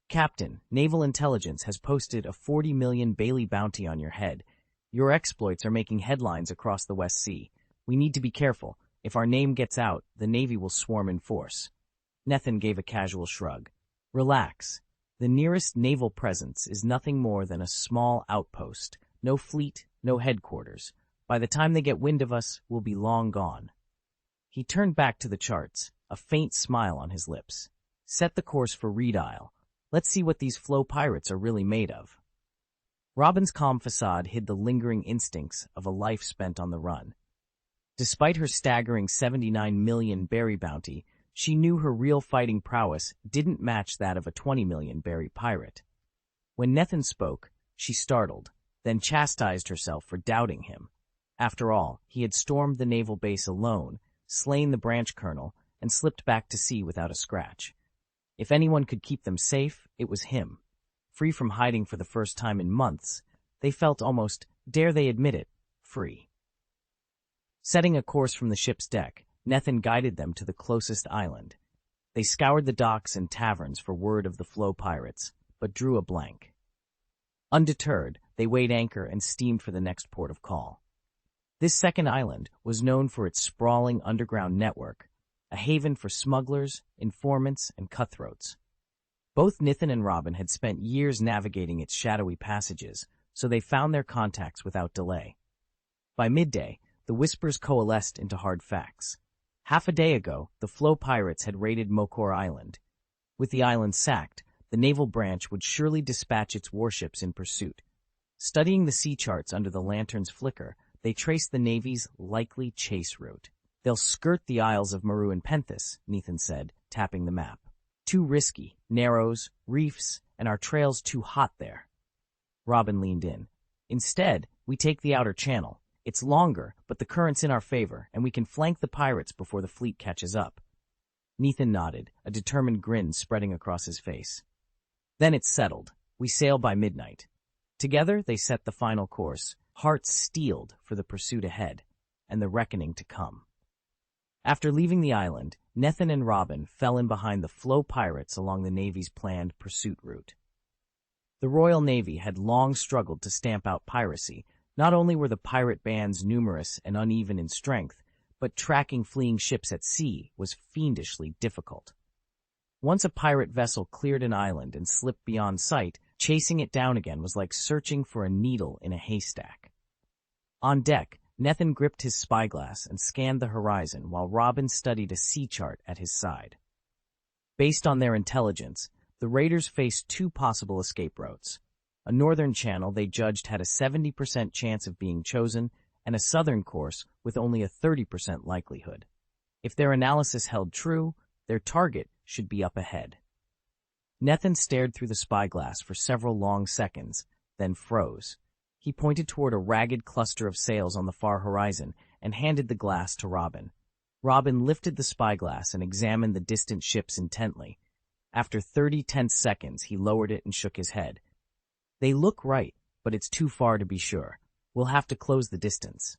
"Captain, Naval Intelligence has posted a 40 million Bailey bounty on your head. Your exploits are making headlines across the West Sea. We need to be careful. If our name gets out, the Navy will swarm in force." Nathan gave a casual shrug. "Relax. The nearest naval presence is nothing more than a small outpost. No fleet, no headquarters. By the time they get wind of us, we'll be long gone." He turned back to the charts, a faint smile on his lips. "Set the course for Reed Isle. Let's see what these flow pirates are really made of." Robin's calm facade hid the lingering instincts of a life spent on the run. Despite her staggering 79 million berry bounty, she knew her real fighting prowess didn't match that of a 20 million berry pirate. When Nethan spoke, she startled, then chastised herself for doubting him. After all, he had stormed the naval base alone, slain the branch colonel, and slipped back to sea without a scratch. If anyone could keep them safe, it was him. Free from hiding for the first time in months, they felt almost, dare they admit it, free. Setting a course from the ship's deck, Nethan guided them to the closest island. They scoured the docks and taverns for word of the flow pirates, but drew a blank. Undeterred, they weighed anchor and steamed for the next port of call. This second island was known for its sprawling underground network, a haven for smugglers, informants, and cutthroats. Both Nathan and Robin had spent years navigating its shadowy passages, so they found their contacts without delay. By midday, the whispers coalesced into hard facts. Half a day ago, the Flow pirates had raided Mokor Island. With the island sacked, the naval branch would surely dispatch its warships in pursuit. Studying the sea charts under the lantern's flicker, they traced the Navy's likely chase route. "They'll skirt the Isles of Maru and Penthus," Nathan said, tapping the map. "Too risky, narrows, reefs, and our trail's too hot there." Robin leaned in. "Instead, we take the outer channel. It's longer, but the current's in our favor, and we can flank the pirates before the fleet catches up." Nathan nodded, a determined grin spreading across his face. "Then it's settled. We sail by midnight." Together, they set the final course, hearts steeled for the pursuit ahead and the reckoning to come. After leaving the island, Nathan and Robin fell in behind the Flow pirates along the Navy's planned pursuit route. The Royal Navy had long struggled to stamp out piracy. Not only were the pirate bands numerous and uneven in strength, but tracking fleeing ships at sea was fiendishly difficult. Once a pirate vessel cleared an island and slipped beyond sight, chasing it down again was like searching for a needle in a haystack. On deck, Nathan gripped his spyglass and scanned the horizon while Robin studied a sea chart at his side. Based on their intelligence, the raiders faced two possible escape routes. A northern channel they judged had a 70% chance of being chosen, and a southern course with only a 30% likelihood. If their analysis held true, their target should be up ahead. Nathan stared through the spyglass for several long seconds, then froze. He pointed toward a ragged cluster of sails on the far horizon and handed the glass to Robin. Robin lifted the spyglass and examined the distant ships intently. After 30 tense seconds, he lowered it and shook his head. "They look right, but it's too far to be sure. We'll have to close the distance."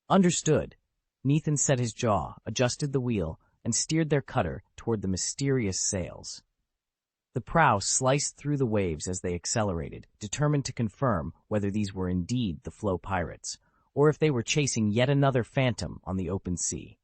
"Understood." Nathan set his jaw, adjusted the wheel, and steered their cutter toward the mysterious sails. The prow sliced through the waves as they accelerated, determined to confirm whether these were indeed the Flow pirates, or if they were chasing yet another phantom on the open sea.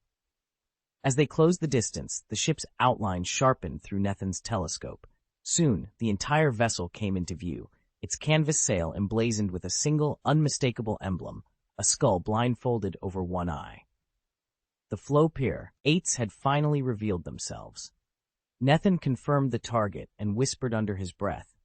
As they closed the distance, the ship's outline sharpened through Nathan's telescope. Soon, the entire vessel came into view, its canvas sail emblazoned with a single, unmistakable emblem, a skull blindfolded over one eye. The Flow pier, eights had finally revealed themselves. Nathan confirmed the target and whispered under his breath.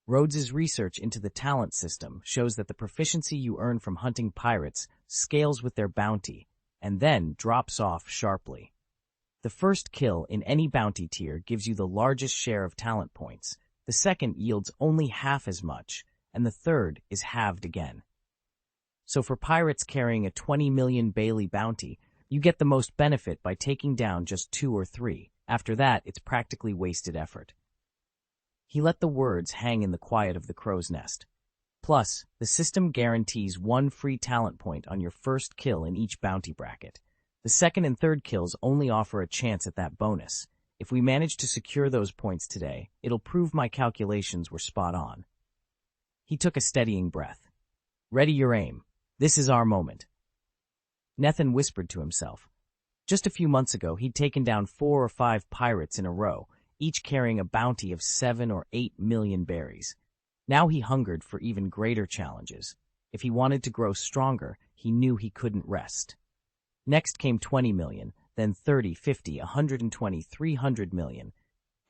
Rhodes's research into the talent system shows that the proficiency you earn from hunting pirates scales with their bounty, and then drops off sharply. The first kill in any bounty tier gives you the largest share of talent points, the second yields only half as much, and the third is halved again. So for pirates carrying a 20 million Bailey bounty, you get the most benefit by taking down just 2 or 3. After that, it's practically wasted effort. He let the words hang in the quiet of the crow's nest. Plus, the system guarantees 1 free talent point on your first kill in each bounty bracket. The second and third kills only offer a chance at that bonus. If we manage to secure those points today, it'll prove my calculations were spot on. He took a steadying breath. "Ready your aim. This is our moment." Nathan whispered to himself. Just a few months ago, he'd taken down 4 or 5 pirates in a row, each carrying a bounty of 7 or 8 million berries. Now he hungered for even greater challenges. If he wanted to grow stronger, he knew he couldn't rest. Next came 20 million, then 30, 50, 120, 300 million,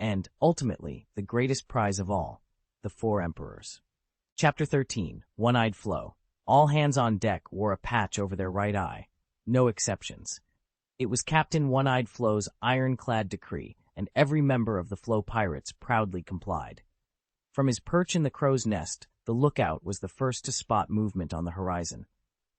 and, ultimately, the greatest prize of all, the 4 emperors. Chapter 13, One-Eyed Flow. All hands on deck wore a patch over their right eye. no exceptions. It was Captain One-Eyed Flow's ironclad decree, and every member of the Flow pirates proudly complied. From his perch in the crow's nest, the lookout was the first to spot movement on the horizon.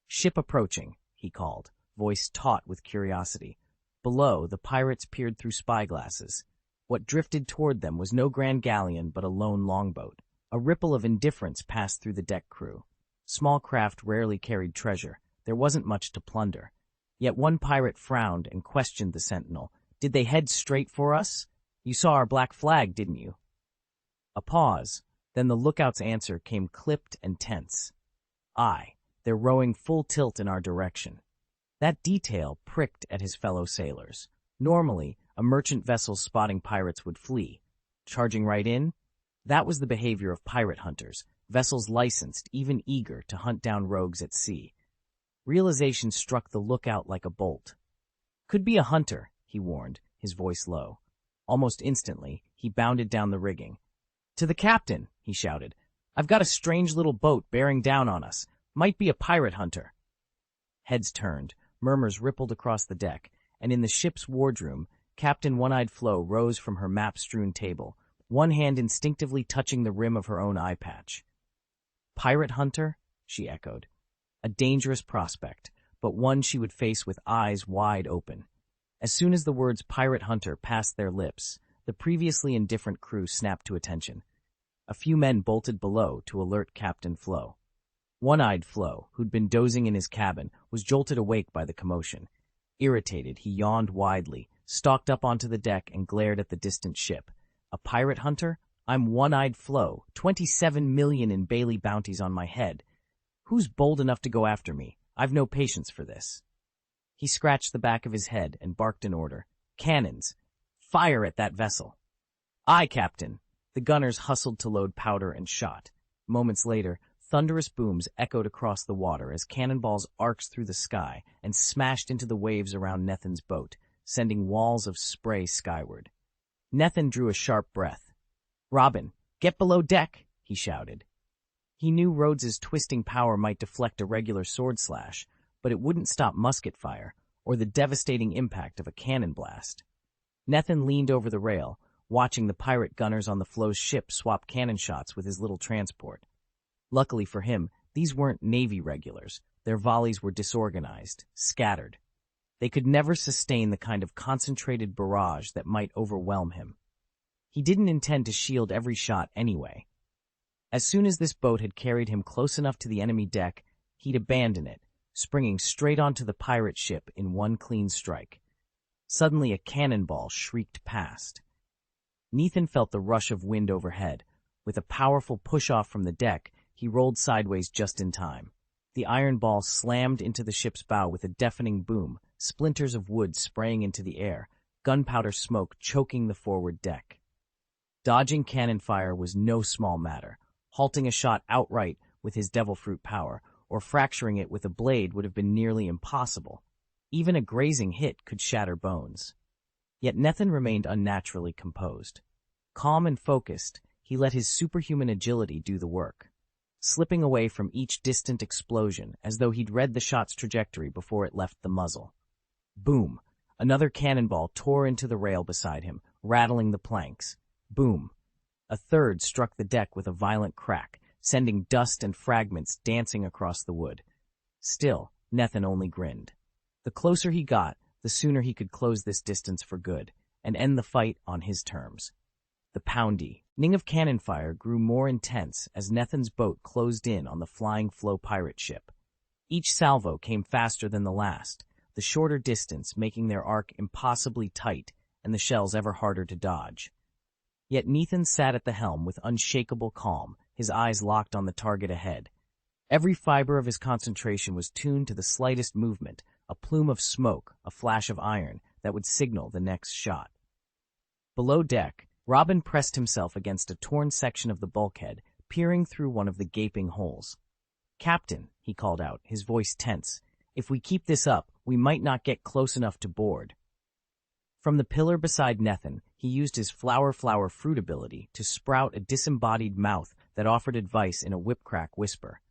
"Ship approaching," he called, voice taut with curiosity. Below, the pirates peered through spyglasses. What drifted toward them was no grand galleon but a lone longboat. A ripple of indifference passed through the deck crew. Small craft rarely carried treasure. There wasn't much to plunder. Yet one pirate frowned and questioned the sentinel. "Did they head straight for us? You saw our black flag, didn't you?" A pause. Then the lookout's answer came clipped and tense. "Aye, they're rowing full tilt in our direction." That detail pricked at his fellow sailors. Normally, a merchant vessel spotting pirates would flee. Charging right in? That was the behavior of pirate hunters, vessels licensed, even eager to hunt down rogues at sea. Realization struck the lookout like a bolt. "Could be a hunter," he warned, his voice low. Almost instantly, he bounded down the rigging. "To the captain," he shouted. "I've got a strange little boat bearing down on us. Might be a pirate hunter." Heads turned, murmurs rippled across the deck, and in the ship's wardroom, Captain One-Eyed Flo rose from her map-strewn table, one hand instinctively touching the rim of her own eye patch. "Pirate hunter?" she echoed. A dangerous prospect, but one she would face with eyes wide open. As soon as the words pirate hunter passed their lips, the previously indifferent crew snapped to attention. A few men bolted below to alert Captain Flo. One-Eyed Flo, who'd been dozing in his cabin, was jolted awake by the commotion. Irritated, he yawned widely, stalked up onto the deck and glared at the distant ship. "A pirate hunter? I'm One-Eyed Flo, 27 million in Bailey bounties on my head. Who's bold enough to go after me? I've no patience for this." He scratched the back of his head and barked an order. "Cannons! Fire at that vessel!" "Aye, Captain!" The gunners hustled to load powder and shot. Moments later, thunderous booms echoed across the water as cannonballs arced through the sky and smashed into the waves around Nethan's boat, sending walls of spray skyward. Nethan drew a sharp breath. "Robin, get below deck!" he shouted. He knew Rhodes's twisting power might deflect a regular sword slash, but it wouldn't stop musket fire or the devastating impact of a cannon blast. Nethan leaned over the rail, watching the pirate gunners on the Flow's ship swap cannon shots with his little transport. Luckily for him, these weren't Navy regulars. Their volleys were disorganized, scattered. They could never sustain the kind of concentrated barrage that might overwhelm him. He didn't intend to shield every shot anyway. As soon as this boat had carried him close enough to the enemy deck, he'd abandon it, springing straight onto the pirate ship in one clean strike. Suddenly a cannonball shrieked past. Nethan felt the rush of wind overhead. With a powerful push-off from the deck, he rolled sideways just in time. The iron ball slammed into the ship's bow with a deafening boom, splinters of wood spraying into the air, gunpowder smoke choking the forward deck. Dodging cannon fire was no small matter. Halting a shot outright with his devil fruit power, or fracturing it with a blade would have been nearly impossible. Even a grazing hit could shatter bones. Yet Nethan remained unnaturally composed. Calm and focused, he let his superhuman agility do the work, slipping away from each distant explosion as though he'd read the shot's trajectory before it left the muzzle. Boom! Another cannonball tore into the rail beside him, rattling the planks. Boom! A third struck the deck with a violent crack, sending dust and fragments dancing across the wood. Still, Nethan only grinned. The closer he got, the sooner he could close this distance for good, and end the fight on his terms. The pounding of cannon fire grew more intense as Nethan's boat closed in on the flying Flow pirate ship. Each salvo came faster than the last, the shorter distance making their arc impossibly tight and the shells ever harder to dodge. Yet Nethan sat at the helm with unshakable calm, his eyes locked on the target ahead. Every fiber of his concentration was tuned to the slightest movement, a plume of smoke, a flash of iron that would signal the next shot. Below deck, Robin pressed himself against a torn section of the bulkhead, peering through one of the gaping holes. "Captain," he called out, his voice tense, "if we keep this up, we might not get close enough to board." From the pillar beside Nethan, he used his flower fruit ability to sprout a disembodied mouth that offered advice in a whip-crack whisper.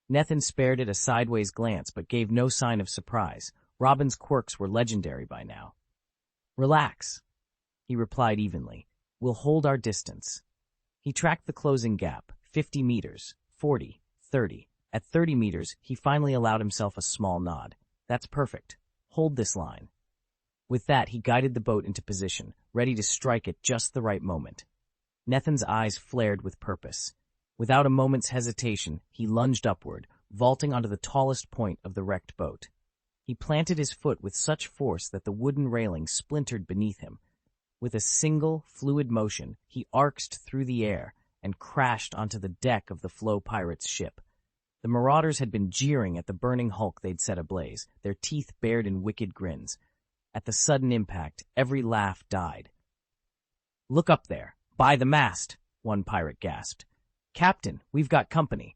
Nethan spared it a sideways glance but gave no sign of surprise, Robin's quirks were legendary by now. "Relax," he replied evenly. "We'll hold our distance." He tracked the closing gap, 50 meters, 40, 30. At 30 meters, he finally allowed himself a small nod. "That's perfect. Hold this line." With that, he guided the boat into position, ready to strike at just the right moment. Nethan's eyes flared with purpose. Without a moment's hesitation, he lunged upward, vaulting onto the tallest point of the wrecked boat. He planted his foot with such force that the wooden railing splintered beneath him. With a single, fluid motion, he arced through the air and crashed onto the deck of the Flow Pirates' ship. The marauders had been jeering at the burning hulk they'd set ablaze, their teeth bared in wicked grins. At the sudden impact, every laugh died. "Look up there, by the mast," one pirate gasped. "Captain, we've got company."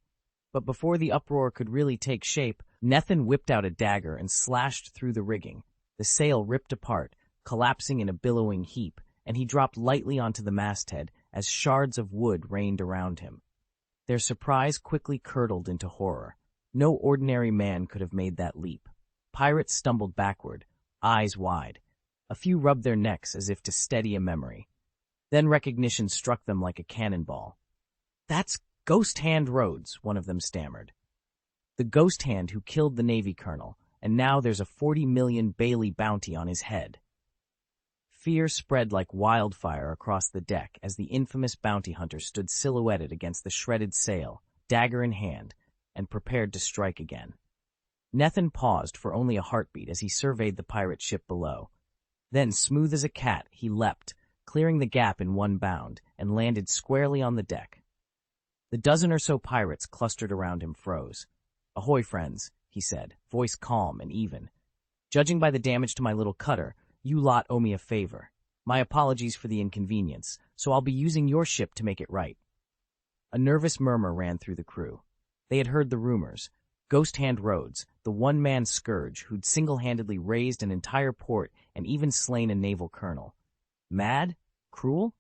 But before the uproar could really take shape, Nethan whipped out a dagger and slashed through the rigging. The sail ripped apart, collapsing in a billowing heap, and he dropped lightly onto the masthead as shards of wood rained around him. Their surprise quickly curdled into horror. No ordinary man could have made that leap. Pirates stumbled backward, eyes wide. A few rubbed their necks as if to steady a memory. Then recognition struck them like a cannonball. "That's Ghost Hand Rhodes," one of them stammered. "The Ghost Hand who killed the Navy colonel, and now there's a 40 million Bailey bounty on his head." Fear spread like wildfire across the deck as the infamous bounty hunter stood silhouetted against the shredded sail, dagger in hand, and prepared to strike again. Nethan paused for only a heartbeat as he surveyed the pirate ship below. Then, smooth as a cat, he leapt, clearing the gap in one bound, and landed squarely on the deck. The dozen or so pirates clustered around him froze. "Ahoy, friends," he said, voice calm and even. "Judging by the damage to my little cutter, you lot owe me a favor. My apologies for the inconvenience, so I'll be using your ship to make it right." A nervous murmur ran through the crew. They had heard the rumors. Ghost Hand Rhodes, the one-man scourge who'd single-handedly raised an entire port and even slain a naval colonel. Mad? Cruel?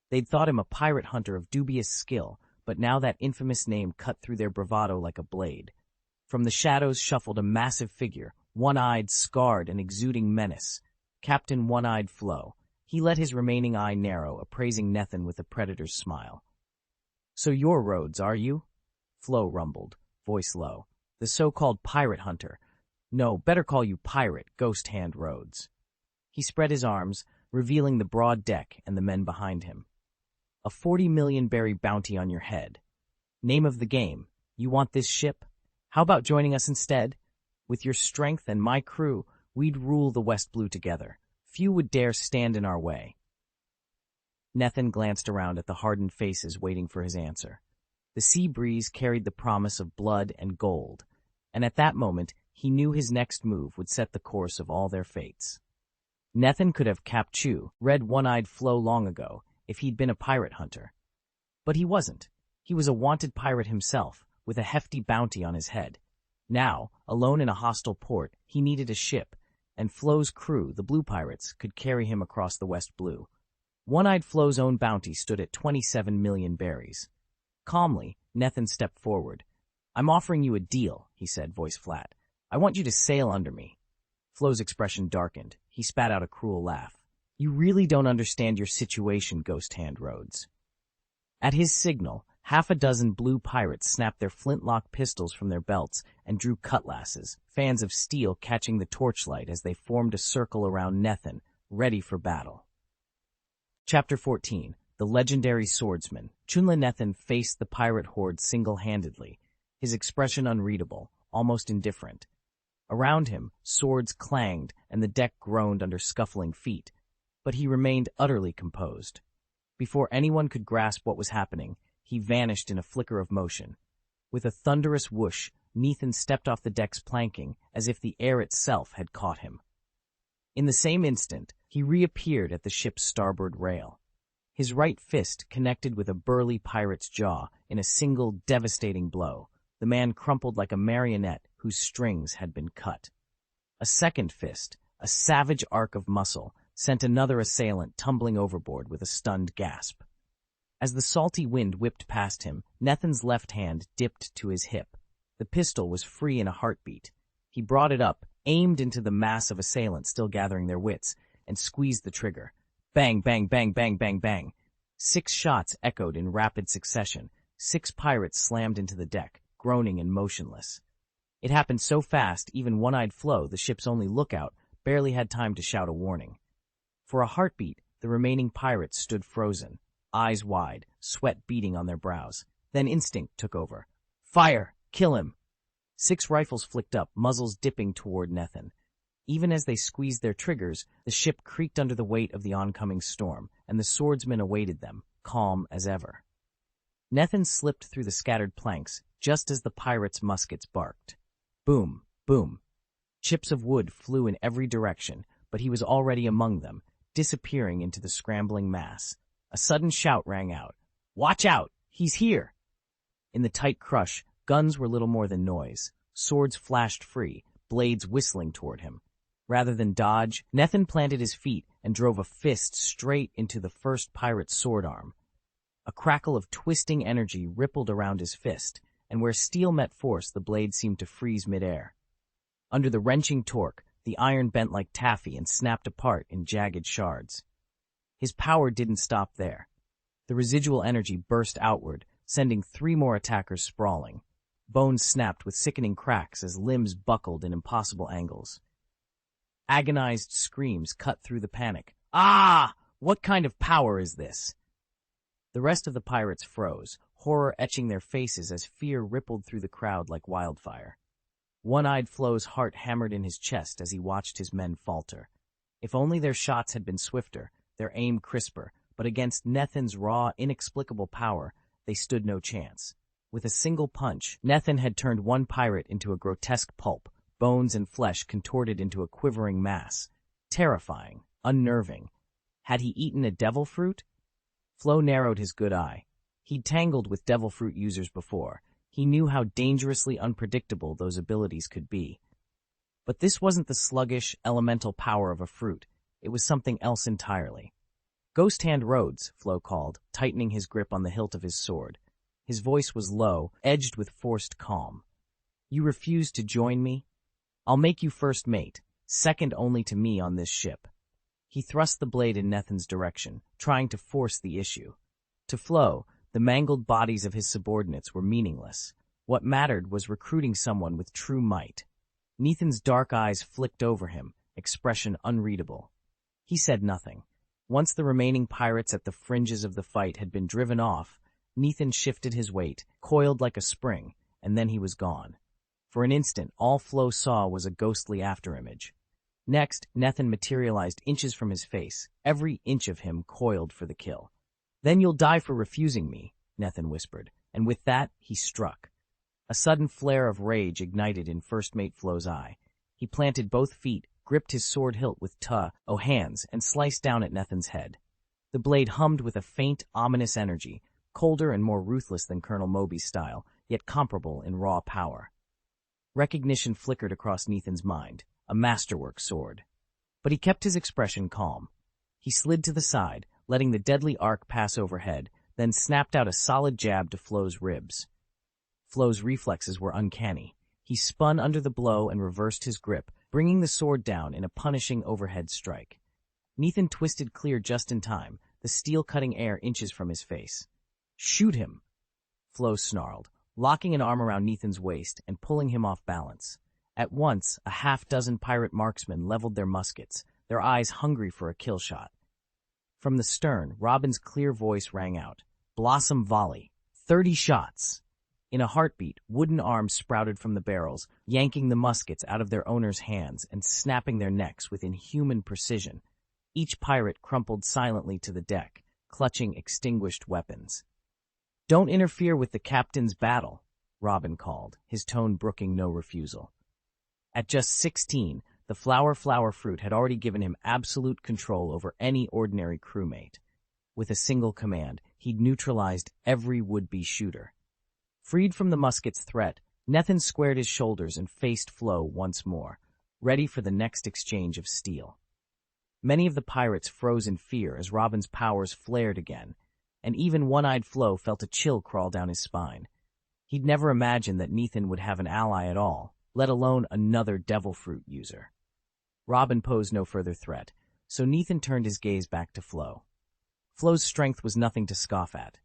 They'd thought him a pirate hunter of dubious skill, but now that infamous name cut through their bravado like a blade. From the shadows shuffled a massive figure, one-eyed, scarred, and exuding menace. Captain One-Eyed Flo. He let his remaining eye narrow, appraising Nethan with a predator's smile. "So you're Rhodes, are you?" Flo rumbled, voice low. "The so-called pirate hunter. No, better call you Pirate Ghost Hand Rhodes." He spread his arms, revealing the broad deck and the men behind him. "A 40 million berry bounty on your head. Name of the game. You want this ship? How about joining us instead? With your strength and my crew, we'd rule the West Blue together. Few would dare stand in our way." Nethan glanced around at the hardened faces waiting for his answer. The sea breeze carried the promise of blood and gold, and at that moment he knew his next move would set the course of all their fates. Nethan could have Capchu, Red One-Eyed Flo long ago, if he'd been a pirate hunter. But he wasn't. He was a wanted pirate himself, with a hefty bounty on his head. Now, alone in a hostile port, he needed a ship, and Flo's crew, the Blue Pirates, could carry him across the West Blue. One-Eyed Flo's own bounty stood at 27 million berries. Calmly, Nethan stepped forward. "I'm offering you a deal," he said, voice flat. "I want you to sail under me." Flo's expression darkened. He spat out a cruel laugh. "You really don't understand your situation, Ghost Hand Rhodes." At his signal, half a dozen blue pirates snapped their flintlock pistols from their belts and drew cutlasses, fans of steel catching the torchlight as they formed a circle around Nethan, ready for battle. Chapter 14. The Legendary Swordsman. Chunla Nethan faced the pirate horde single-handedly, his expression unreadable, almost indifferent. Around him, swords clanged and the deck groaned under scuffling feet, but he remained utterly composed. Before anyone could grasp what was happening, he vanished in a flicker of motion. With a thunderous whoosh, Nethan stepped off the deck's planking as if the air itself had caught him. In the same instant, he reappeared at the ship's starboard rail. His right fist connected with a burly pirate's jaw in a single devastating blow. The man crumpled like a marionette whose strings had been cut. A second fist, a savage arc of muscle, sent another assailant tumbling overboard with a stunned gasp. As the salty wind whipped past him, Nethan's left hand dipped to his hip. The pistol was free in a heartbeat. He brought it up, aimed into the mass of assailants still gathering their wits, and squeezed the trigger. Bang, bang, bang, bang, bang, bang. 6 shots echoed in rapid succession. 6 pirates slammed into the deck, groaning and motionless. It happened so fast, even One-Eyed Flo, the ship's only lookout, barely had time to shout a warning. For a heartbeat, the remaining pirates stood frozen, eyes wide, sweat beading on their brows. Then instinct took over. Fire! Kill him! 6 rifles flicked up, muzzles dipping toward Nethin. Even as they squeezed their triggers, the ship creaked under the weight of the oncoming storm, and the swordsmen awaited them, calm as ever. Nethin slipped through the scattered planks, just as the pirates' muskets barked. Boom, boom. Chips of wood flew in every direction, but he was already among them, disappearing into the scrambling mass. A sudden shout rang out. Watch out! He's here! In the tight crush, guns were little more than noise. Swords flashed free, blades whistling toward him. Rather than dodge, Nethin planted his feet and drove a fist straight into the first pirate's sword arm. A crackle of twisting energy rippled around his fist, and where steel met force, the blade seemed to freeze midair. Under the wrenching torque, the iron bent like taffy and snapped apart in jagged shards. His power didn't stop there. The residual energy burst outward, sending 3 more attackers sprawling. Bones snapped with sickening cracks as limbs buckled in impossible angles. Agonized screams cut through the panic. Ah! What kind of power is this? The rest of the pirates froze, horror etching their faces as fear rippled through the crowd like wildfire. One-Eyed Flo's heart hammered in his chest as he watched his men falter. If only their shots had been swifter, their aim crisper, but against Nethin's raw, inexplicable power, they stood no chance. With a single punch, Nethin had turned one pirate into a grotesque pulp, bones and flesh contorted into a quivering mass. Terrifying, unnerving. Had he eaten a devil fruit? Flo narrowed his good eye. He'd tangled with devil fruit users before. He knew how dangerously unpredictable those abilities could be. But this wasn't the sluggish, elemental power of a fruit. It was something else entirely. Ghost Hand Rhodes, Flo called, tightening his grip on the hilt of his sword. His voice was low, edged with forced calm. You refuse to join me? I'll make you first mate, second only to me on this ship. He thrust the blade in Nethin's direction, trying to force the issue. To Flo, the mangled bodies of his subordinates were meaningless. What mattered was recruiting someone with true might. Nethin's dark eyes flicked over him, expression unreadable. He said nothing. Once the remaining pirates at the fringes of the fight had been driven off, Nethin shifted his weight, coiled like a spring, and then he was gone. For an instant, all Flo saw was a ghostly afterimage. Next, Nethin materialized inches from his face, every inch of him coiled for the kill. Then you'll die for refusing me, Nethin whispered, and with that, he struck. A sudden flare of rage ignited in First Mate Flo's eye. He planted both feet, gripped his sword hilt with hands, and sliced down at Nethin's head. The blade hummed with a faint, ominous energy, colder and more ruthless than Colonel Moby's style, yet comparable in raw power. Recognition flickered across Nethin's mind, a masterwork sword. But he kept his expression calm. He slid to the side, letting the deadly arc pass overhead, then snapped out a solid jab to Flo's ribs. Flo's reflexes were uncanny. He spun under the blow and reversed his grip, bringing the sword down in a punishing overhead strike. Nethin twisted clear just in time, the steel cutting air inches from his face. Shoot him! Flo snarled, locking an arm around Nethin's waist and pulling him off balance. At once, a half-dozen pirate marksmen leveled their muskets, their eyes hungry for a kill shot. From the stern, Robin's clear voice rang out. Blossom volley. 30 shots! In a heartbeat, wooden arms sprouted from the barrels, yanking the muskets out of their owners' hands and snapping their necks with inhuman precision. Each pirate crumpled silently to the deck, clutching extinguished weapons. Don't interfere with the captain's battle, Robin called, his tone brooking no refusal. At just 16, the flower fruit had already given him absolute control over any ordinary crewmate. With a single command, he'd neutralized every would-be shooter. Freed from the musket's threat, Nethin squared his shoulders and faced Flo once more, ready for the next exchange of steel. Many of the pirates froze in fear as Robin's powers flared again, and even One-Eyed Flo felt a chill crawl down his spine. He'd never imagined that Nethin would have an ally at all, let alone another devil fruit user. Robin posed no further threat, so Nethan turned his gaze back to Flo. Flo's strength was nothing to scoff at.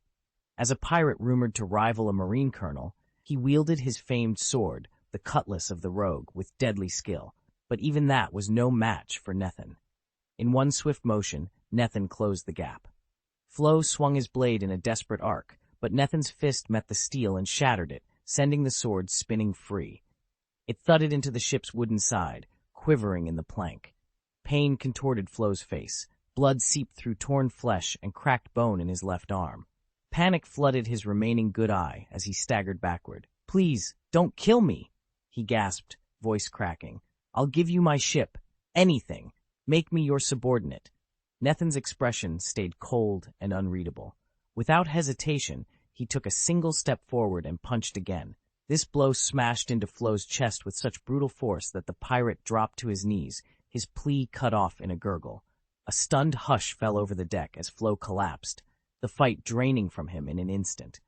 As a pirate rumored to rival a marine colonel, he wielded his famed sword, the cutlass of the rogue, with deadly skill, but even that was no match for Nethan. In one swift motion, Nethan closed the gap. Flo swung his blade in a desperate arc, but Nethan's fist met the steel and shattered it, sending the sword spinning free. It thudded into the ship's wooden side, quivering in the plank. Pain contorted Flo's face. Blood seeped through torn flesh and cracked bone in his left arm. Panic flooded his remaining good eye as he staggered backward. "Please, don't kill me," he gasped, voice cracking. "I'll give you my ship. Anything. Make me your subordinate." Nethan's expression stayed cold and unreadable. Without hesitation, he took a single step forward and punched again. This blow smashed into Flo's chest with such brutal force that the pirate dropped to his knees, his plea cut off in a gurgle. A stunned hush fell over the deck as Flo collapsed, the fight draining from him in an instant.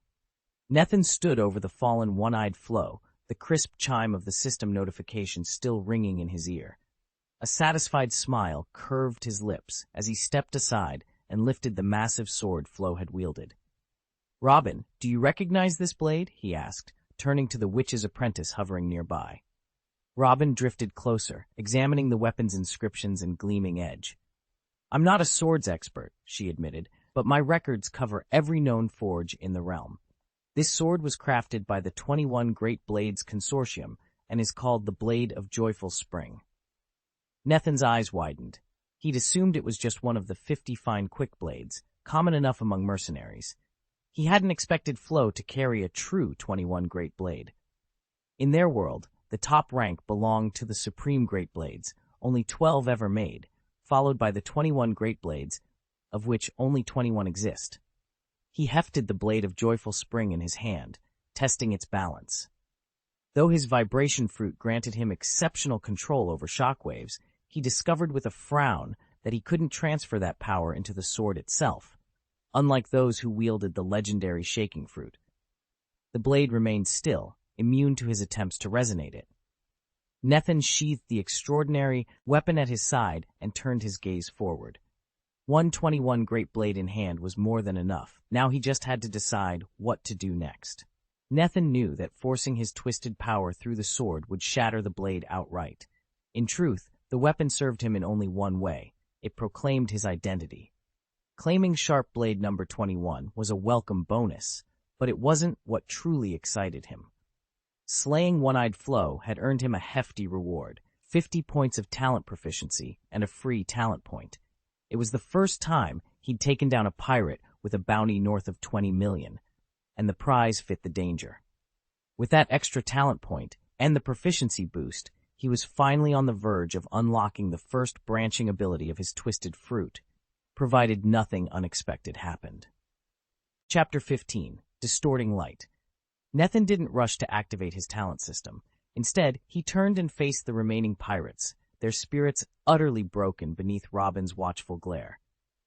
Nethan stood over the fallen one-eyed Flo, the crisp chime of the system notification still ringing in his ear. A satisfied smile curved his lips as he stepped aside and lifted the massive sword Flo had wielded. "Robin, do you recognize this blade?" he asked, turning to the witch's apprentice hovering nearby. Robin drifted closer, examining the weapon's inscriptions and gleaming edge. "I'm not a swords expert," she admitted, "but my records cover every known forge in the realm. This sword was crafted by the 21 Great Blades Consortium and is called the Blade of Joyful Spring." Nethan's eyes widened. He'd assumed it was just one of the 50 fine quick blades, common enough among mercenaries. He hadn't expected Flo to carry a true 21 Great Blade. In their world, the top rank belonged to the Supreme Great Blades, only 12 ever made, followed by the 21 Great Blades, of which only 21 exist. He hefted the Blade of Joyful Spring in his hand, testing its balance. Though his vibration fruit granted him exceptional control over shockwaves, he discovered with a frown that he couldn't transfer that power into the sword itself, unlike those who wielded the legendary shaking fruit. The blade remained still, immune to his attempts to resonate it. Nethan sheathed the extraordinary weapon at his side and turned his gaze forward. 121 Great Blade in hand was more than enough. Now he just had to decide what to do next. Nethan knew that forcing his twisted power through the sword would shatter the blade outright. In truth, the weapon served him in only one way. It proclaimed his identity. Claiming Sharp Blade number 21 was a welcome bonus, but it wasn't what truly excited him. Slaying One-Eyed Flo had earned him a hefty reward, 50 points of talent proficiency and a free talent point. It was the first time he'd taken down a pirate with a bounty north of 20 million, and the prize fit the danger. With that extra talent point and the proficiency boost, he was finally on the verge of unlocking the first branching ability of his twisted fruit, provided nothing unexpected happened. Chapter 15. Distorting Light. Nethan didn't rush to activate his talent system. Instead, he turned and faced the remaining pirates, their spirits utterly broken beneath Robin's watchful glare.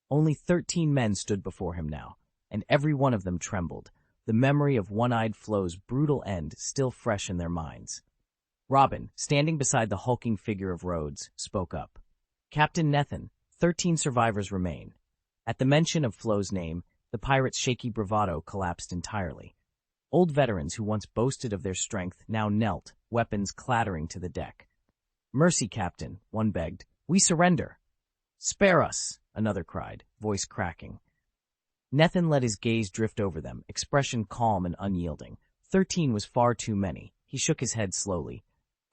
Only 13 men stood before him now, and every one of them trembled, the memory of One-Eyed Flo's brutal end still fresh in their minds. Robin, standing beside the hulking figure of Rhodes, spoke up. "Captain Nethan, 13 survivors remain." At the mention of Flo's name, the pirates' shaky bravado collapsed entirely. Old veterans who once boasted of their strength now knelt, weapons clattering to the deck. "Mercy, Captain," one begged. "We surrender." "Spare us," another cried, voice cracking. Nethan let his gaze drift over them, expression calm and unyielding. 13 was far too many. He shook his head slowly.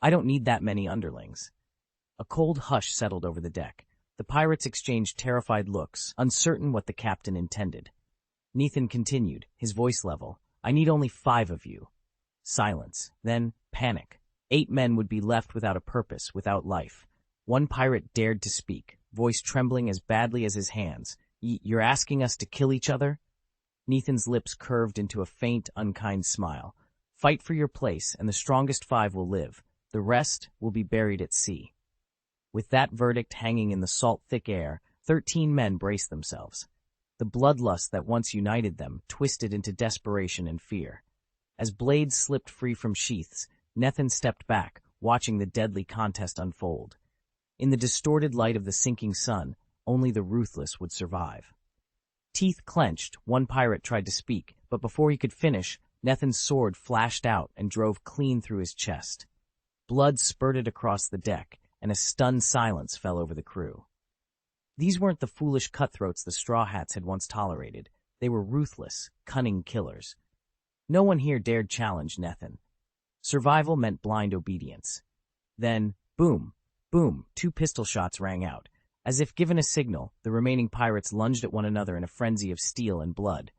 "I don't need that many underlings." A cold hush settled over the deck. The pirates exchanged terrified looks, uncertain what the captain intended. Nethan continued, his voice level. "I need only 5 of you." Silence. Then panic. 8 men would be left without a purpose, without life. One pirate dared to speak, voice trembling as badly as his hands. "You're asking us to kill each other?" Nethan's lips curved into a faint, unkind smile. "Fight for your place, and the strongest 5 will live. The rest will be buried at sea." With that verdict hanging in the salt-thick air, 13 men braced themselves. The bloodlust that once united them twisted into desperation and fear. As blades slipped free from sheaths, Nethan stepped back, watching the deadly contest unfold. In the distorted light of the sinking sun, only the ruthless would survive. Teeth clenched, one pirate tried to speak, but before he could finish, Nethin's sword flashed out and drove clean through his chest. Blood spurted across the deck, and a stunned silence fell over the crew. These weren't the foolish cutthroats the Straw Hats had once tolerated. They were ruthless, cunning killers. No one here dared challenge Nethin. Survival meant blind obedience. Then, boom, boom, 2 pistol shots rang out. As if given a signal, the remaining pirates lunged at one another in a frenzy of steel and blood.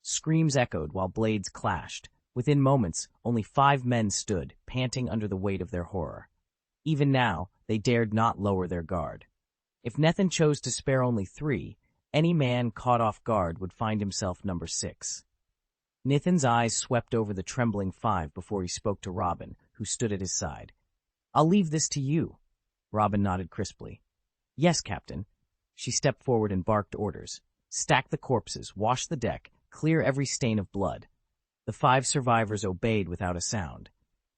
Screams echoed while blades clashed. Within moments, only 5 men stood, panting under the weight of their horror. Even now, they dared not lower their guard. If Nethin chose to spare only 3, any man caught off guard would find himself number 6. Nethin's eyes swept over the trembling 5 before he spoke to Robin, who stood at his side. "I'll leave this to you." Robin nodded crisply. "Yes, Captain." She stepped forward and barked orders. "Stack the corpses, wash the deck, clear every stain of blood." The 5 survivors obeyed without a sound.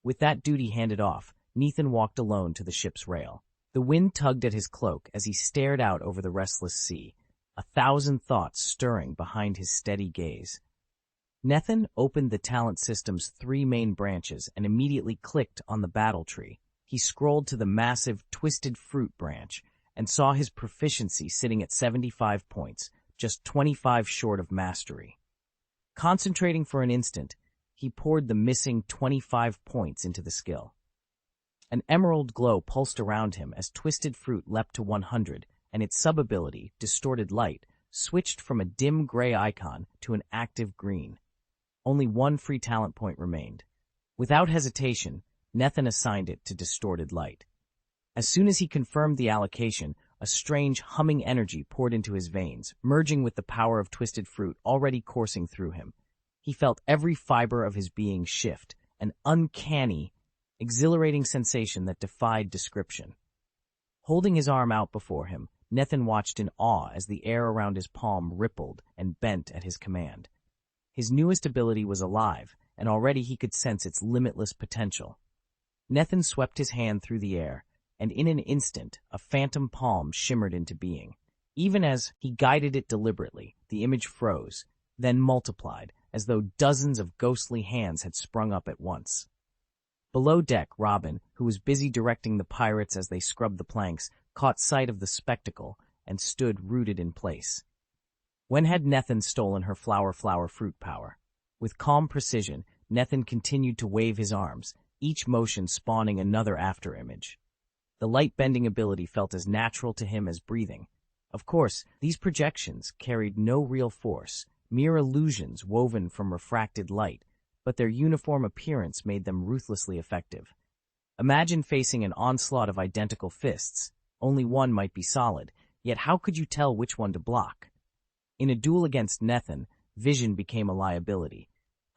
With that duty handed off, Nethin walked alone to the ship's rail. The wind tugged at his cloak as he stared out over the restless sea, 1,000 thoughts stirring behind his steady gaze. Nethin opened the talent system's 3 main branches and immediately clicked on the battle tree. He scrolled to the massive Twisted Fruit branch and saw his proficiency sitting at 75 points, just 25 short of mastery. Concentrating for an instant, he poured the missing 25 points into the skill. An emerald glow pulsed around him as Twisted Fruit leapt to 100, and its sub-ability, Distorted Light, switched from a dim gray icon to an active green. Only 1 free talent point remained. Without hesitation, Nethin assigned it to Distorted Light. As soon as he confirmed the allocation, a strange humming energy poured into his veins, merging with the power of Twisted Fruit already coursing through him. He felt every fiber of his being shift, an uncanny, exhilarating sensation that defied description. Holding his arm out before him, Nethin watched in awe as the air around his palm rippled and bent at his command. His newest ability was alive, and already he could sense its limitless potential. Nethin swept his hand through the air, and in an instant, a phantom palm shimmered into being. Even as he guided it deliberately, the image froze, then multiplied, as though dozens of ghostly hands had sprung up at once. Below deck, Robin, who was busy directing the pirates as they scrubbed the planks, caught sight of the spectacle and stood rooted in place. When had Nethin stolen her flower fruit power? With calm precision, Nethin continued to wave his arms, each motion spawning another afterimage. The light-bending ability felt as natural to him as breathing. Of course, these projections carried no real force, mere illusions woven from refracted light, but their uniform appearance made them ruthlessly effective. Imagine facing an onslaught of identical fists. Only one might be solid, yet how could you tell which one to block? In a duel against Nethin, vision became a liability.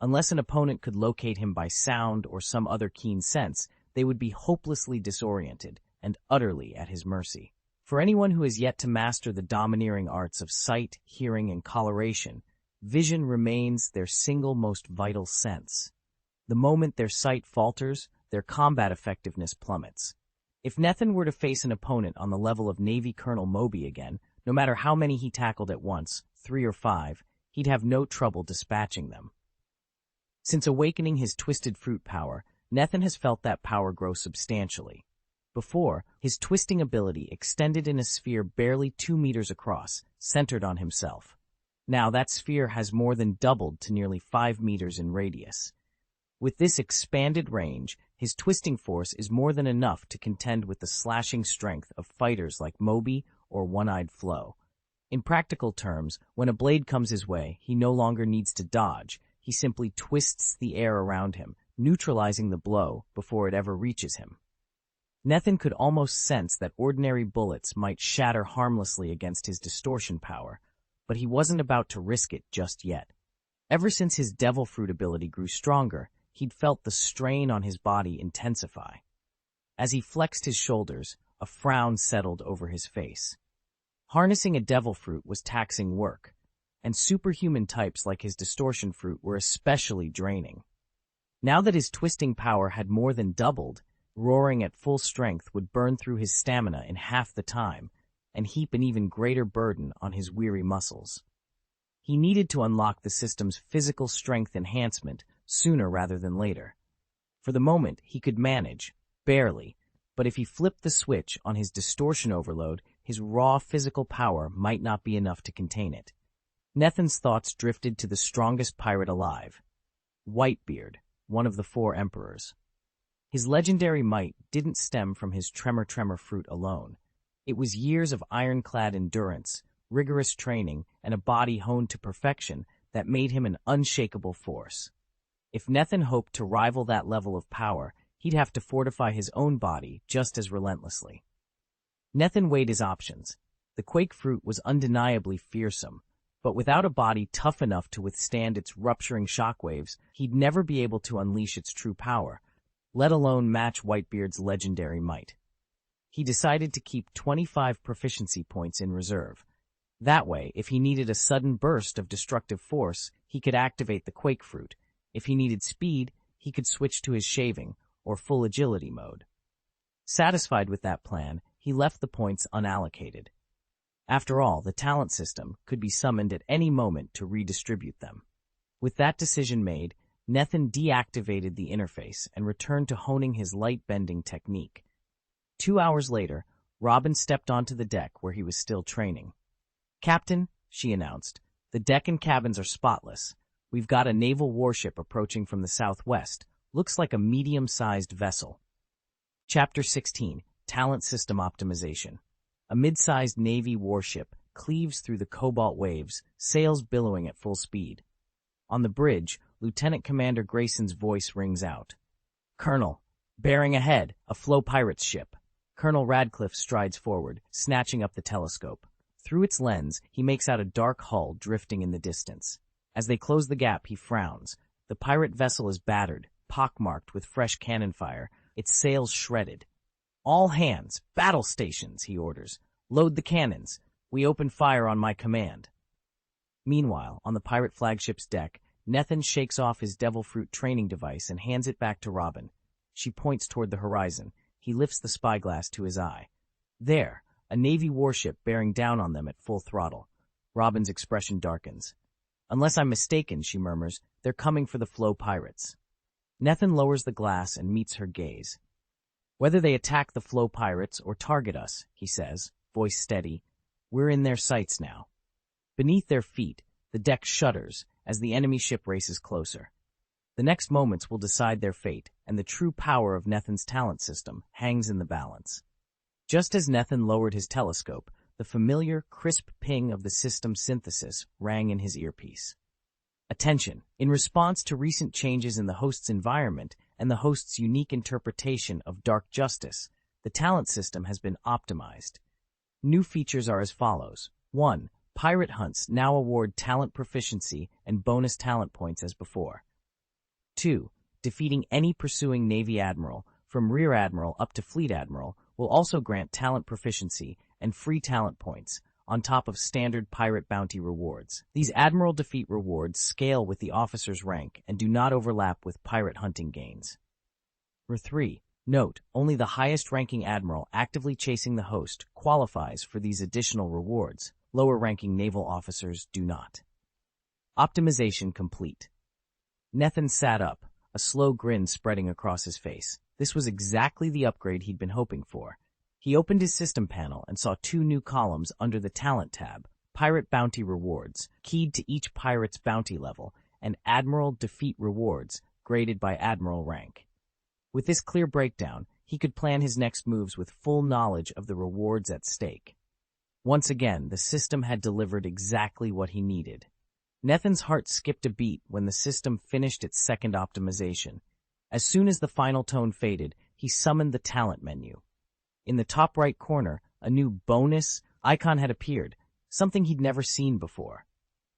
Unless an opponent could locate him by sound or some other keen sense, they would be hopelessly disoriented and utterly at his mercy. For anyone who has yet to master the domineering arts of sight, hearing, and coloration, vision remains their single most vital sense. The moment their sight falters, their combat effectiveness plummets. If Nethin were to face an opponent on the level of Navy Colonel Moby again, no matter how many he tackled at once, 3 or 5, he'd have no trouble dispatching them. Since awakening his Twisted Fruit power, Nethin has felt that power grow substantially. Before, his twisting ability extended in a sphere barely 2 meters across, centered on himself. Now that sphere has more than doubled to nearly 5 meters in radius. With this expanded range, his twisting force is more than enough to contend with the slashing strength of fighters like Moby or One-Eyed Flo. In practical terms, when a blade comes his way, he no longer needs to dodge. He simply twists the air around him, neutralizing the blow before it ever reaches him. Nethin could almost sense that ordinary bullets might shatter harmlessly against his distortion power, but he wasn't about to risk it just yet. Ever since his Devil Fruit ability grew stronger, he'd felt the strain on his body intensify. As he flexed his shoulders, a frown settled over his face. Harnessing a Devil Fruit was taxing work, and superhuman types like his Distortion Fruit were especially draining. Now that his twisting power had more than doubled, roaring at full strength, would burn through his stamina in half the time and heap an even greater burden on his weary muscles. He needed to unlock the system's physical strength enhancement sooner rather than later. For the moment, he could manage, barely, but if he flipped the switch on his distortion overload, his raw physical power might not be enough to contain it. Nethin's thoughts drifted to the strongest pirate alive, Whitebeard, one of the 4 emperors. His legendary might didn't stem from his tremor fruit alone. It was years of ironclad endurance, rigorous training, and a body honed to perfection that made him an unshakable force. If Nethin hoped to rival that level of power, he'd have to fortify his own body just as relentlessly. Nethin weighed his options. The quake fruit was undeniably fearsome, but without a body tough enough to withstand its rupturing shockwaves, he'd never be able to unleash its true power, let alone match Whitebeard's legendary might. He decided to keep 25 proficiency points in reserve. That way, if he needed a sudden burst of destructive force, he could activate the quake fruit. If he needed speed, he could switch to his shaving or full agility mode. Satisfied with that plan, he left the points unallocated. After all, the talent system could be summoned at any moment to redistribute them. With that decision made, Nethin deactivated the interface and returned to honing his light-bending technique. 2 hours later, Robin stepped onto the deck where he was still training. "Captain," she announced, "the deck and cabins are spotless. We've got a naval warship approaching from the southwest. Looks like a medium-sized vessel." Chapter 16, Talent System Optimization. A mid-sized Navy warship cleaves through the cobalt waves, sails billowing at full speed. On the bridge, Lieutenant Commander Grayson's voice rings out. "Colonel, bearing ahead, a Flow Pirates ship." Colonel Radcliffe strides forward, snatching up the telescope. Through its lens, he makes out a dark hull drifting in the distance. As they close the gap, he frowns. The pirate vessel is battered, pockmarked with fresh cannon fire, its sails shredded. "All hands, battle stations," he orders. "Load the cannons. We open fire on my command." Meanwhile, on the pirate flagship's deck, Nethin shakes off his devil fruit training device and hands it back to Robin. She points toward the horizon. He lifts the spyglass to his eye. There, a Navy warship bearing down on them at full throttle. Robin's expression darkens. "Unless I'm mistaken," she murmurs, "they're coming for the Flow Pirates." Nethin lowers the glass and meets her gaze. "Whether they attack the Flow Pirates or target us," he says, voice steady, "we're in their sights now." Beneath their feet, the deck shudders as the enemy ship races closer. The next moments will decide their fate, and the true power of Nethin's talent system hangs in the balance. Just as Nethin lowered his telescope, the familiar, crisp ping of the system synthesis rang in his earpiece. Attention! In response to recent changes in the host's environment and the host's unique interpretation of dark justice, the talent system has been optimized. New features are as follows. 1. Pirate hunts now award talent proficiency and bonus talent points as before. 2. Defeating any pursuing Navy Admiral, from Rear Admiral up to Fleet Admiral, will also grant talent proficiency and free talent points, on top of standard pirate bounty rewards. These Admiral defeat rewards scale with the officer's rank and do not overlap with pirate hunting gains. 3. Note, only the highest-ranking Admiral actively chasing the host qualifies for these additional rewards. Lower-ranking naval officers do not. Optimization complete. Nethin sat up, a slow grin spreading across his face. This was exactly the upgrade he'd been hoping for. He opened his system panel and saw 2 new columns under the Talent tab, Pirate Bounty Rewards, keyed to each pirate's bounty level, and Admiral Defeat Rewards, graded by Admiral rank. With this clear breakdown, he could plan his next moves with full knowledge of the rewards at stake. Once again, the system had delivered exactly what he needed. Nethin's heart skipped a beat when the system finished its second optimization. As soon as the final tone faded, he summoned the talent menu. In the top right corner, a new bonus icon had appeared, something he'd never seen before.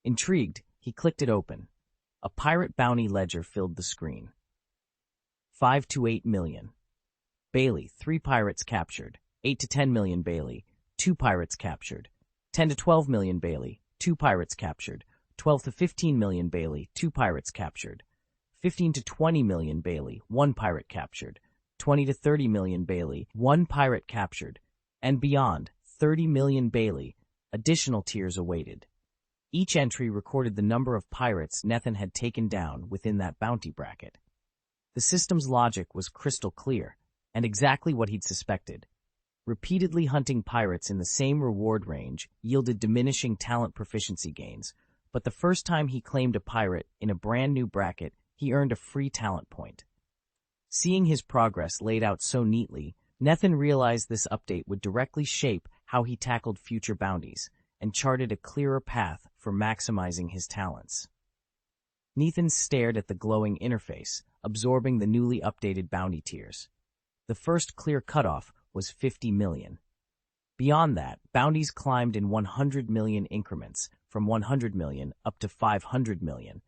Intrigued, he clicked it open. A pirate bounty ledger filled the screen. 5 to 8 million. Bailey, 3 pirates captured. 8 to 10 million Bailey, 2 pirates captured. 10 to 12 million Bailey, 2 pirates captured. 12 to 15 million Bailey, 2 pirates captured. 15 to 20 million Bailey, 1 pirate captured. 20 to 30 million Bailey, 1 pirate captured, and beyond, 30 million Bailey, additional tiers awaited. Each entry recorded the number of pirates Nethan had taken down within that bounty bracket. The system's logic was crystal clear, and exactly what he'd suspected. Repeatedly hunting pirates in the same reward range yielded diminishing talent proficiency gains, but the first time he claimed a pirate in a brand new bracket, he earned a free talent point. Seeing his progress laid out so neatly, Nethan realized this update would directly shape how he tackled future bounties, and charted a clearer path for maximizing his talents. Nethan stared at the glowing interface, absorbing the newly updated bounty tiers. The first clear cutoff was 50 million. Beyond that, bounties climbed in 100 million increments, from 100 million up to 500 million.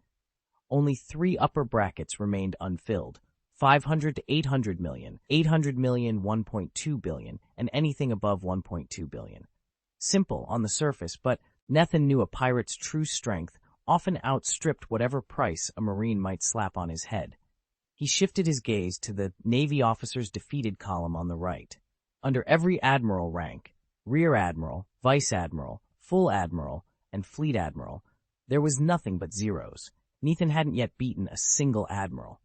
Only 3 upper brackets remained unfilled: 500 to 800 million, 800 million, 1.2 billion, and anything above 1.2 billion. Simple on the surface, but Nethan knew a pirate's true strength often outstripped whatever price a marine might slap on his head. He shifted his gaze to the Navy officers defeated column on the right. Under every admiral rank, rear admiral, vice admiral, full admiral, and fleet admiral, there was nothing but zeros. Nethan hadn't yet beaten a single admiral.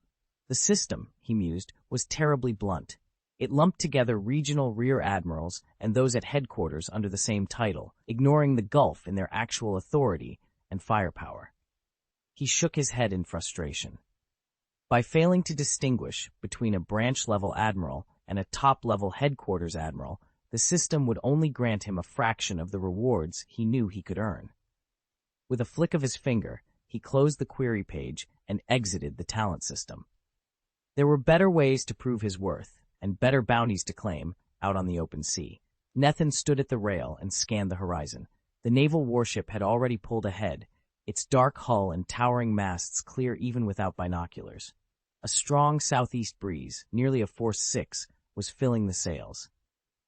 The system, he mused, was terribly blunt. It lumped together regional rear admirals and those at headquarters under the same title, ignoring the gulf in their actual authority and firepower. He shook his head in frustration. By failing to distinguish between a branch-level admiral and a top-level headquarters admiral, the system would only grant him a fraction of the rewards he knew he could earn. With a flick of his finger, he closed the query page and exited the talent system. There were better ways to prove his worth, and better bounties to claim, out on the open sea. Nethan stood at the rail and scanned the horizon. The naval warship had already pulled ahead, its dark hull and towering masts clear even without binoculars. A strong southeast breeze, nearly a force 6, was filling the sails.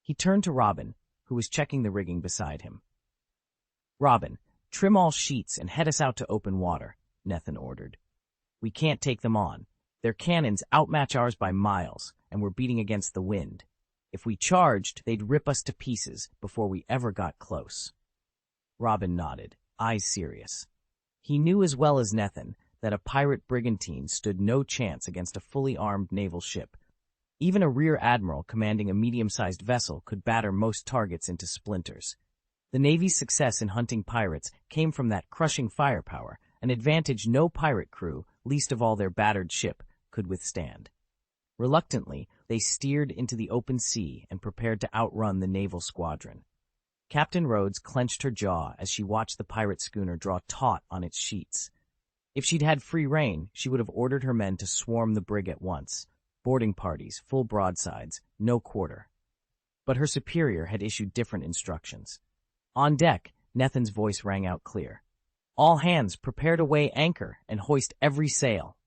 He turned to Robin, who was checking the rigging beside him. "Robin, trim all sheets and head us out to open water," Nethan ordered. "We can't take them on. Their cannons outmatch ours by miles, and we're beating against the wind. If we charged, they'd rip us to pieces before we ever got close." Robin nodded, eyes serious. He knew as well as Nethan that a pirate brigantine stood no chance against a fully armed naval ship. Even a rear admiral commanding a medium-sized vessel could batter most targets into splinters. The Navy's success in hunting pirates came from that crushing firepower, an advantage no pirate crew, least of all their battered ship, could withstand. Reluctantly, they steered into the open sea and prepared to outrun the naval squadron. Captain Rhodes clenched her jaw as she watched the pirate schooner draw taut on its sheets. If she'd had free rein, she would have ordered her men to swarm the brig at once. Boarding parties, full broadsides, no quarter. But her superior had issued different instructions. On deck, Nethan's voice rang out clear. "All hands, prepare to weigh anchor and hoist every sail."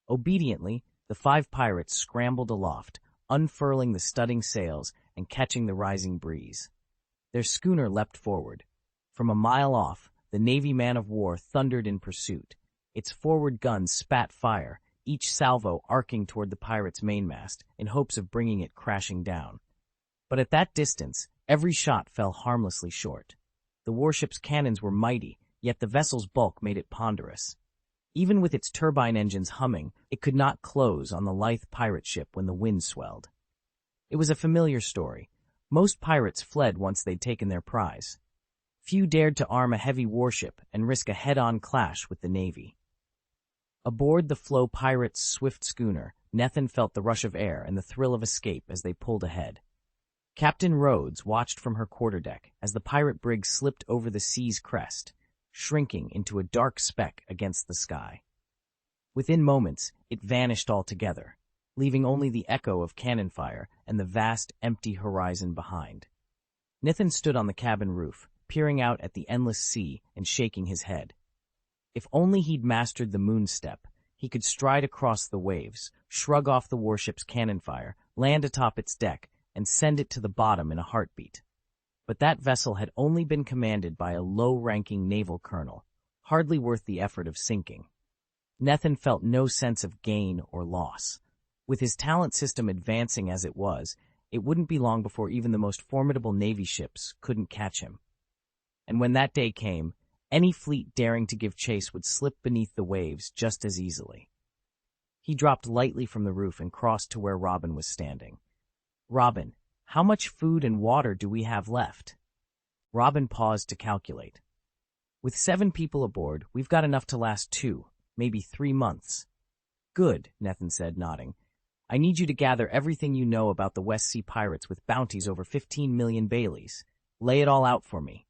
Obediently, the 5 pirates scrambled aloft, unfurling the studding sails and catching the rising breeze. Their schooner leapt forward. From a mile off, the Navy man-of-war thundered in pursuit. Its forward guns spat fire, each salvo arcing toward the pirate's mainmast in hopes of bringing it crashing down. But at that distance, every shot fell harmlessly short. The warship's cannons were mighty, yet the vessel's bulk made it ponderous. Even with its turbine engines humming, it could not close on the lithe pirate ship when the wind swelled. It was a familiar story. Most pirates fled once they'd taken their prize. Few dared to arm a heavy warship and risk a head-on clash with the Navy. Aboard the Flow pirates' swift schooner, Nethan felt the rush of air and the thrill of escape as they pulled ahead. Captain Rhodes watched from her quarterdeck as the pirate brig slipped over the sea's crest, shrinking into a dark speck against the sky. Within moments, it vanished altogether, leaving only the echo of cannon fire and the vast, empty horizon behind. Nethan stood on the cabin roof, peering out at the endless sea and shaking his head. If only he'd mastered the moon step, he could stride across the waves, shrug off the warship's cannon fire, land atop its deck, and send it to the bottom in a heartbeat. But that vessel had only been commanded by a low-ranking naval colonel, hardly worth the effort of sinking. Nethan felt no sense of gain or loss. With his talent system advancing as it was, it wouldn't be long before even the most formidable Navy ships couldn't catch him. And when that day came, any fleet daring to give chase would slip beneath the waves just as easily. He dropped lightly from the roof and crossed to where Robin was standing. "Robin, how much food and water do we have left?" Robin paused to calculate. "With 7 people aboard, we've got enough to last 2, maybe 3 months. "Good," Nethan said, nodding. "I need you to gather everything you know about the West Sea pirates with bounties over 15 million Baileys. Lay it all out for me."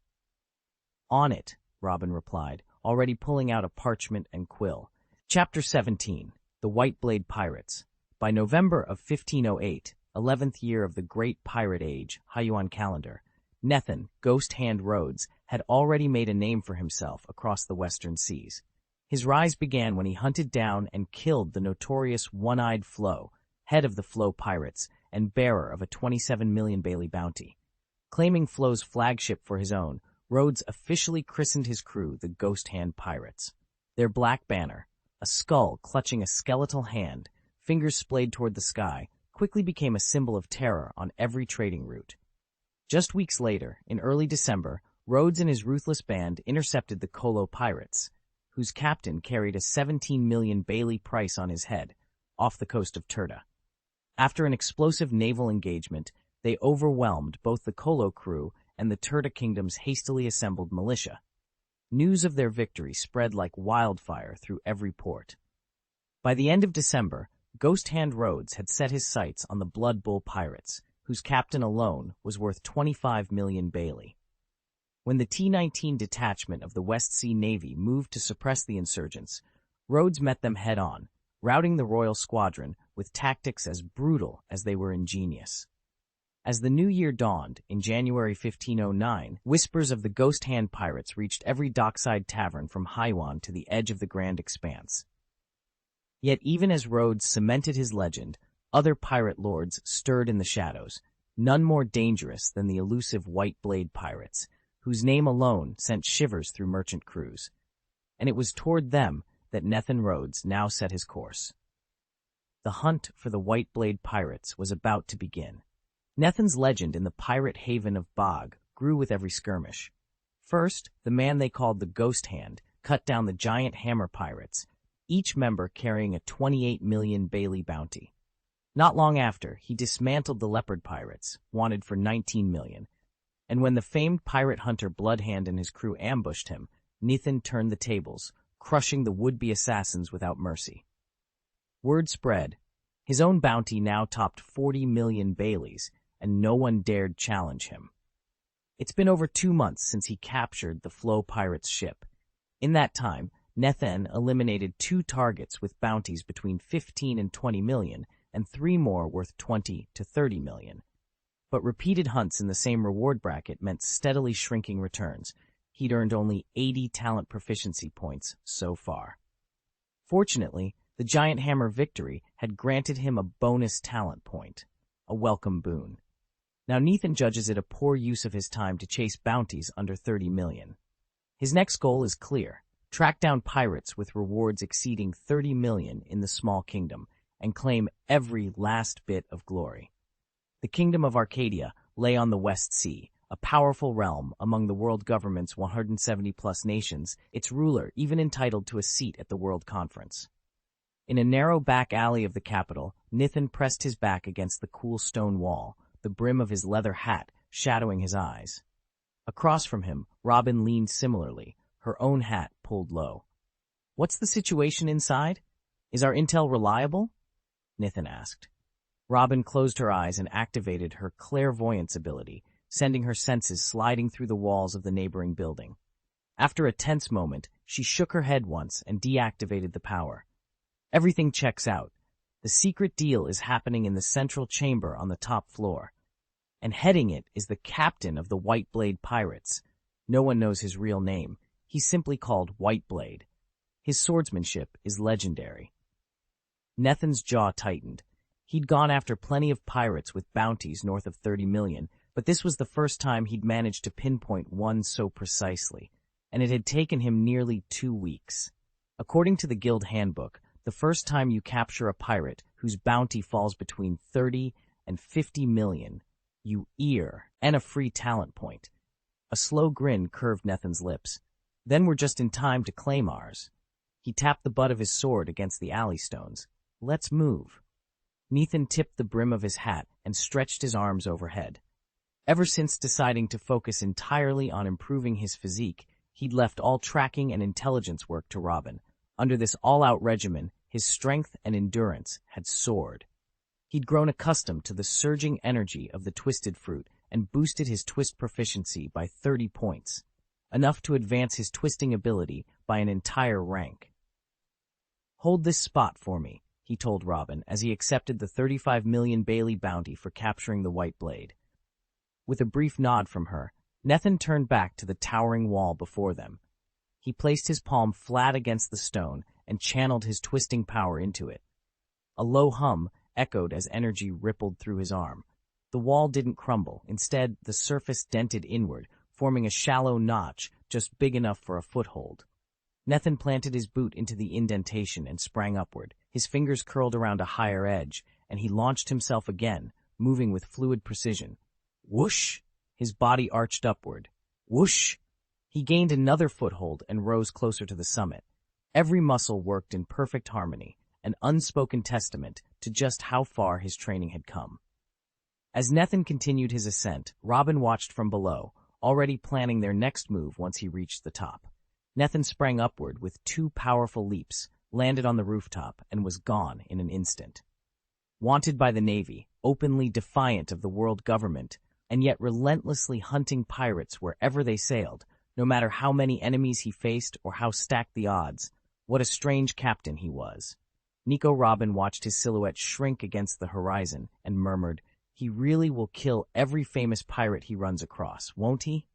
"On it," Robin replied, already pulling out a parchment and quill. Chapter 17, The White Blade Pirates. By November of 1508, 11th year of the Great Pirate Age, Hyuan calendar, Nethan, Ghost Hand Rhodes, had already made a name for himself across the western seas. His rise began when he hunted down and killed the notorious One-Eyed Flo, head of the Flo Pirates and bearer of a 27 million Bailey bounty. Claiming Flo's flagship for his own, Rhodes officially christened his crew the Ghost Hand Pirates. Their black banner, a skull clutching a skeletal hand, fingers splayed toward the sky, quickly became a symbol of terror on every trading route. Just weeks later, in early December, Rhodes and his ruthless band intercepted the Kolo Pirates, whose captain carried a 17 million Bailey price on his head, off the coast of Turda. After an explosive naval engagement, they overwhelmed both the Kolo crew and the Turda Kingdom's hastily assembled militia. News of their victory spread like wildfire through every port. By the end of December, Ghost Hand Rhodes had set his sights on the Blood Bull Pirates, whose captain alone was worth 25 million Bailey. When the T-19 detachment of the West Sea Navy moved to suppress the insurgents, Rhodes met them head-on, routing the Royal Squadron with tactics as brutal as they were ingenious. As the new year dawned, in January 1509, whispers of the Ghost Hand Pirates reached every dockside tavern from Hyuan to the edge of the Grand Expanse. Yet even as Rhodes cemented his legend, other pirate lords stirred in the shadows, none more dangerous than the elusive White Blade Pirates, whose name alone sent shivers through merchant crews. And it was toward them that Nethan Rhodes now set his course. The hunt for the White Blade Pirates was about to begin. Nethan's legend in the pirate haven of Bog grew with every skirmish. First, the man they called the Ghost Hand cut down the giant hammer pirates, each member carrying a 28 million Bailey bounty. Not long after, he dismantled the leopard pirates, wanted for 19 million, and when the famed pirate hunter Bloodhand and his crew ambushed him, Nethan turned the tables, crushing the would-be assassins without mercy. Word spread. His own bounty now topped 40 million Baileys, and no one dared challenge him. It's been over 2 months since he captured the Flo Pirates' ship. In that time, Nethan eliminated 2 targets with bounties between 15 and 20 million, and 3 more worth 20 to 30 million. But repeated hunts in the same reward bracket meant steadily shrinking returns. He'd earned only 80 talent proficiency points so far. Fortunately, the Giant Hammer victory had granted him a bonus talent point, a welcome boon. Now Nethan judges it a poor use of his time to chase bounties under 30 million. His next goal is clear: track down pirates with rewards exceeding 30 million in the small kingdom, and claim every last bit of glory. The Kingdom of Arcadia lay on the West Sea, a powerful realm among the world government's 170-plus nations, its ruler even entitled to a seat at the World Conference. In a narrow back alley of the capital, Nethan pressed his back against the cool stone wall, the brim of his leather hat shadowing his eyes. Across from him, Robin leaned similarly, her own hat pulled low. "What's the situation inside? Is our intel reliable?" Nethan asked. Robin closed her eyes and activated her clairvoyance ability, sending her senses sliding through the walls of the neighboring building. After a tense moment, she shook her head once and deactivated the power. "Everything checks out. The secret deal is happening in the central chamber on the top floor. And heading it is the captain of the White Blade Pirates. No one knows his real name. He's simply called White Blade. His swordsmanship is legendary." Nethan's jaw tightened. He'd gone after plenty of pirates with bounties north of 30 million, but this was the first time he'd managed to pinpoint one so precisely, and it had taken him nearly 2 weeks. According to the Guild Handbook, the first time you capture a pirate whose bounty falls between 30 and 50 million, you and a free talent point. A slow grin curved Nethan's lips. Then we're just in time to claim ours. He tapped the butt of his sword against the alley stones. Let's move. Nethan tipped the brim of his hat and stretched his arms overhead. Ever since deciding to focus entirely on improving his physique, he'd left all tracking and intelligence work to Robin. Under this all-out regimen, his strength and endurance had soared. He'd grown accustomed to the surging energy of the twisted fruit and boosted his twist proficiency by 30 points, enough to advance his twisting ability by an entire rank. Hold this spot for me, he told Robin as he accepted the 35 million Bailey bounty for capturing the White Blade. With a brief nod from her, Nethan turned back to the towering wall before them. He placed his palm flat against the stone and channeled his twisting power into it. A low hum echoed as energy rippled through his arm. The wall didn't crumble. Instead, the surface dented inward, forming a shallow notch just big enough for a foothold. Nethan planted his boot into the indentation and sprang upward. His fingers curled around a higher edge, and he launched himself again, moving with fluid precision. Whoosh! His body arched upward. Whoosh! He gained another foothold and rose closer to the summit. Every muscle worked in perfect harmony, an unspoken testament to just how far his training had come. As Nethan continued his ascent, Robin watched from below, already planning their next move once he reached the top. Nethan sprang upward with 2 powerful leaps, landed on the rooftop, and was gone in an instant. Wanted by the Navy, openly defiant of the world government, and yet relentlessly hunting pirates wherever they sailed, no matter how many enemies he faced or how stacked the odds, what a strange captain he was. Nico Robin watched his silhouette shrink against the horizon and murmured, "He really will kill every famous pirate he runs across, won't he?"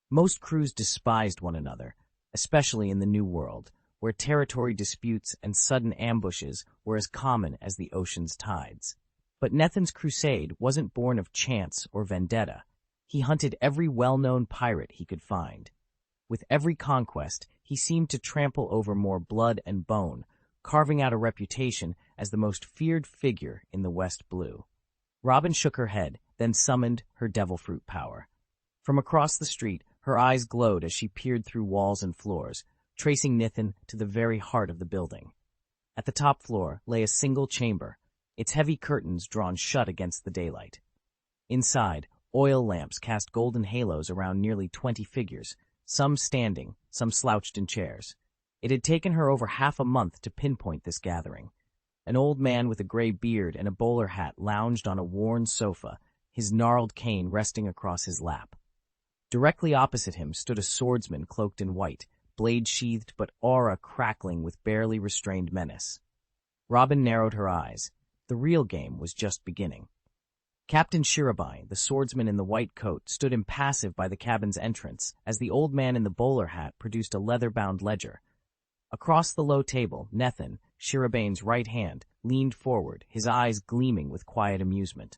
Most crews despised one another, especially in the New World, where territory disputes and sudden ambushes were as common as the ocean's tides. But Nethan's crusade wasn't born of chance or vendetta. He hunted every well-known pirate he could find. With every conquest, he seemed to trample over more blood and bone, carving out a reputation as the most feared figure in the West Blue. Robin shook her head, then summoned her devil fruit power. From across the street, her eyes glowed as she peered through walls and floors, tracing Nethan to the very heart of the building. At the top floor lay a single chamber, its heavy curtains drawn shut against the daylight. Inside, oil lamps cast golden halos around nearly 20 figures, some standing, some slouched in chairs. It had taken her over half a month to pinpoint this gathering. An old man with a gray beard and a bowler hat lounged on a worn sofa, his gnarled cane resting across his lap. Directly opposite him stood a swordsman cloaked in white, blade sheathed but aura crackling with barely restrained menace. Robin narrowed her eyes. The real game was just beginning. Captain Shirabine, the swordsman in the white coat, stood impassive by the cabin's entrance as the old man in the bowler hat produced a leather-bound ledger. Across the low table, Nethan, Shirabane's right hand, leaned forward, his eyes gleaming with quiet amusement.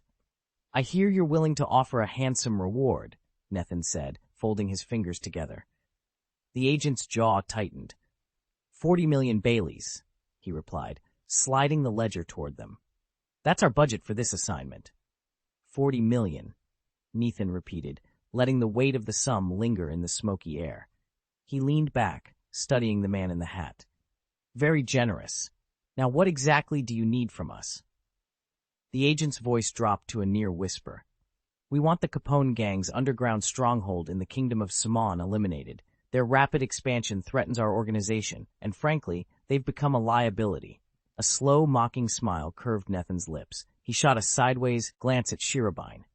"I hear you're willing to offer a handsome reward," Nethan said, folding his fingers together. The agent's jaw tightened. 40 million Baileys, he replied, sliding the ledger toward them. "That's our budget for this assignment." 40 million, Nethan repeated, letting the weight of the sum linger in the smoky air. He leaned back, studying the man in the hat. "Very generous. Now what exactly do you need from us?" The agent's voice dropped to a near whisper. "We want the Capone gang's underground stronghold in the kingdom of Saman eliminated. Their rapid expansion threatens our organization, and frankly, they've become a liability." A slow, mocking smile curved Nethan's lips. He shot a sideways glance at Shirabine.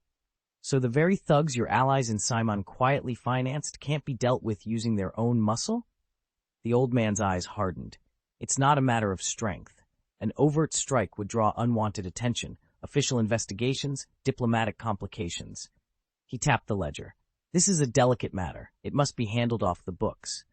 "So the very thugs your allies in Simon quietly financed can't be dealt with using their own muscle?" The old man's eyes hardened. "It's not a matter of strength. An overt strike would draw unwanted attention, official investigations, diplomatic complications." He tapped the ledger. "This is a delicate matter. It must be handled off the books."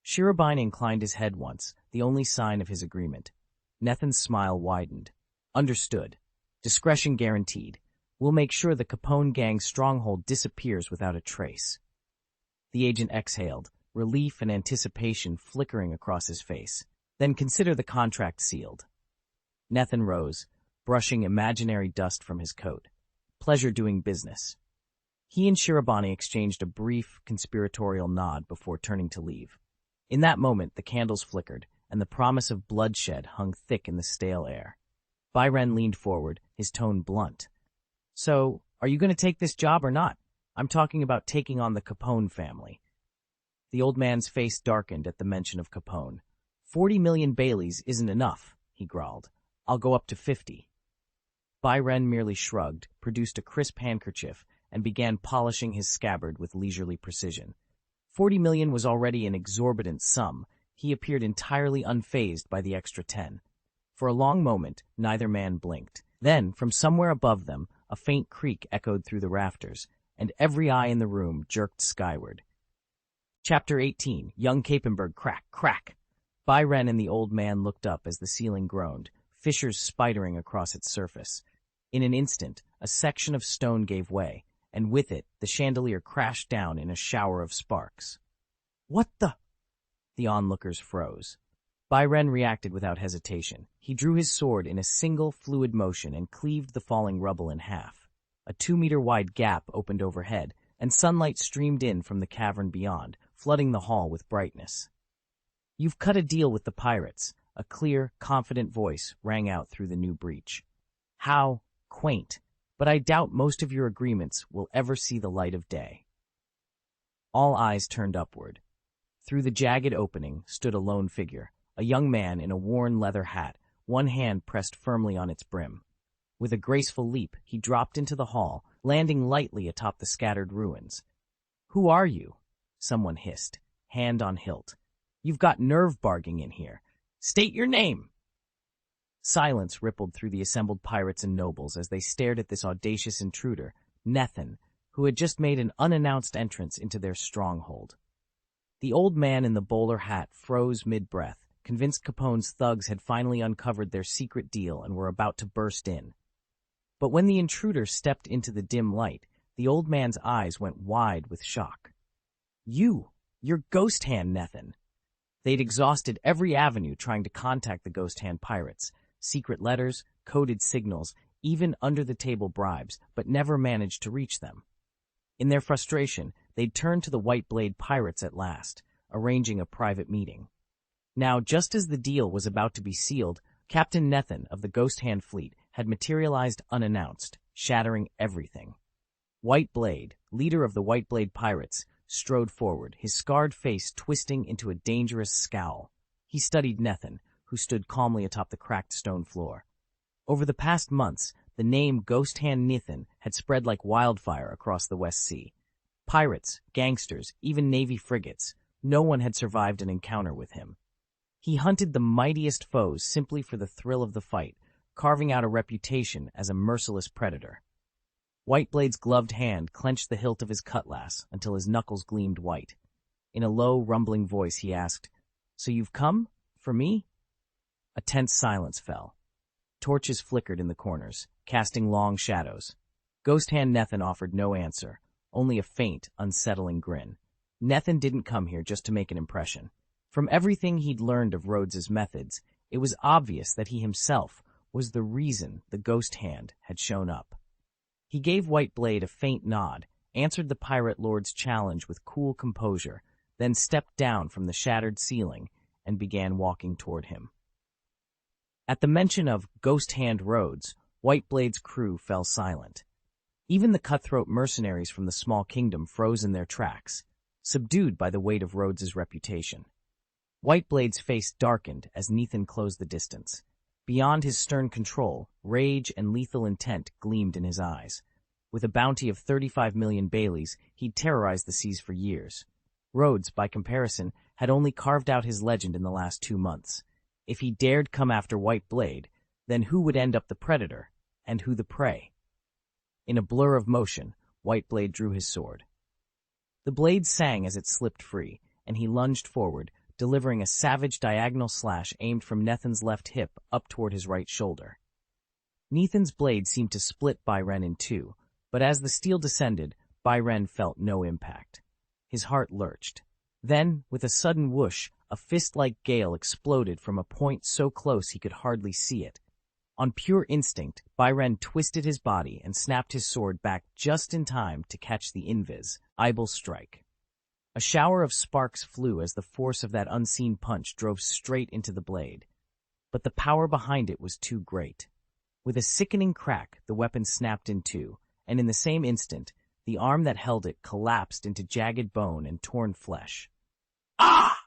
Shirabine inclined his head once, the only sign of his agreement. Nethan's smile widened. "Understood. Discretion guaranteed. We'll make sure the Capone gang's stronghold disappears without a trace." The agent exhaled, relief and anticipation flickering across his face. Then consider the contract sealed. Nethan rose, brushing imaginary dust from his coat. Pleasure doing business. He and Shirabani exchanged a brief, conspiratorial nod before turning to leave. In that moment, the candles flickered, and the promise of bloodshed hung thick in the stale air. Byren leaned forward, his tone blunt. So, are you going to take this job or not? I'm talking about taking on the Capone family. The old man's face darkened at the mention of Capone. 40 million Baileys isn't enough, he growled. I'll go up to 50. Byren merely shrugged, produced a crisp handkerchief, and began polishing his scabbard with leisurely precision. 40 million was already an exorbitant sum. He appeared entirely unfazed by the extra 10. For a long moment, neither man blinked. Then, from somewhere above them, a faint creak echoed through the rafters, and every eye in the room jerked skyward. Chapter 18, Young Capenberg, crack, crack. Byren and the old man looked up as the ceiling groaned, fissures spidering across its surface. In an instant, a section of stone gave way, and with it, the chandelier crashed down in a shower of sparks. What the? The onlookers froze. Byren reacted without hesitation. He drew his sword in a single, fluid motion and cleaved the falling rubble in half. A 2-meter-wide gap opened overhead, and sunlight streamed in from the cavern beyond, flooding the hall with brightness. You've cut a deal with the pirates. A clear, confident voice rang out through the new breach. How quaint, but I doubt most of your agreements will ever see the light of day. All eyes turned upward. Through the jagged opening stood a lone figure, a young man in a worn leather hat, one hand pressed firmly on its brim. With a graceful leap, he dropped into the hall, landing lightly atop the scattered ruins. Who are you? Someone hissed, hand on hilt. You've got nerve barging in here. State your name! Silence rippled through the assembled pirates and nobles as they stared at this audacious intruder, Nethan, who had just made an unannounced entrance into their stronghold. The old man in the bowler hat froze mid-breath, convinced Capone's thugs had finally uncovered their secret deal and were about to burst in. But when the intruder stepped into the dim light, the old man's eyes went wide with shock. You're Ghost Hand, Nethan. They'd exhausted every avenue trying to contact the Ghost Hand pirates, secret letters, coded signals, even under-the-table bribes, but never managed to reach them. In their frustration, they'd turned to the White Blade pirates at last, arranging a private meeting. Now, just as the deal was about to be sealed, Captain Nethan of the Ghost Hand fleet had materialized unannounced, shattering everything. White Blade, leader of the White Blade pirates, strode forward, his scarred face twisting into a dangerous scowl. He studied Nethan, who stood calmly atop the cracked stone floor. Over the past months, the name Ghost Hand Nethan had spread like wildfire across the West Sea. Pirates, gangsters, even Navy frigates, no one had survived an encounter with him. He hunted the mightiest foes simply for the thrill of the fight, carving out a reputation as a merciless predator. Whiteblade's gloved hand clenched the hilt of his cutlass until his knuckles gleamed white. In a low, rumbling voice, he asked, "So you've come? For me?" A tense silence fell. Torches flickered in the corners, casting long shadows. Ghost Hand Nethan offered no answer, only a faint, unsettling grin. Nethan didn't come here just to make an impression. From everything he'd learned of Rhodes's methods, it was obvious that he himself was the reason the Ghost Hand had shown up. He gave White Blade a faint nod, answered the pirate lord's challenge with cool composure, then stepped down from the shattered ceiling and began walking toward him. At the mention of Ghost Hand Rhodes, White Blade's crew fell silent. Even the cutthroat mercenaries from the small kingdom froze in their tracks, subdued by the weight of Rhodes's reputation. White Blade's face darkened as Nethan closed the distance. Beyond his stern control, rage and lethal intent gleamed in his eyes. With a bounty of 35 million Baileys, he'd terrorized the seas for years. Rhodes, by comparison, had only carved out his legend in the last 2 months. If he dared come after White Blade, then who would end up the predator, and who the prey? In a blur of motion, White Blade drew his sword. The blade sang as it slipped free, and he lunged forward, delivering a savage diagonal slash aimed from Nethan's left hip up toward his right shoulder. Nethan's blade seemed to split Byren in two, but as the steel descended, Byren felt no impact. His heart lurched. Then, with a sudden whoosh, A fist-like gale exploded from a point so close he could hardly see it. On pure instinct, Byren twisted his body and snapped his sword back just in time to catch the invisible strike. A shower of sparks flew as the force of that unseen punch drove straight into the blade. But the power behind it was too great. With a sickening crack, the weapon snapped in two, and in the same instant, the arm that held it collapsed into jagged bone and torn flesh. "Ah!"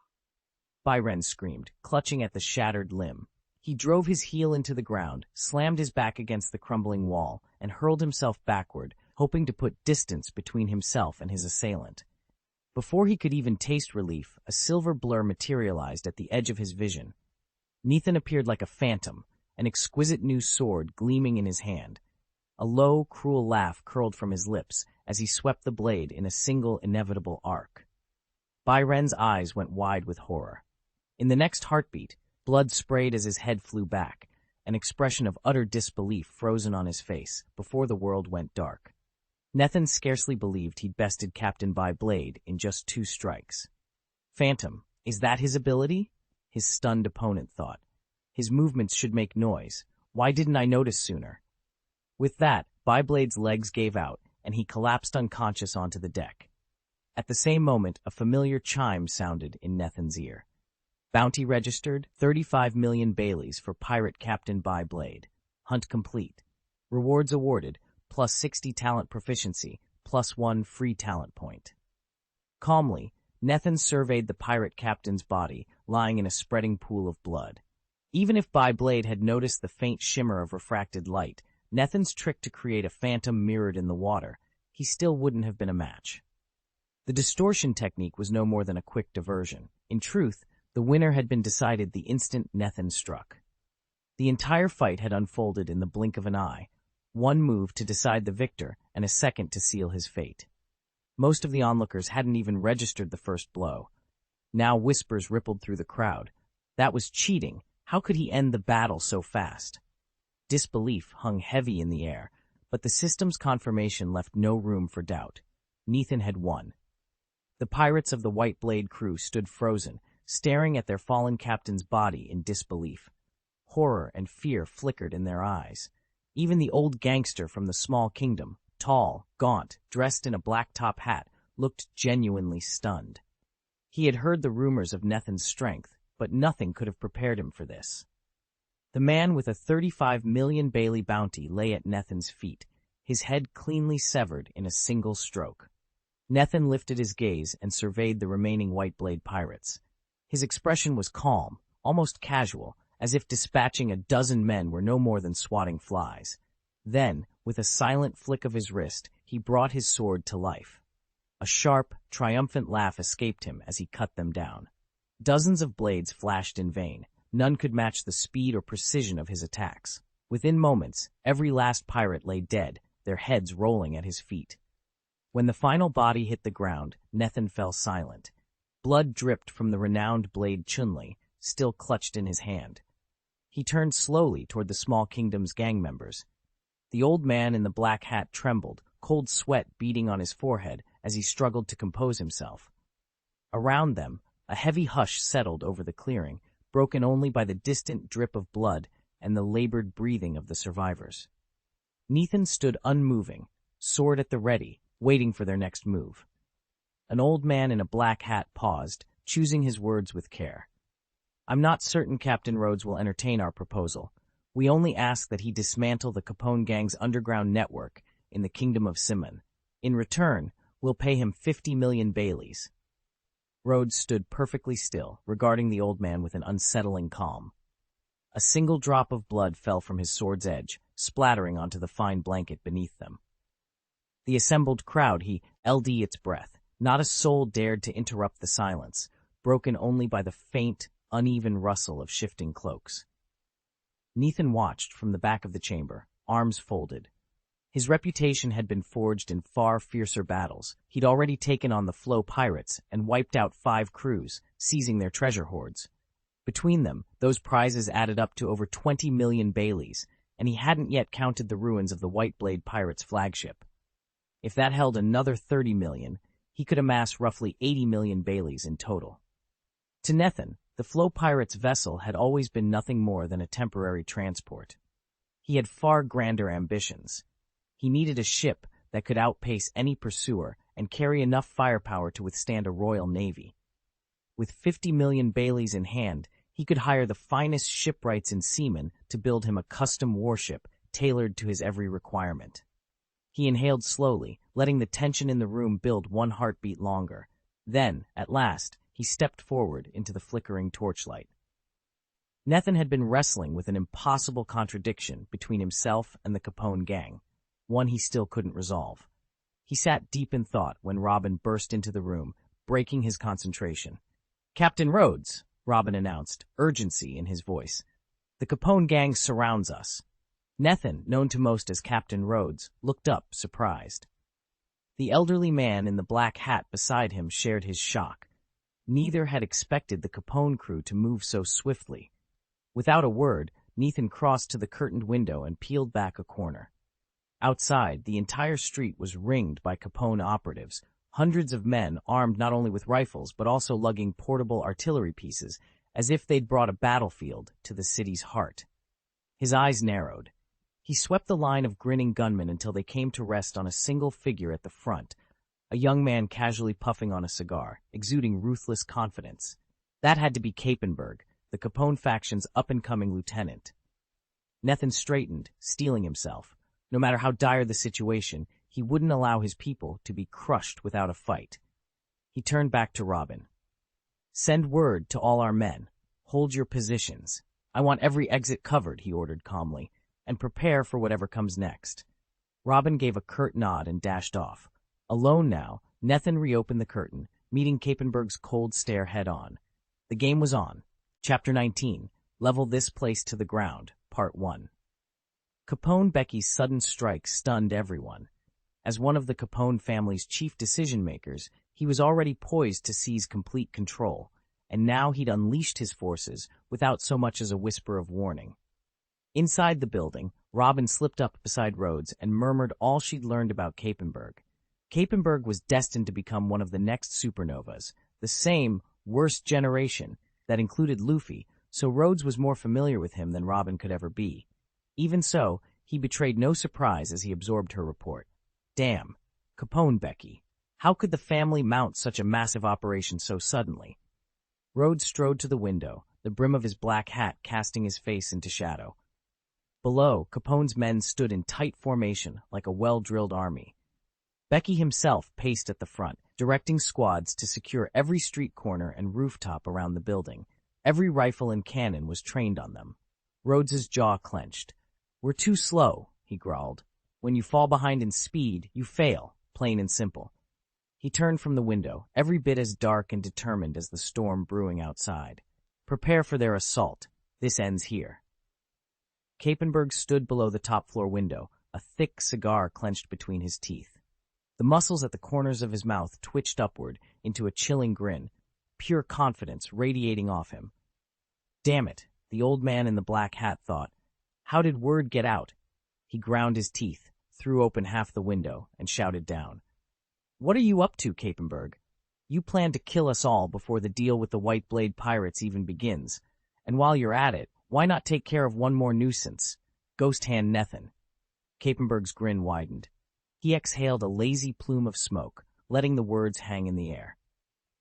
Byren screamed, clutching at the shattered limb. He drove his heel into the ground, slammed his back against the crumbling wall, and hurled himself backward, hoping to put distance between himself and his assailant. Before he could even taste relief, a silver blur materialized at the edge of his vision. Nathan appeared like a phantom, an exquisite new sword gleaming in his hand. A low, cruel laugh curled from his lips as he swept the blade in a single inevitable arc. Byren's eyes went wide with horror. In the next heartbeat, blood sprayed as his head flew back, an expression of utter disbelief frozen on his face before the world went dark. Nathan scarcely believed he'd bested Captain Byblade in just 2 strikes. Phantom, is that his ability? His stunned opponent thought. His movements should make noise. Why didn't I notice sooner? With that, Byblade's legs gave out, and he collapsed unconscious onto the deck. At the same moment, a familiar chime sounded in Nathan's ear. Bounty registered, 35 million Baileys for Pirate Captain Byblade. Hunt complete. Rewards awarded, plus 60 talent proficiency, plus 1 free talent point. Calmly, Nathan surveyed the pirate captain's body, lying in a spreading pool of blood. Even if Byblade had noticed the faint shimmer of refracted light, Nathan's trick to create a phantom mirrored in the water, he still wouldn't have been a match. The distortion technique was no more than a quick diversion. In truth, the winner had been decided the instant Nathan struck. The entire fight had unfolded in the blink of an eye, 1 move to decide the victor and a second to seal his fate. Most of the onlookers hadn't even registered the first blow. Now whispers rippled through the crowd. That was cheating. How could he end the battle so fast? Disbelief hung heavy in the air, but the system's confirmation left no room for doubt. Nathan had won. The pirates of the White Blade crew stood frozen, staring at their fallen captain's body in disbelief. Horror and fear flickered in their eyes. Even the old gangster from the small kingdom, tall, gaunt, dressed in a black top hat, looked genuinely stunned. He had heard the rumors of Nathan's strength, but nothing could have prepared him for this. The man with a 35 million Bailey bounty lay at Nathan's feet, his head cleanly severed in a single stroke. Nathan lifted his gaze and surveyed the remaining White Blade pirates. His expression was calm, almost casual, as if dispatching a dozen men were no more than swatting flies. Then, with a silent flick of his wrist, he brought his sword to life. A sharp, triumphant laugh escaped him as he cut them down. Dozens of blades flashed in vain. None could match the speed or precision of his attacks. Within moments, every last pirate lay dead, their heads rolling at his feet. When the final body hit the ground, Nathan fell silent. Blood dripped from the renowned blade Chunli, still clutched in his hand. He turned slowly toward the small kingdom's gang members. The old man in the black hat trembled, cold sweat beading on his forehead as he struggled to compose himself. Around them, a heavy hush settled over the clearing, broken only by the distant drip of blood and the labored breathing of the survivors. Nathan stood unmoving, sword at the ready, waiting for their next move. An old man in a black hat paused, choosing his words with care. "I'm not certain Captain Rhodes will entertain our proposal. We only ask that he dismantle the Capone gang's underground network in the Kingdom of Simon. In return, we'll pay him 50 million Baileys." Rhodes stood perfectly still, regarding the old man with an unsettling calm. A single drop of blood fell from his sword's edge, splattering onto the fine blanket beneath them. The assembled crowd held its breath. Not a soul dared to interrupt the silence, broken only by the faint, uneven rustle of shifting cloaks. Nathan watched from the back of the chamber, arms folded. His reputation had been forged in far fiercer battles. He'd already taken on the Flow pirates and wiped out 5 crews, seizing their treasure hoards. Between them, those prizes added up to over 20 million Baileys, and he hadn't yet counted the ruins of the White Blade pirates' flagship. If that held another 30 million, he could amass roughly 80 million Baileys in total. To Nethan, the Flow Pirates' vessel had always been nothing more than a temporary transport. He had far grander ambitions. He needed a ship that could outpace any pursuer and carry enough firepower to withstand a royal navy. With 50 million Baileys in hand, he could hire the finest shipwrights and seamen to build him a custom warship tailored to his every requirement. He inhaled slowly, letting the tension in the room build one heartbeat longer. Then, at last, he stepped forward into the flickering torchlight. Nethan had been wrestling with an impossible contradiction between himself and the Capone gang, one he still couldn't resolve. He sat deep in thought when Robin burst into the room, breaking his concentration. "Captain Rhodes," Robin announced, urgency in his voice. "The Capone gang surrounds us." Nethan, known to most as Captain Rhodes, looked up, surprised. The elderly man in the black hat beside him shared his shock. Neither had expected the Capone crew to move so swiftly. Without a word, Nethan crossed to the curtained window and peeled back a corner. Outside, the entire street was ringed by Capone operatives, hundreds of men armed not only with rifles but also lugging portable artillery pieces, as if they'd brought a battlefield to the city's heart. His eyes narrowed. He swept the line of grinning gunmen until they came to rest on a single figure at the front, a young man casually puffing on a cigar, exuding ruthless confidence. That had to be Capenberg, the Capone faction's up-and-coming lieutenant. Nethan straightened, steeling himself. No matter how dire the situation, he wouldn't allow his people to be crushed without a fight. He turned back to Robin. "Send word to all our men. Hold your positions. I want every exit covered," he ordered calmly, "and prepare for whatever comes next." Robin gave a curt nod and dashed off. Alone now, Nethan reopened the curtain, meeting Capenberg's cold stare head-on. The game was on. Chapter 19, Level This Place to the Ground, Part 1. Capone Becky's sudden strike stunned everyone. As one of the Capone family's chief decision-makers, he was already poised to seize complete control, and now he'd unleashed his forces without so much as a whisper of warning. Inside the building, Robin slipped up beside Rhodes and murmured all she'd learned about Capenberg. Capenberg was destined to become one of the next supernovas, the same worst generation that included Luffy, so Rhodes was more familiar with him than Robin could ever be. Even so, he betrayed no surprise as he absorbed her report. Damn, Capone Becky. How could the family mount such a massive operation so suddenly? Rhodes strode to the window, the brim of his black hat casting his face into shadow. Below, Capone's men stood in tight formation like a well-drilled army. Becky himself paced at the front, directing squads to secure every street corner and rooftop around the building. Every rifle and cannon was trained on them. Rhodes's jaw clenched. "We're too slow," he growled. "When you fall behind in speed, you fail, plain and simple." He turned from the window, every bit as dark and determined as the storm brewing outside. "Prepare for their assault. This ends here." Capenberg stood below the top-floor window, a thick cigar clenched between his teeth. The muscles at the corners of his mouth twitched upward into a chilling grin, pure confidence radiating off him. Damn it, the old man in the black hat thought. How did word get out? He ground his teeth, threw open half the window, and shouted down. "What are you up to, Capenberg? You plan to kill us all before the deal with the White Blade Pirates even begins. And while you're at it, why not take care of one more nuisance? Ghost Hand Nethan." Capenberg's grin widened. He exhaled a lazy plume of smoke, letting the words hang in the air.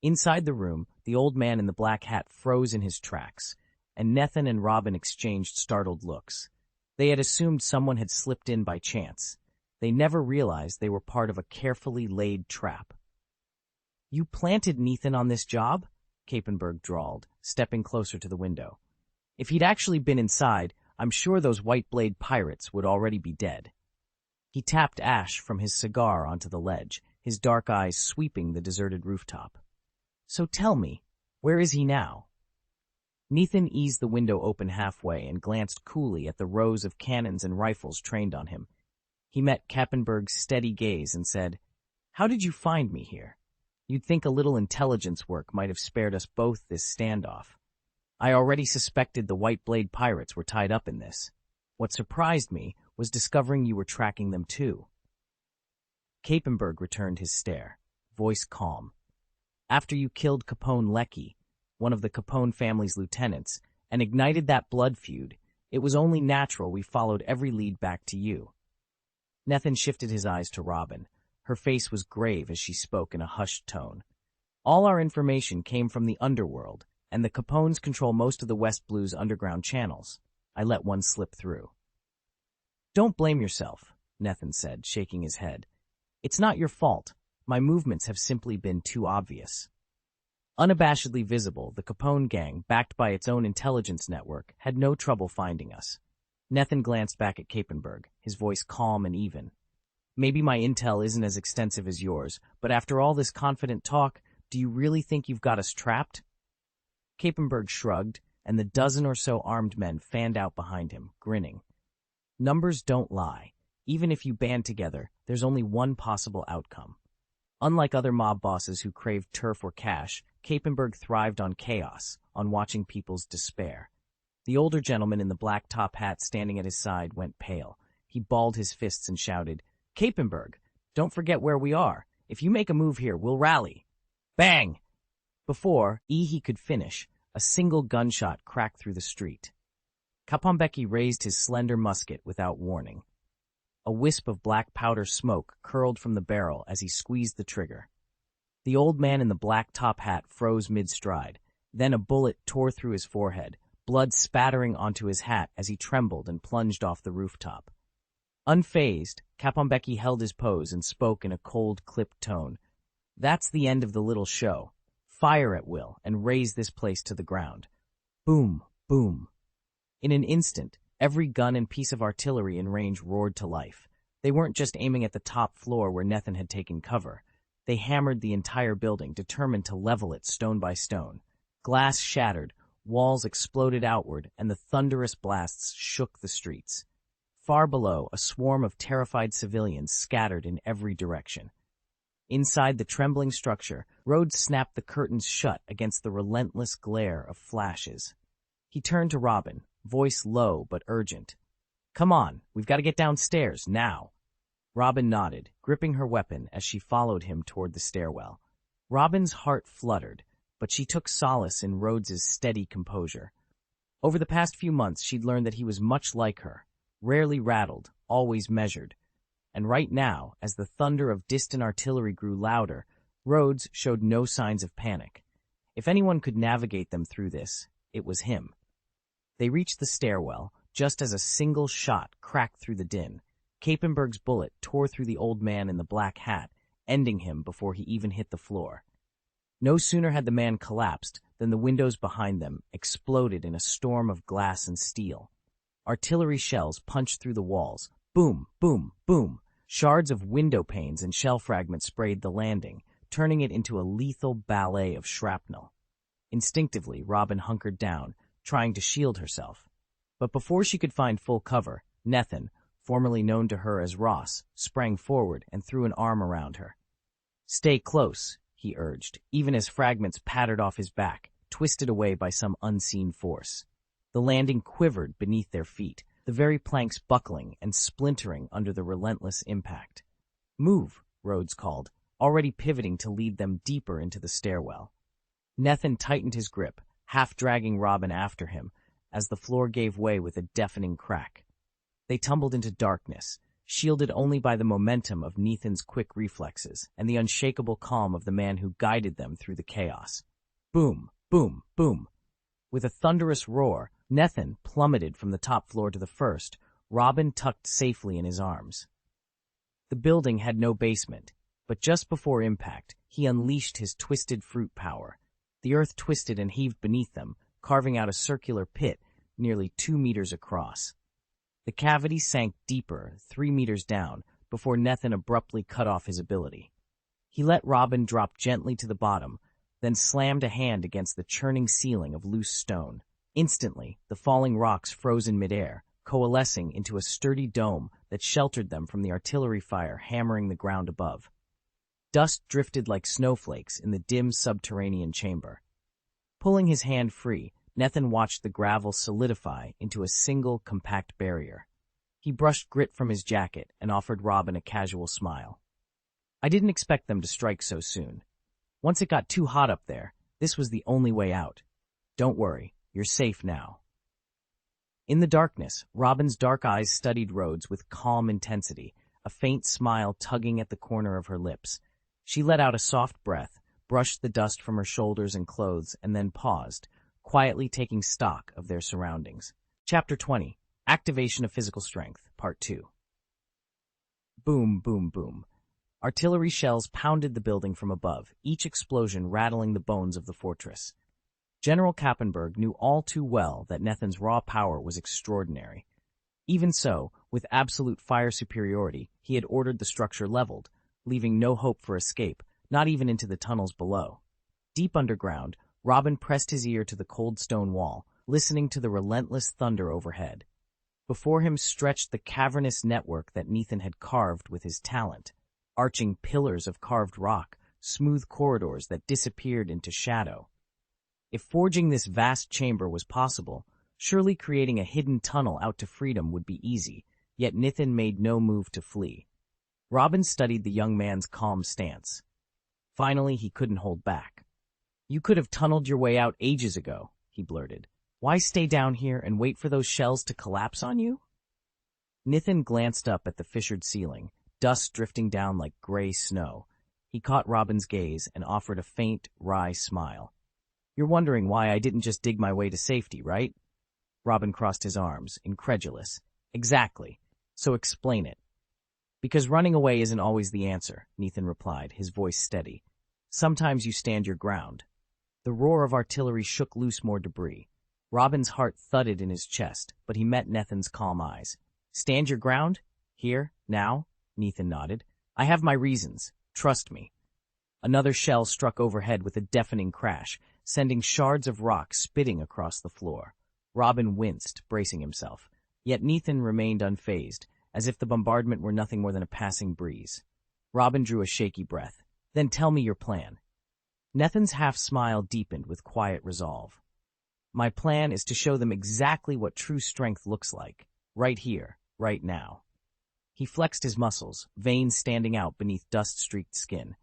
Inside the room, the old man in the black hat froze in his tracks, and Nethan and Robin exchanged startled looks. They had assumed someone had slipped in by chance. They never realized they were part of a carefully laid trap. "You planted Nethan on this job?" Capenberg drawled, stepping closer to the window. "If he'd actually been inside, I'm sure those White Blade Pirates would already be dead." He tapped ash from his cigar onto the ledge, his dark eyes sweeping the deserted rooftop. "So tell me, where is he now?" Nethan eased the window open halfway and glanced coolly at the rows of cannons and rifles trained on him. He met Capenberg's steady gaze and said, "How did you find me here? You'd think a little intelligence work might have spared us both this standoff. I already suspected the White Blade Pirates were tied up in this. What surprised me was discovering you were tracking them too." Capenberg returned his stare, voice calm. "After you killed Capone Lecky, one of the Capone family's lieutenants, and ignited that blood feud. It was only natural we followed every lead back to you. Nethan shifted his eyes to Robin. Her face was grave as she spoke in a hushed tone. All our information came from the underworld, and the Capones control most of the West Blue's underground channels. I let one slip through. Don't blame yourself, Nethan said, shaking his head. It's not your fault. My movements have simply been too obvious. Unabashedly visible, the Capone gang, backed by its own intelligence network, had no trouble finding us. Nethan glanced back at Capenberg, his voice calm and even. Maybe my intel isn't as extensive as yours, but after all this confident talk, do you really think you've got us trapped? Capenberg shrugged, and the dozen or so armed men fanned out behind him, grinning. Numbers don't lie. Even if you band together, there's only one possible outcome. Unlike other mob bosses who craved turf or cash, Capenberg thrived on chaos, on watching people's despair. The older gentleman in the black top hat standing at his side went pale. He balled his fists and shouted, Capenberg, don't forget where we are. If you make a move here, we'll rally. Bang! Before he could finish, a single gunshot cracked through the street. Kapambeki raised his slender musket without warning. A wisp of black powder smoke curled from the barrel as he squeezed the trigger. The old man in the black top hat froze mid-stride. Then a bullet tore through his forehead, blood spattering onto his hat as he trembled and plunged off the rooftop. Unfazed, Kapambeki held his pose and spoke in a cold, clipped tone. That's the end of the little show. Fire at will and raze this place to the ground. Boom, boom. In an instant, every gun and piece of artillery in range roared to life. They weren't just aiming at the top floor where Nethan had taken cover. They hammered the entire building, determined to level it stone by stone. Glass shattered, walls exploded outward, and the thunderous blasts shook the streets. Far below, a swarm of terrified civilians scattered in every direction. Inside the trembling structure, Rhodes snapped the curtains shut against the relentless glare of flashes. He turned to Robin, voice low but urgent. Come on, we've got to get downstairs, now. Robin nodded, gripping her weapon as she followed him toward the stairwell. Robin's heart fluttered, but she took solace in Rhodes's steady composure. Over the past few months, she'd learned that he was much like her, rarely rattled, always measured. And right now, as the thunder of distant artillery grew louder, Rhodes showed no signs of panic. If anyone could navigate them through this, it was him. They reached the stairwell, just as a single shot cracked through the din. Capenberg's bullet tore through the old man in the black hat, ending him before he even hit the floor. No sooner had the man collapsed than the windows behind them exploded in a storm of glass and steel. Artillery shells punched through the walls. Boom, boom, boom. Shards of window panes and shell fragments sprayed the landing, turning it into a lethal ballet of shrapnel. Instinctively, Robin hunkered down, trying to shield herself. But before she could find full cover, Nethan, formerly known to her as Ross, sprang forward and threw an arm around her. Stay close, he urged, even as fragments pattered off his back, twisted away by some unseen force. The landing quivered beneath their feet, the very planks buckling and splintering under the relentless impact. Move, Rhodes called, already pivoting to lead them deeper into the stairwell. Nethan tightened his grip, half dragging Robin after him, as the floor gave way with a deafening crack. They tumbled into darkness, shielded only by the momentum of Nethan's quick reflexes and the unshakable calm of the man who guided them through the chaos. Boom, boom, boom. With a thunderous roar, Nethan plummeted from the top floor to the first, Robin tucked safely in his arms. The building had no basement, but just before impact, he unleashed his twisted fruit power. The earth twisted and heaved beneath them, carving out a circular pit nearly 2 meters across. The cavity sank deeper, 3 meters down, before Nethan abruptly cut off his ability. He let Robin drop gently to the bottom, then slammed a hand against the churning ceiling of loose stone. Instantly, the falling rocks froze in midair, coalescing into a sturdy dome that sheltered them from the artillery fire hammering the ground above. Dust drifted like snowflakes in the dim subterranean chamber. Pulling his hand free, Nethan watched the gravel solidify into a single, compact barrier. He brushed grit from his jacket and offered Robin a casual smile. I didn't expect them to strike so soon. Once it got too hot up there, this was the only way out. Don't worry, you're safe now. In the darkness, Robin's dark eyes studied Rhodes with calm intensity, a faint smile tugging at the corner of her lips. She let out a soft breath, brushed the dust from her shoulders and clothes, and then paused, quietly taking stock of their surroundings. Chapter 20. Activation of Physical Strength, Part 2. Boom, boom, boom. Artillery shells pounded the building from above, each explosion rattling the bones of the fortress. General Kappenberg knew all too well that Nethin's raw power was extraordinary. Even so, with absolute fire superiority, he had ordered the structure leveled, leaving no hope for escape, not even into the tunnels below. Deep underground, Robin pressed his ear to the cold stone wall, listening to the relentless thunder overhead. Before him stretched the cavernous network that Nethin had carved with his talent, arching pillars of carved rock, smooth corridors that disappeared into shadow. If forging this vast chamber was possible, surely creating a hidden tunnel out to freedom would be easy, yet Nethin made no move to flee. Robin studied the young man's calm stance. Finally, he couldn't hold back. "You could have tunneled your way out ages ago," he blurted. "Why stay down here and wait for those shells to collapse on you?" Nethin glanced up at the fissured ceiling, dust drifting down like gray snow. He caught Robin's gaze and offered a faint, wry smile. "You're wondering why I didn't just dig my way to safety, right?" Robin crossed his arms, incredulous. "Exactly. So explain it." "Because running away isn't always the answer," Nethin replied, his voice steady. "Sometimes you stand your ground." The roar of artillery shook loose more debris. Robin's heart thudded in his chest, but he met Nethin's calm eyes. "Stand your ground? Here? Now?" Nethin nodded. "I have my reasons. Trust me." Another shell struck overhead with a deafening crash, sending shards of rock spitting across the floor. Robin winced, bracing himself. Yet Nethin remained unfazed, as if the bombardment were nothing more than a passing breeze. Robin drew a shaky breath. "Then tell me your plan." Nethin's half-smile deepened with quiet resolve. "My plan is to show them exactly what true strength looks like. Right here, right now." He flexed his muscles, veins standing out beneath dust-streaked skin.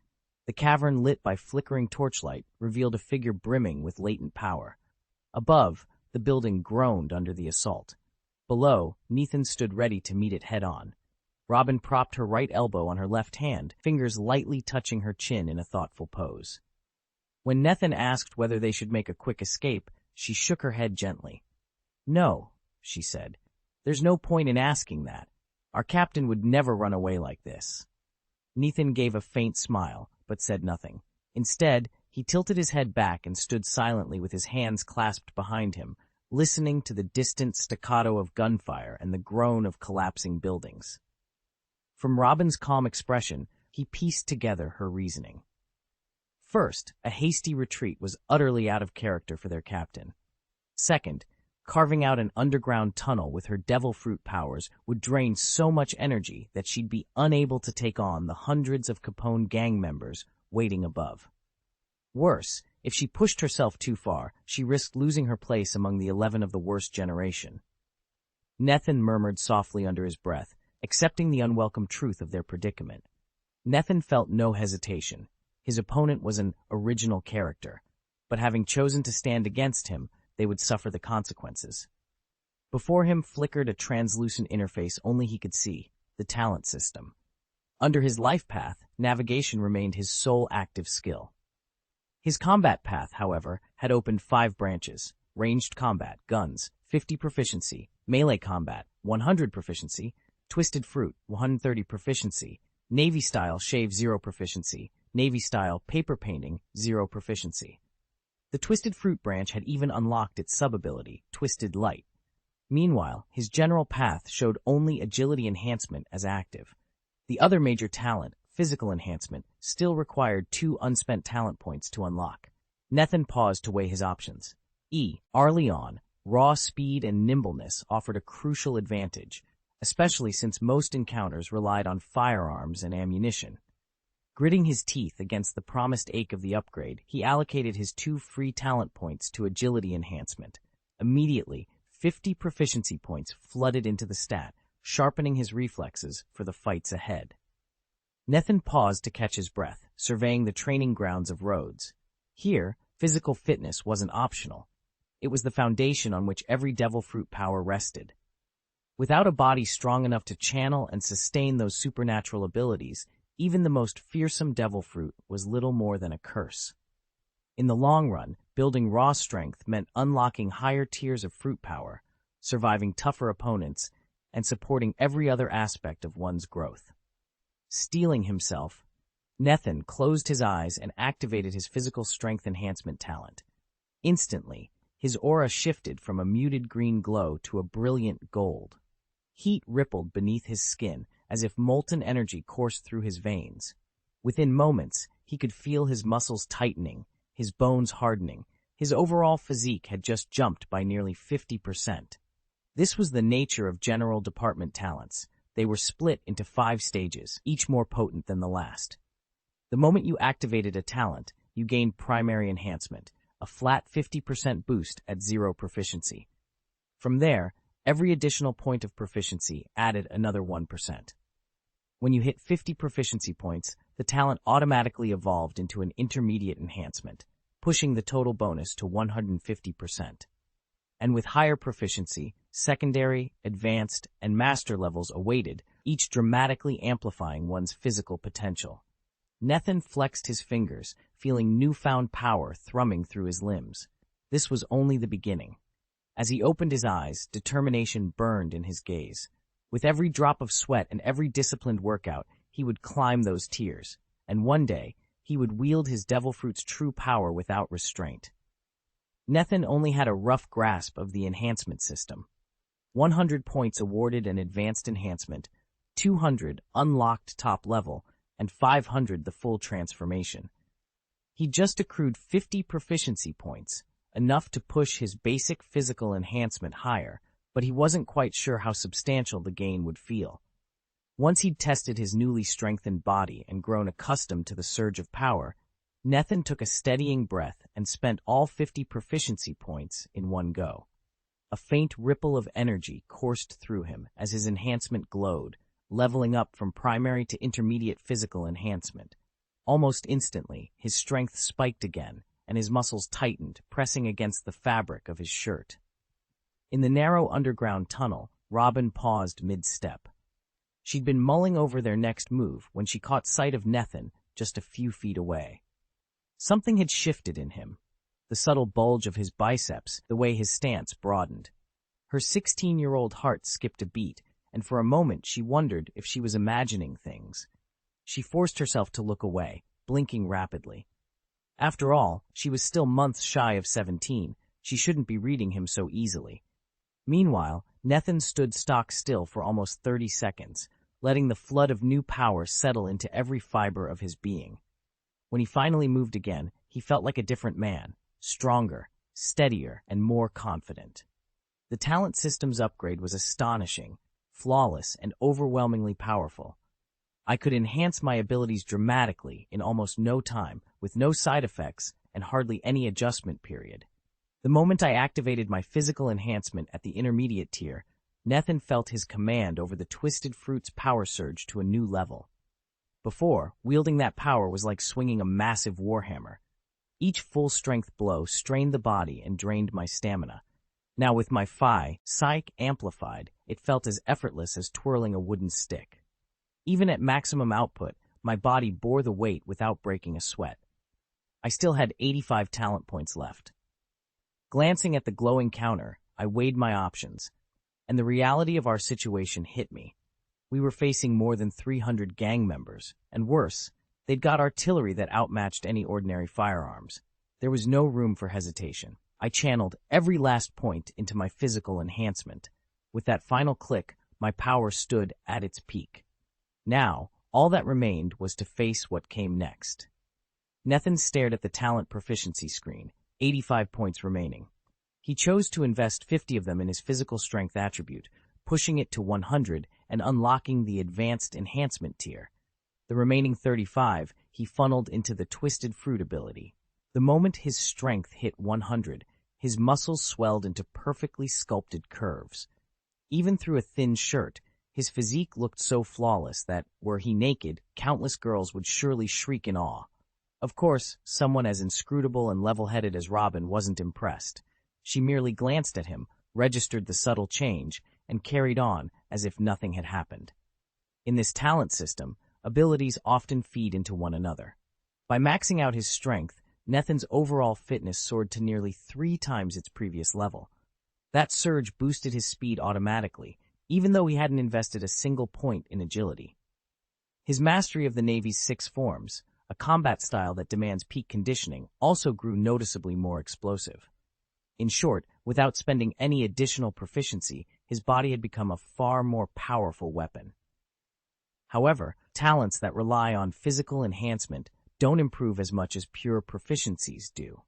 The cavern, lit by flickering torchlight, revealed a figure brimming with latent power. Above, the building groaned under the assault. Below, Nethin stood ready to meet it head-on. Robin propped her right elbow on her left hand, fingers lightly touching her chin in a thoughtful pose. When Nethin asked whether they should make a quick escape, she shook her head gently. "No," she said. "There's no point in asking that. Our captain would never run away like this." Nethin gave a faint smile, but said nothing. Instead, he tilted his head back and stood silently with his hands clasped behind him, listening to the distant staccato of gunfire and the groan of collapsing buildings. From Robin's calm expression, he pieced together her reasoning. First, a hasty retreat was utterly out of character for their captain. Second, carving out an underground tunnel with her devil fruit powers would drain so much energy that she'd be unable to take on the hundreds of Capone gang members waiting above. Worse, if she pushed herself too far, she risked losing her place among the 11 of the worst generation. Nethin murmured softly under his breath, accepting the unwelcome truth of their predicament. Nethin felt no hesitation. His opponent was an original character, but having chosen to stand against him, they would suffer the consequences. Before him flickered a translucent interface only he could see, the talent system. Under his life path, navigation remained his sole active skill. His combat path, however, had opened 5 branches: ranged combat, guns, 50 proficiency, melee combat, 100 proficiency, twisted fruit, 130 proficiency, Navy-style shave 0 proficiency, Navy-style paper painting, 0 proficiency. The Twisted Fruit branch had even unlocked its sub-ability, Twisted Light. Meanwhile, his general path showed only agility enhancement as active. The other major talent, Physical Enhancement, still required 2 unspent talent points to unlock. Nethin paused to weigh his options. Early on, raw speed and nimbleness offered a crucial advantage, especially since most encounters relied on firearms and ammunition. Gritting his teeth against the promised ache of the upgrade, he allocated his 2 free talent points to agility enhancement. Immediately, 50 proficiency points flooded into the stat, sharpening his reflexes for the fights ahead. Nethin paused to catch his breath, surveying the training grounds of Rhodes. Here, physical fitness wasn't optional. It was the foundation on which every devil fruit power rested. Without a body strong enough to channel and sustain those supernatural abilities, even the most fearsome devil fruit was little more than a curse. In the long run, building raw strength meant unlocking higher tiers of fruit power, surviving tougher opponents, and supporting every other aspect of one's growth. Steeling himself, Nethan closed his eyes and activated his physical strength enhancement talent. Instantly, his aura shifted from a muted green glow to a brilliant gold. Heat rippled beneath his skin as if molten energy coursed through his veins. Within moments, he could feel his muscles tightening, his bones hardening. His overall physique had just jumped by nearly 50%. This was the nature of general department talents. They were split into 5 stages, each more potent than the last. The moment you activated a talent, you gained primary enhancement, a flat 50% boost at 0 proficiency. From there, every additional point of proficiency added another 1%. When you hit 50 proficiency points, the talent automatically evolved into an intermediate enhancement, pushing the total bonus to 150%. And with higher proficiency, secondary, advanced, and master levels awaited, each dramatically amplifying one's physical potential. Nethan flexed his fingers, feeling newfound power thrumming through his limbs. This was only the beginning. As he opened his eyes, determination burned in his gaze. With every drop of sweat and every disciplined workout, he would climb those tiers, and one day, he would wield his devil fruit's true power without restraint. Nethan only had a rough grasp of the enhancement system. 100 points awarded an advanced enhancement, 200 unlocked top level, and 500 the full transformation. He just accrued 50 proficiency points, enough to push his basic physical enhancement higher, but he wasn't quite sure how substantial the gain would feel. Once he'd tested his newly strengthened body and grown accustomed to the surge of power, Nethan took a steadying breath and spent all 50 proficiency points in one go. A faint ripple of energy coursed through him as his enhancement glowed, leveling up from primary to intermediate physical enhancement. Almost instantly, his strength spiked again, and his muscles tightened, pressing against the fabric of his shirt. In the narrow underground tunnel, Robin paused mid-step. She'd been mulling over their next move when she caught sight of Nethan just a few feet away. Something had shifted in him. The subtle bulge of his biceps, the way his stance broadened. Her 16-year-old heart skipped a beat, and for a moment she wondered if she was imagining things. She forced herself to look away, blinking rapidly. After all, she was still months shy of 17. She shouldn't be reading him so easily. Meanwhile, Nethan stood stock still for almost 30 seconds, letting the flood of new power settle into every fiber of his being. When he finally moved again, he felt like a different man, stronger, steadier, and more confident. The talent system's upgrade was astonishing, flawless, and overwhelmingly powerful. I could enhance my abilities dramatically in almost no time, with no side effects and hardly any adjustment period. The moment I activated my physical enhancement at the intermediate tier, Nethan felt his command over the Twisted Fruit's power surge to a new level. Before, wielding that power was like swinging a massive warhammer. Each full-strength blow strained the body and drained my stamina. Now with my psych amplified, it felt as effortless as twirling a wooden stick. Even at maximum output, my body bore the weight without breaking a sweat. I still had 85 talent points left. Glancing at the glowing counter, I weighed my options, and the reality of our situation hit me. We were facing more than 300 gang members, and worse, they'd got artillery that outmatched any ordinary firearms. There was no room for hesitation. I channeled every last point into my physical enhancement. With that final click, my power stood at its peak. Now, all that remained was to face what came next. Nethan stared at the talent proficiency screen, 85 points remaining. He chose to invest 50 of them in his physical strength attribute, pushing it to 100 and unlocking the advanced enhancement tier. The remaining 35 he funneled into the Twisted Fruit ability. The moment his strength hit 100, his muscles swelled into perfectly sculpted curves. Even through a thin shirt, his physique looked so flawless that, were he naked, countless girls would surely shriek in awe. Of course, someone as inscrutable and level-headed as Robin wasn't impressed. She merely glanced at him, registered the subtle change, and carried on as if nothing had happened. In this talent system, abilities often feed into one another. By maxing out his strength, Nethan's overall fitness soared to nearly 3 times its previous level. That surge boosted his speed automatically, even though he hadn't invested a single point in agility. His mastery of the Navy's 6 forms, a combat style that demands peak conditioning, also grew noticeably more explosive. In short, without spending any additional proficiency, his body had become a far more powerful weapon. However, talents that rely on physical enhancement don't improve as much as pure proficiencies do.